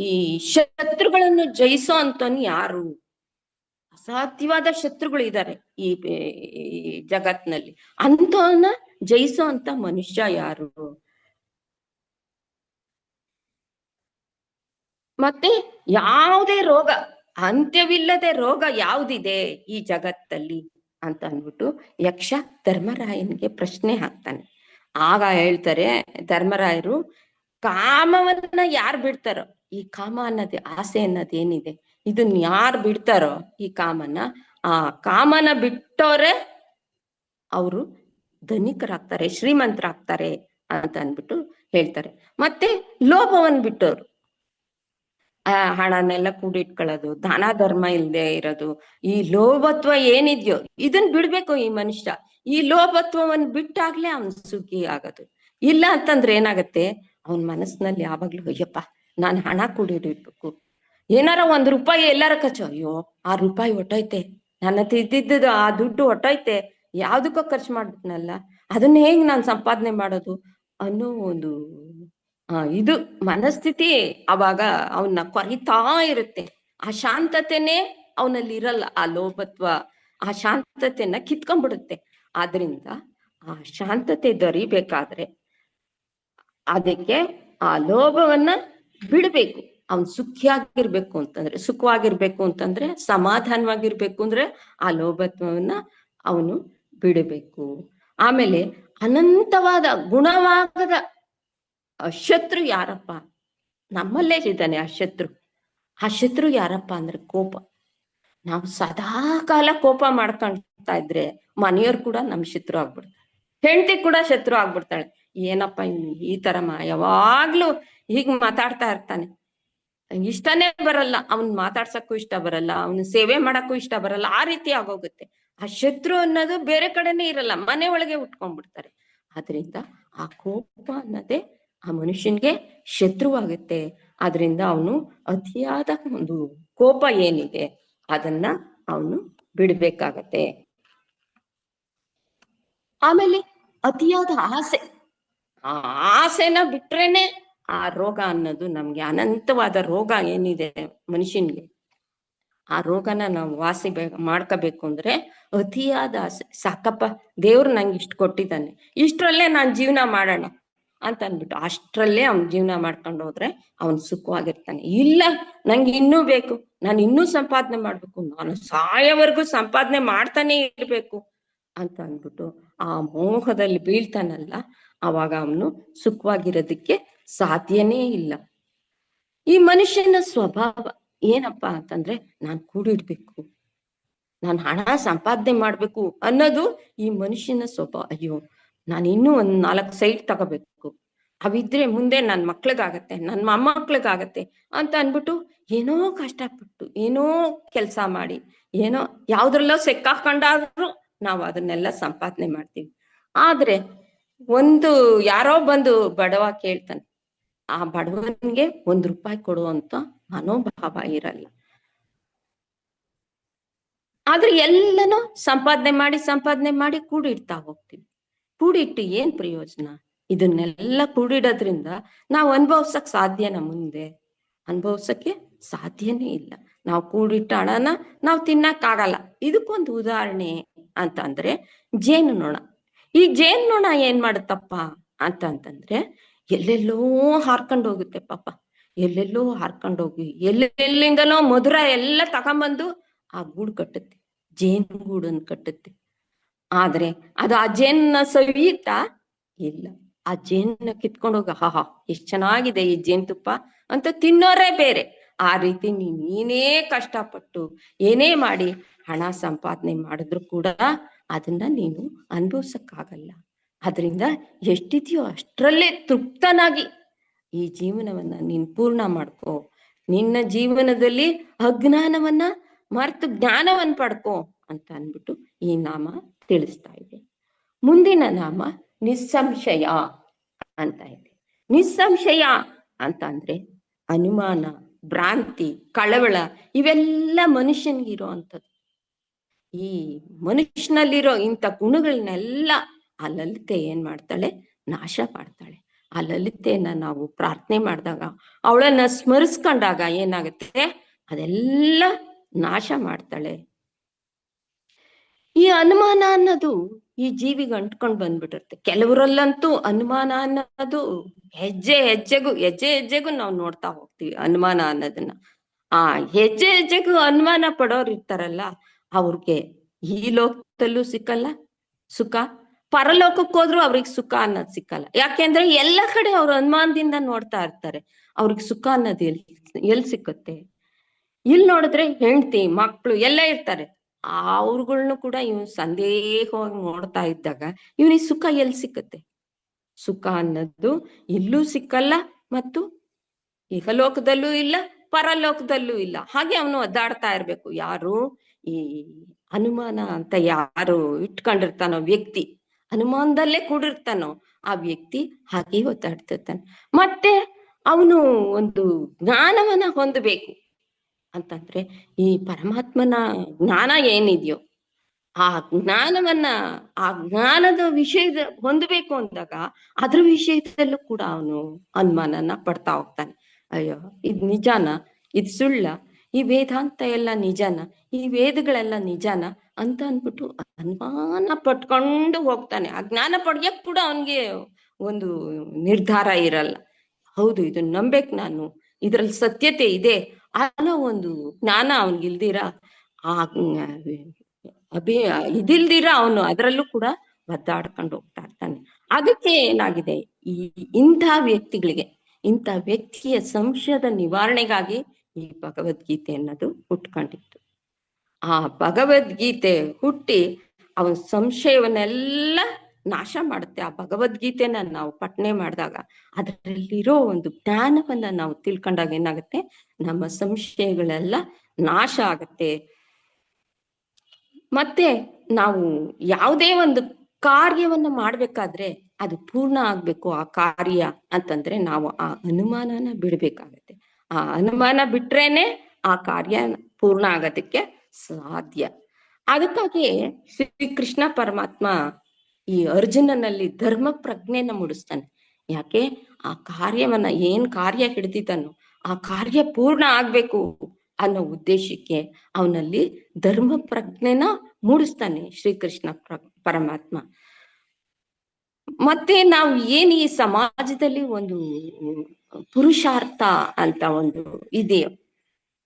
ಈ ಶತ್ರುಗಳನ್ನು ಜಯಿಸೋ ಅಂತವನು ಯಾರು, ಅಸಾಧ್ಯವಾದ ಶತ್ರುಗಳು ಇದ್ದಾರೆ ಈ ಜಗತ್ನಲ್ಲಿ, ಅಂತವನ್ನ ಜಯಿಸೋ ಅಂತ ಮನುಷ್ಯ ಯಾರು, ಮತ್ತೆ ಯಾವುದೇ ರೋಗ, ಅಂತ್ಯವಿಲ್ಲದೆ ರೋಗ ಯಾವುದಿದೆ ಈ ಜಗತ್ತಲ್ಲಿ ಅಂತ ಅಂದ್ಬಿಟ್ಟು ಯಕ್ಷ ಧರ್ಮರಾಯನಿಗೆ ಪ್ರಶ್ನೆ ಹಾಕ್ತಾನೆ. ಆಗ ಹೇಳ್ತಾರೆ ಧರ್ಮರಾಯರು, ಕಾಮವನ್ನ ಯಾರು ಬಿಡ್ತಾರೋ, ಈ ಕಾಮ ಅನ್ನೋದೇ, ಆಸೆ ಅನ್ನೋದೇನಿದೆ, ಇದನ್ನ ಯಾರು ಬಿಡ್ತಾರೋ ಈ ಕಾಮನ, ಆ ಕಾಮನ ಬಿಟ್ಟೋರೆ ಅವರು ಧನಿಕರಾಗ್ತಾರೆ, ಶ್ರೀಮಂತರಾಗ್ತಾರೆ ಅಂತ ಅಂದ್ಬಿಟ್ಟು ಹೇಳ್ತಾರೆ. ಮತ್ತೆ ಲೋಭವನ್ನ ಬಿಟ್ಟೋರು, ಆ ಹಣನೆಲ್ಲ ಕೂಡಿಟ್ಕೊಳ್ಳೋದು, ದಾನ ಧರ್ಮ ಇಲ್ಲದೆ ಇರೋದು, ಈ ಲೋಭತ್ವ ಏನಿದ್ಯೋ ಇದನ್ ಬಿಡ್ಬೇಕು ಈ ಮನುಷ್ಯ. ಈ ಲೋಭತ್ವವನ್ನು ಬಿಟ್ಟಾಗ್ಲೇ ಅವನ್ ಸುಖಿ ಆಗೋದು. ಇಲ್ಲ ಅಂತಂದ್ರೆ ಏನಾಗತ್ತೆ, ಅವನ್ ಮನಸ್ಸಿನಲ್ಲಿ ಯಾವಾಗ್ಲೂ ಅಯ್ಯಪ್ಪ ನಾನು ಹಣ ಕೂಡಿಡ್ಬೇಕು, ಏನಾರ ₹1 ಎಲ್ಲಾರ ಖರ್ಚು, ಅಯ್ಯೋ ₹6 ಹೊಟ್ಟೈತೆ, ನನ್ನ ಹತ್ರ ಇದ್ದಿದ್ದು ಆ ದುಡ್ಡು ಹೊಟ್ಟೈತೆ, ಯಾವ್ದಕ್ಕೋ ಖರ್ಚು ಮಾಡ್ಬಿಟ್ನಲ್ಲ, ಅದನ್ನ ಹೇಗ್ ನಾನು ಸಂಪಾದನೆ ಮಾಡೋದು ಅನ್ನೋ ಒಂದು ಇದು ಮನಸ್ಥಿತಿ ಅವಾಗ ಅವನ್ನ ಕೊರಿತಾ ಇರುತ್ತೆ. ಆ ಶಾಂತತೆನೇ ಅವನಲ್ಲಿ ಇರಲ್ಲ. ಆ ಲೋಭತ್ವ ಆ ಶಾಂತತೆನ ಕಿತ್ಕೊಂಡ್ಬಿಡುತ್ತೆ. ಆದ್ರಿಂದ ಆ ಶಾಂತತೆ ದೊರಿಬೇಕಾದ್ರೆ ಅದಕ್ಕೆ ಆ ಲೋಭವನ್ನ ಬಿಡ್ಬೇಕು. ಅವನ್ ಸುಖವಾಗಿರ್ಬೇಕು ಅಂತಂದ್ರೆ ಸಮಾಧಾನವಾಗಿರ್ಬೇಕು ಅಂದ್ರೆ ಆ ಲೋಭತ್ವವನ್ನ ಅವನು ಬಿಡಬೇಕು. ಆಮೇಲೆ ಅನಂತವಾದ ಗುಣವಾಗದ ಶತ್ರು ಯಾರಪ್ಪ, ನಮ್ಮಲ್ಲೇ ಇದ್ದಾನೆ ಆ ಶತ್ರು. ಆ ಶತ್ರು ಯಾರಪ್ಪ ಅಂದ್ರೆ ಕೋಪ. ನಾವು ಸದಾ ಕಾಲ ಕೋಪ ಮಾಡ್ಕೊಳ್ತಾ ಇದ್ರೆ ಮನೆಯವ್ರು ಕೂಡ ನಮ್ ಶತ್ರು ಆಗ್ಬಿಡ್ತಾರೆ, ಹೆಂಡತಿ ಕೂಡ ಶತ್ರು ಆಗ್ಬಿಡ್ತಾಳೆ. ಏನಪ್ಪ ಈ ತರ ಯಾವಾಗ್ಲೂ ಹೀಗ್ ಮಾತಾಡ್ತಾ ಇರ್ತಾನೆ, ಇಷ್ಟನೇ ಬರಲ್ಲ, ಅವನ್ ಮಾತಾಡ್ಸಕ್ಕೂ ಇಷ್ಟ ಬರಲ್ಲ, ಅವನ್ ಸೇವೆ ಮಾಡಕ್ಕೂ ಇಷ್ಟ ಬರಲ್ಲ, ಆ ರೀತಿ ಆಗೋಗುತ್ತೆ. ಆ ಶತ್ರು ಅನ್ನೋದು ಬೇರೆ ಕಡೆನೇ ಇರಲ್ಲ, ಮನೆ ಒಳಗೆ ಉಟ್ಕೊಂಡ್ಬಿಡ್ತಾರೆ. ಆದ್ರಿಂದ ಆ ಕೋಪ ಅನ್ನೋದೇ ಆ ಮನುಷ್ಯನ್ಗೆ ಶತ್ರುವಾಗುತ್ತೆ. ಆದ್ರಿಂದ ಅವನು ಅತಿಯಾದ ಒಂದು ಕೋಪ ಏನಿದೆ ಅದನ್ನ ಅವನು ಬಿಡ್ಬೇಕಾಗತ್ತೆ. ಆಮೇಲೆ ಅತಿಯಾದ ಆಸೆ, ಆ ಆಸೆನ ಬಿಟ್ರೇನೆ ಆ ರೋಗ ಅನ್ನೋದು, ನಮ್ಗೆ ಅನಂತವಾದ ರೋಗ ಏನಿದೆ ಮನುಷ್ಯನ್ಗೆ, ಆ ರೋಗನ ನಾವು ಮಾಡ್ಕೋಬೇಕು ಅಂದ್ರೆ ಅತಿಯಾದ ಆಸೆ. ಸಾಕಪ್ಪ, ದೇವ್ರು ನಂಗೆ ಇಷ್ಟು ಕೊಟ್ಟಿದ್ದಾನೆ, ಇಷ್ಟರಲ್ಲೇ ನಾನು ಜೀವನ ಮಾಡೋಣ ಅಂತ ಅಂದ್ಬಿಟ್ಟು ಅಷ್ಟರಲ್ಲೇ ಅವ್ನ ಜೀವನ ಮಾಡ್ಕೊಂಡು ಹೋದ್ರೆ ಅವನ್ ಸುಖವಾಗಿರ್ತಾನೆ. ಇಲ್ಲ, ನಂಗೆ ಇನ್ನೂ ಬೇಕು, ನಾನು ಇನ್ನೂ ಸಂಪಾದನೆ ಮಾಡ್ಬೇಕು, ನಾನು ಸಾಯೋವರೆಗೂ ಸಂಪಾದನೆ ಮಾಡ್ತಾನೆ ಇರ್ಬೇಕು ಅಂತ ಅಂದ್ಬಿಟ್ಟು ಆ ಮೋಹದಲ್ಲಿ ಬೀಳ್ತಾನಲ್ಲ, ಅವಾಗ ಅವನು ಸುಖವಾಗಿರೋದಕ್ಕೆ ಸಾಧ್ಯನೇ ಇಲ್ಲ. ಈ ಮನುಷ್ಯನ ಸ್ವಭಾವ ಏನಪ್ಪಾ ಅಂತಂದ್ರೆ, ನಾನ್ ಕೂಡಿಡ್ಬೇಕು, ನಾನು ಹಣ ಸಂಪಾದನೆ ಮಾಡ್ಬೇಕು ಅನ್ನೋದು ಈ ಮನುಷ್ಯನ ಸ್ವಭಾವ. ಅಯ್ಯೋ, ನಾನು ಇನ್ನೂ ಒಂದ್ 4 ಸೈಟ್ ತಗೋಬೇಕು, ಅವಿದ್ರೆ ಮುಂದೆ ನನ್ ಮಕ್ಳಿಗಾಗತ್ತೆ, ನನ್ ಮೊಮ್ಮಕ್ಳಿಗಾಗತ್ತೆ ಅಂತ ಅನ್ಬಿಟ್ಟು ಏನೋ ಕಷ್ಟಪಟ್ಟು ಏನೋ ಕೆಲಸ ಮಾಡಿ ಏನೋ ಯಾವ್ದ್ರಲ್ಲೋ ಸೆಕ್ಕಾಕೊಂಡಾದ್ರೂ ನಾವು ಅದನ್ನೆಲ್ಲ ಸಂಪಾದನೆ ಮಾಡ್ತೀವಿ. ಆದ್ರೆ ಒಂದು ಯಾರೋ ಬಂದು ಬಡವ ಕೇಳ್ತಾನೆ, ಆ ಬಡವನಿಗೆ 1 ರೂಪಾಯಿ ಕೊಡುವಂತ ಮನೋಭಾವ ಇರಲ್ಲ. ಆದ್ರೆ ಎಲ್ಲನೂ ಸಂಪಾದನೆ ಮಾಡಿ ಕೂಡಿಡ್ತಾ ಹೋಗ್ತೀವಿ. ಕೂಡಿಟ್ಟು ಏನ್ ಪ್ರಯೋಜನ? ಇದನ್ನೆಲ್ಲ ಕೂಡಿಡೋದ್ರಿಂದ ನಾವು ಅನುಭವ್ಸಕ್ ಸಾಧ್ಯನಾ? ಮುಂದೆ ಅನುಭವ್ಸಕ್ಕೆ ಸಾಧ್ಯನೇ ಇಲ್ಲ. ನಾವು ಕೂಡಿಟ್ಟ ಹಣನ ನಾವು ತಿನ್ನಕ್ಕಾಗಲ್ಲ. ಇದಕ್ಕೊಂದು ಉದಾಹರಣೆ ಅಂತ ಅಂದ್ರೆ ಜೇನುನೊಣ. ಈ ಜೇನುನೊಣ ಏನ್ ಮಾಡುತ್ತಪ್ಪ ಅಂತಂದ್ರೆ, ಎಲ್ಲೆಲ್ಲೋ ಹಾರ್ಕೊಂಡು ಹೋಗುತ್ತೆ ಪಾಪ, ಎಲ್ಲೆಲ್ಲೋ ಹಾರ್ಕೊಂಡೋಗಿ ಎಲ್ಲೆಲ್ಲಿಂದನೋ ಮಧುರ ಎಲ್ಲ ತಗೊಂಬಂದು ಆ ಗೂಡು ಕಟ್ಟುತ್ತೆ, ಜೇನು ಗೂಡನ್ನು ಕಟ್ಟುತ್ತೆ. ಆದ್ರೆ ಅದು ಆ ಜೇನ್ನ ಸವಿಯುತ್ತಾ? ಇಲ್ಲ. ಆ ಜೇನ್ನ ಕಿತ್ಕೊಂಡೋಗ, ಹಾ ಎಷ್ಟ್ ಚೆನ್ನಾಗಿದೆ ಈ ಜೇನುತುಪ್ಪ ಅಂತ ತಿನ್ನೋರೇ ಬೇರೆ. ಆ ರೀತಿ ನೀನೇ ಕಷ್ಟಪಟ್ಟು ಏನೇ ಮಾಡಿ ಹಣ ಸಂಪಾದನೆ ಮಾಡಿದ್ರು ಕೂಡ ಅದನ್ನ ನೀನು ಅನುಭವ್ಸಕ್ಕಾಗಲ್ಲ. ಅದರಿಂದ ಎಷ್ಟಿದೆಯೋ ಅಷ್ಟರಲ್ಲೇ ತೃಪ್ತನಾಗಿ ಈ ಜೀವನವನ್ನ ನೀನ್ ಪೂರ್ಣ ಮಾಡ್ಕೋ. ನಿನ್ನ ಜೀವನದಲ್ಲಿ ಅಜ್ಞಾನವನ್ನ ಮರೆತು ಜ್ಞಾನವನ್ನ ಪಡ್ಕೋ ಅಂತ ಅನ್ಬಿಟ್ಟು ಈ ನಾಮ ತಿಳಿಸ್ತಾ ಇದೆ. ಮುಂದಿನ ನಾಮ ನಿಸ್ಸಂಶಯ ಅಂತ ಇದೆ. ನಿಸ್ಸಂಶಯ ಅಂತ ಅಂದ್ರೆ ಅನುಮಾನ, ಭ್ರಾಂತಿ, ಕಳವಳ ಇವೆಲ್ಲ ಮನುಷ್ಯನ್ಗಿರೋ ಅಂಥದ್ದು. ಈ ಮನುಷ್ಯನಲ್ಲಿರೋ ಇಂಥ ಗುಣಗಳನ್ನೆಲ್ಲ ಆ ಲಲಿತೆ ಏನ್ ಮಾಡ್ತಾಳೆ? ನಾಶ ಮಾಡ್ತಾಳೆ. ಆ ಲಲಿತೆಯನ್ನ ನಾವು ಪ್ರಾರ್ಥನೆ ಮಾಡಿದಾಗ, ಅವಳನ್ನ ಸ್ಮರಿಸ್ಕೊಂಡಾಗ ಏನಾಗುತ್ತೆ? ಅದೆಲ್ಲ ನಾಶ ಮಾಡ್ತಾಳೆ. ಈ ಅನುಮಾನ ಅನ್ನೋದು ಈ ಜೀವಿಗೆ ಅಂಟ್ಕೊಂಡ್ ಬಂದ್ಬಿಟ್ಟಿರುತ್ತೆ. ಕೆಲವರಲ್ಲಂತೂ ಅನುಮಾನ ಅನ್ನೋದು ಹೆಜ್ಜೆ ಹೆಜ್ಜೆಗೂ ನಾವು ನೋಡ್ತಾ ಹೋಗ್ತೀವಿ ಅನುಮಾನ ಅನ್ನೋದನ್ನ. ಆ ಹೆಜ್ಜೆ ಹೆಜ್ಜೆಗೂ ಅನುಮಾನ ಪಡೋರು ಇರ್ತಾರಲ್ಲ, ಅವ್ರಿಗೆ ಈ ಲೋಕದಲ್ಲೂ ಸಿಕ್ಕಲ್ಲ ಸುಖ, ಪರಲೋಕಕ್ಕೆ ಹೋದ್ರು ಅವ್ರಿಗೆ ಸುಖ ಅನ್ನೋದು ಸಿಕ್ಕಲ್ಲ. ಯಾಕೆಂದ್ರೆ ಎಲ್ಲ ಕಡೆ ಅವ್ರು ಅನುಮಾನದಿಂದ ನೋಡ್ತಾ ಇರ್ತಾರೆ. ಅವ್ರಿಗೆ ಸುಖ ಅನ್ನೋದು ಎಲ್ಲಿ ಸಿಕ್ಕುತ್ತೆ? ಇಲ್ಲಿ ನೋಡಿದ್ರೆ ಹೆಂಡತಿ ಮಕ್ಳು ಎಲ್ಲ ಇರ್ತಾರೆ, ಅವ್ರುಗಳ್ನು ಕೂಡ ಇವ್ನು ಸಂದೇಹವಾಗಿ ನೋಡ್ತಾ ಇದ್ದಾಗ ಇವನಿಗೆ ಸುಖ ಎಲ್ಲಿ ಸಿಕ್ಕತ್ತೆ? ಸುಖ ಅನ್ನೋದು ಇಲ್ಲೂ ಸಿಕ್ಕಲ್ಲ, ಮತ್ತು ಇಹಲೋಕದಲ್ಲೂ ಇಲ್ಲ, ಪರಲೋಕದಲ್ಲೂ ಇಲ್ಲ. ಹಾಗೆ ಅವನು ಒದ್ದಾಡ್ತಾ ಇರ್ಬೇಕು. ಯಾರು? ಈ ಅನುಮಾನ ಅಂತ ಯಾರು ಇಟ್ಕೊಂಡಿರ್ತಾನೋ ವ್ಯಕ್ತಿ, ಅನುಮಾನದಲ್ಲೇ ಕೂಡಿರ್ತಾನೋ ಆ ವ್ಯಕ್ತಿ ಹಾಗೆ ಒದ್ದಾಡ್ತಿರ್ತಾನೆ. ಮತ್ತೆ ಅವನು ಒಂದು ಜ್ಞಾನವನ್ನ ಹೊಂದಬೇಕು ಅಂತಂದ್ರೆ, ಈ ಪರಮಾತ್ಮನ ಜ್ಞಾನ ಏನಿದೆಯೋ ಆ ಜ್ಞಾನವನ್ನ, ಆ ಜ್ಞಾನದ ವಿಷಯದ ಹೊಂದಬೇಕು ಅಂದಾಗ ಅದ್ರ ವಿಷಯದಲ್ಲೂ ಕೂಡ ಅವನು ಅನುಮಾನನ ಪಡ್ತಾ ಹೋಗ್ತಾನೆ. ಅಯ್ಯೋ, ಇದ್ ನಿಜಾನ? ಇದ್ ಸುಳ್ಳ? ಈ ವೇದಾಂತ ಎಲ್ಲ ನಿಜಾನ? ಈ ವೇದಗಳೆಲ್ಲ ನಿಜಾನ ಅಂತ ಅಂದ್ಬಿಟ್ಟು ಅನುಮಾನ ಪಟ್ಕೊಂಡು ಹೋಗ್ತಾನೆ. ಆ ಜ್ಞಾನ ಪಡ್ಯಕ್ ಕೂಡ ಅವನ್ಗೆ ಒಂದು ನಿರ್ಧಾರ ಇರಲ್ಲ. ಹೌದು, ಇದನ್ನ ನಂಬೇಕು ನಾನು, ಇದ್ರಲ್ಲಿ ಸತ್ಯತೆ ಇದೆ ಅನ್ನೋ ಒಂದು ಜ್ಞಾನ ಅವನ್ಗಿಲ್ದಿರ, ಆ ಇದಿಲ್ದಿರ ಅವನು ಅದರಲ್ಲೂ ಕೂಡ ಒದ್ದಾಡ್ಕೊಂಡು ಹೋಗ್ತಾ ಇರ್ತಾನೆ. ಅದಕ್ಕೆ ಏನಾಗಿದೆ, ಇಂಥ ವ್ಯಕ್ತಿಗಳಿಗೆ, ಇಂಥ ವ್ಯಕ್ತಿಯ ಸಂಶಯದ ನಿವಾರಣೆಗಾಗಿ ಈ ಭಗವದ್ಗೀತೆ ಅನ್ನೋದು ಹುಟ್ಕೊಂಡಿತ್ತು. ಆ ಭಗವದ್ಗೀತೆ ಹುಟ್ಟಿ ಅವನ ಸಂಶಯವನ್ನೆಲ್ಲ ನಾಶ ಮಾಡುತ್ತೆ. ಆ ಭಗವದ್ಗೀತೆನ ನಾವು ಪಠನೆ ಮಾಡಿದಾಗ ಅದರಲ್ಲಿರೋ ಒಂದು ಜ್ಞಾನವನ್ನ ನಾವು ತಿಳ್ಕೊಂಡಾಗ ಏನಾಗುತ್ತೆ? ನಮ್ಮ ಸಂಶಯಗಳೆಲ್ಲ ನಾಶ ಆಗತ್ತೆ. ಮತ್ತೆ ನಾವು ಯಾವುದೇ ಒಂದು ಕಾರ್ಯವನ್ನ ಮಾಡ್ಬೇಕಾದ್ರೆ ಅದು ಪೂರ್ಣ ಆಗ್ಬೇಕು ಆ ಕಾರ್ಯ ಅಂತಂದ್ರೆ ನಾವು ಆ ಅನುಮಾನನ ಬಿಡ್ಬೇಕಾಗತ್ತೆ. ಆ ಅನುಮಾನ ಬಿಟ್ರೇನೆ ಆ ಕಾರ್ಯ ಪೂರ್ಣ ಆಗೋದಕ್ಕೆ ಸಾಧ್ಯ. ಅದಕ್ಕಾಗಿ ಶ್ರೀ ಕೃಷ್ಣ ಪರಮಾತ್ಮ ಈ ಅರ್ಜುನನಲ್ಲಿ ಧರ್ಮ ಪ್ರಜ್ಞೆನ ಮೂಡಿಸ್ತಾನೆ. ಯಾಕೆ? ಆ ಕಾರ್ಯವನ್ನ, ಏನ್ ಕಾರ್ಯ ಹಿಡ್ದಿದ್ದಾನೋ ಆ ಕಾರ್ಯ ಪೂರ್ಣ ಆಗ್ಬೇಕು ಅನ್ನೋ ಉದ್ದೇಶಕ್ಕೆ ಅವನಲ್ಲಿ ಧರ್ಮ ಪ್ರಜ್ಞೆನ ಮೂಡಿಸ್ತಾನೆ ಶ್ರೀಕೃಷ್ಣ ಪರಮಾತ್ಮ. ಮತ್ತೆ ನಾವು ಏನ್ ಈ ಸಮಾಜದಲ್ಲಿ ಒಂದು ಪುರುಷಾರ್ಥ ಅಂತ ಒಂದು ಇದೆಯೋ,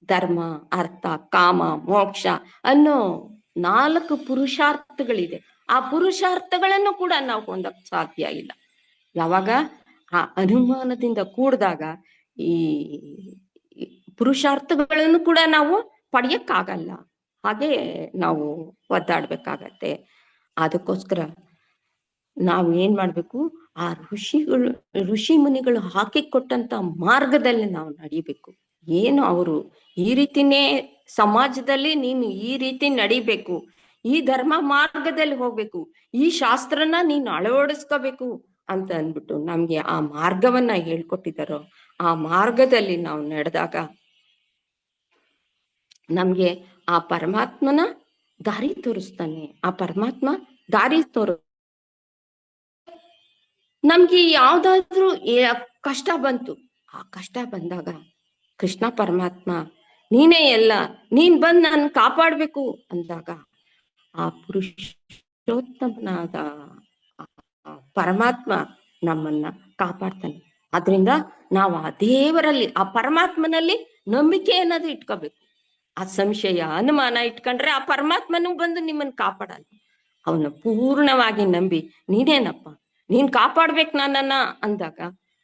ಧರ್ಮ, ಅರ್ಥ, ಕಾಮ, ಮೋಕ್ಷ ಅನ್ನೋ 4 ಪುರುಷಾರ್ಥಗಳಿದೆ. ಆ ಪುರುಷಾರ್ಥಗಳನ್ನು ಕೂಡ ನಾವು ಹೊಂದಕ್ ಸಾಧ್ಯ ಇಲ್ಲ. ಯಾವಾಗ ಆ ಅನುಮಾನದಿಂದ ಕೂಡಿದಾಗ ಈ ಪುರುಷಾರ್ಥಗಳನ್ನು ಕೂಡ ನಾವು ಪಡೆಯಕ್ಕಾಗಲ್ಲ. ಹಾಗೆ ನಾವು ಒದ್ದಾಡ್ಬೇಕಾಗತ್ತೆ. ಅದಕ್ಕೋಸ್ಕರ ನಾವು ಏನ್ ಮಾಡ್ಬೇಕು, ಆ ಋಷಿ ಮುನಿಗಳು ಹಾಕಿಕೊಟ್ಟಂತ ಮಾರ್ಗದಲ್ಲಿ ನಾವು ನಡಿಬೇಕು. ಏನು ಅವರು ಈ ರೀತಿನೇ ಸಮಾಜದಲ್ಲಿ ನೀನು ಈ ರೀತಿ ನಡಿಬೇಕು, ಈ ಧರ್ಮ ಮಾರ್ಗದಲ್ಲಿ ಹೋಗ್ಬೇಕು, ಈ ಶಾಸ್ತ್ರನ ನೀನು ಅಳವಡಿಸ್ಕೋಬೇಕು ಅಂತ ಅಂದ್ಬಿಟ್ಟು ನಮ್ಗೆ ಆ ಮಾರ್ಗವನ್ನ ಹೇಳ್ಕೊಟ್ಟಿದ್ದಾರೋ, ಆ ಮಾರ್ಗದಲ್ಲಿ ನಾವು ನಡೆದಾಗ ನಮ್ಗೆ ಆ ಪರಮಾತ್ಮನ ದಾರಿ ತೋರಿಸ್ತಾನೆ. ಆ ಪರಮಾತ್ಮ ದಾರಿ ನಮ್ಗೆ ಯಾವ್ದಾದ್ರು ಕಷ್ಟ ಬಂತು, ಆ ಕಷ್ಟ ಬಂದಾಗ ಕೃಷ್ಣ ಪರಮಾತ್ಮ ನೀನೇ ಎಲ್ಲ, ನೀನ್ ಬಂದ್ ನನ್ ಕಾಪಾಡ್ಬೇಕು ಅಂದಾಗ ಆ ಪುರುಷೋತ್ತಮನಾದ ಪರಮಾತ್ಮ ನಮ್ಮನ್ನ ಕಾಪಾಡ್ತಾನೆ. ಆದ್ರಿಂದ ನಾವು ಆ ದೇವರಲ್ಲಿ, ಆ ಪರಮಾತ್ಮನಲ್ಲಿ ನಂಬಿಕೆ ಅನ್ನೋದು ಇಟ್ಕೋಬೇಕು. ಆ ಸಂಶಯ ಅನುಮಾನ ಇಟ್ಕೊಂಡ್ರೆ ಆ ಪರಮಾತ್ಮನೂ ಬಂದು ನಿಮ್ಮನ್ನ ಕಾಪಾಡಲ್ಲ. ಅವನ ಪೂರ್ಣವಾಗಿ ನಂಬಿ ನೀನೇನಪ್ಪ, ನೀನ್ ಕಾಪಾಡ್ಬೇಕು ನನ್ನನ್ನ ಅಂದಾಗ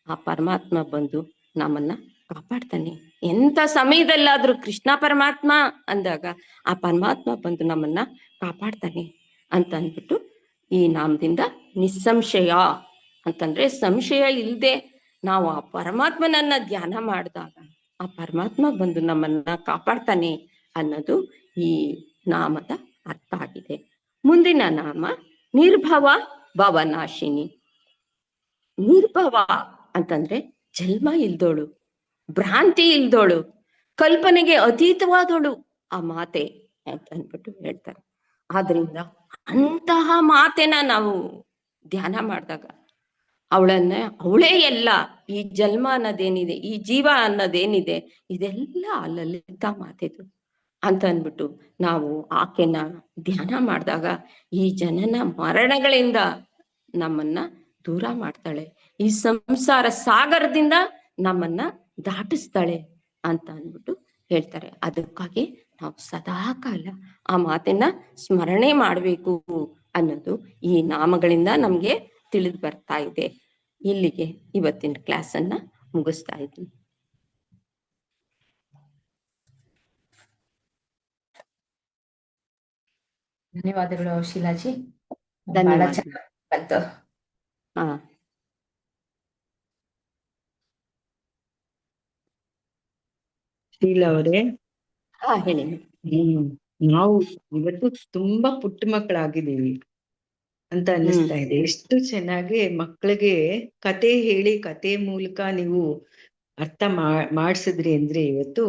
ಆ ಪರಮಾತ್ಮ ಬಂದು ನಮ್ಮನ್ನ ಕಾಪಾಡ್ತಾನೆ. ಎಂತ ಸಮಯದಲ್ಲಾದ್ರೂ ಕೃಷ್ಣ ಪರಮಾತ್ಮ ಅಂದಾಗ ಆ ಪರಮಾತ್ಮ ಬಂದು ನಮ್ಮನ್ನ ಕಾಪಾಡ್ತಾನೆ ಅಂತ ಅಂದ್ಬಿಟ್ಟು ಈ ನಾಮದಿಂದ ನಿಸ್ಸಂಶಯ ಅಂತಂದ್ರೆ ಸಂಶಯ ಇಲ್ಲದೆ ನಾವು ಆ ಪರಮಾತ್ಮನನ್ನ ಧ್ಯಾನ ಮಾಡಿದಾಗ ಆ ಪರಮಾತ್ಮ ಬಂದು ನಮ್ಮನ್ನ ಕಾಪಾಡ್ತಾನೆ ಅನ್ನೋದು ಈ ನಾಮದ ಅರ್ಥ ಆಗಿದೆ. ಮುಂದಿನ ನಾಮ ನಿರ್ಭವ ಭವನಾಶಿನಿ. ನಿರ್ಭವ ಅಂತಂದ್ರೆ ಜನ್ಮ ಇಲ್ದೋಳು, ಭ್ರಾಂತಿ ಇಲ್ದೋಳು, ಕಲ್ಪನೆಗೆ ಅತೀತವಾದೋಳು ಆ ಮಾತೆ ಅಂತ ಅಂದ್ಬಿಟ್ಟು ಹೇಳ್ತಾರೆ. ಆದ್ರಿಂದ ಅಂತಹ ಮಾತೆನ ನಾವು ಧ್ಯಾನ ಮಾಡಿದಾಗ ಅವಳೇ ಎಲ್ಲ, ಈ ಜನ್ಮ ಅನ್ನೋದೇನಿದೆ, ಈ ಜೀವ ಅನ್ನೋದೇನಿದೆ, ಇದೆಲ್ಲ ಲಲಿತಾ ಮಾತೆದು ಅಂತ ಅಂದ್ಬಿಟ್ಟು ನಾವು ಆಕೆನ ಧ್ಯಾನ ಮಾಡಿದಾಗ ಈ ಜನನ ಮರಣಗಳಿಂದ ನಮ್ಮನ್ನ ದೂರ ಮಾಡ್ತಾಳೆ, ಈ ಸಂಸಾರ ಸಾಗರದಿಂದ ನಮ್ಮನ್ನ ದಾಟಿಸ್ತಾಳೆ ಅಂತ ಅಂದ್ಬಿಟ್ಟು ಹೇಳ್ತಾರೆ. ಅದಕ್ಕಾಗಿ ನಾವು ಸದಾ ಕಾಲ ಆ ಮಾತನ್ನ ಸ್ಮರಣೆ ಮಾಡ್ಬೇಕು ಅನ್ನೋದು ಈ ನಾಮಗಳಿಂದ ನಮ್ಗೆ ತಿಳಿದು ಬರ್ತಾ ಇದೆ. ಇಲ್ಲಿಗೆ ಇವತ್ತಿನ ಕ್ಲಾಸನ್ನ ಮುಗಿಸ್ತಾ ಇದ್ದೀನಿ. ಧನ್ಯವಾದಗಳು ಶೀಲಾಜಿ. ಧನ್ಯವಾದ. ಹಾ, ಶೀಲಾ ಅವರೇ, ಹೇಳಿ. ನಾವು ಇವತ್ತು ತುಂಬಾ ಪುಟ್ಟ ಮಕ್ಕಳಾಗಿದ್ದೀವಿ ಅಂತ ಅನ್ನಿಸ್ತಾ ಇದೆ. ಎಷ್ಟು ಚೆನ್ನಾಗಿ ಮಕ್ಕಳಿಗೆ ಕತೆ ಹೇಳಿ ಕತೆ ಮೂಲಕ ನೀವು ಅರ್ಥ ಮಾಡ್ಸಿದ್ರಿ ಅಂದ್ರೆ ಇವತ್ತು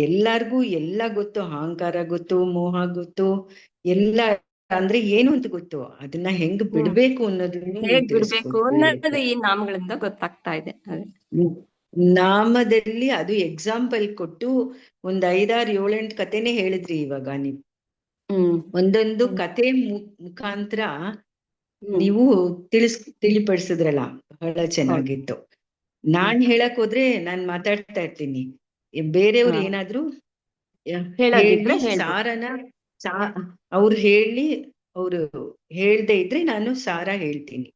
ಎಲ್ಲಾರ್ಗೂ ಎಲ್ಲ ಗೊತ್ತು, ಅಹಂಕಾರ ಗೊತ್ತು, ಮೋಹ ಗೊತ್ತು, ಎಲ್ಲ ಅಂದ್ರೆ ಏನು ಅಂತ ಗೊತ್ತು. ಅದನ್ನ ಹೆಂಗ್ ಬಿಡ್ಬೇಕು ಅನ್ನೋದನ್ನ ಈ ನಾಮಗಳಿಂದ ಗೊತ್ತಾಗ್ತಾ ಇದೆ. ನಾಮದಲ್ಲಿ ಅದು ಎಕ್ಸಾಂಪಲ್ ಕೊಟ್ಟು ಒಂದ್ 5, 6, 7, 8 ಕತೆನೆ ಹೇಳಿದ್ರಿ ಇವಾಗ ನೀವು. ಒಂದೊಂದು ಕತೆ ಮುಖಾಂತರ ನೀವು ತಿಳಿಪಡಿಸಿದ್ರಲ್ಲ, ಬಹಳ ಚೆನ್ನಾಗಿತ್ತು. ನಾನ್ ಹೇಳಕ್ ಹೋದ್ರೆ ನಾನ್ ಮಾತಾಡ್ತಾ ಇರ್ತೀನಿ, ಬೇರೆಯವ್ರು ಏನಾದ್ರು ಹೇಳಿ ಸಾರನ ಅವ್ರು ಹೇಳಿ, ಅವ್ರು ಹೇಳ್ದೆ ಇದ್ರೆ ನಾನು ಸಾರ ಹೇಳ್ತೀನಿ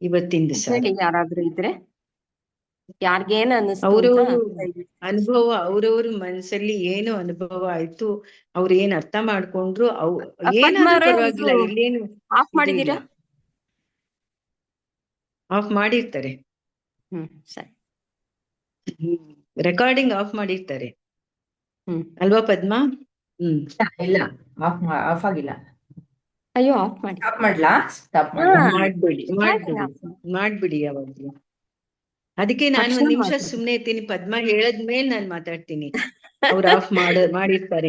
ಇವತ್ತಿಂದ ಸಾರ. ಯಾರಾದ್ರೂ ಇದ್ರೆ ಯಾರ್ಗೇನ್ ಅವ್ರವ್ರು ಅನುಭವ, ಅವ್ರವ್ರ ಮನ್ಸಲ್ಲಿ ಏನು ಅನುಭವ ಆಯ್ತು, ಅವ್ರ ಏನ್ ಅರ್ಥ ಮಾಡ್ಕೊಂಡ್ರು, ಏನಾದ್ರೂ ಪರವಾಗಿಲ್ಲ, ಇಲ್ಲೇನು ಆಫ್ ಮಾಡಿದೀರಾ? ಆಫ್ ಮಾಡಿರ್ತಾರೆ, ಸರಿ, ರೆಕಾರ್ಡಿಂಗ್ ಆಫ್ ಮಾಡಿರ್ತಾರೆ ಅಲ್ವಾ ಪದ್ಮಾ? ಇಲ್ಲ, ಆಫ್ ಆಗಿಲ್ಲ. ಅಯ್ಯೋ, ಆಫ್ ಮಾಡಿ. ಮಾಡ್ಬಿಡಿ ಯಾವಾಗ್ಲೂ. ಅದಕ್ಕೆ ನಾನು 1 ನಿಮಿಷ ಸುಮ್ನೆ ಇರ್ತೀನಿ, ಪದ್ಮಾ ಹೇಳದ್ಮೇಲೆ ನಾನ್ ಮಾತಾಡ್ತೀನಿ. ಅವ್ರು ಆಫ್ ಮಾಡಿರ್ತಾರೆ.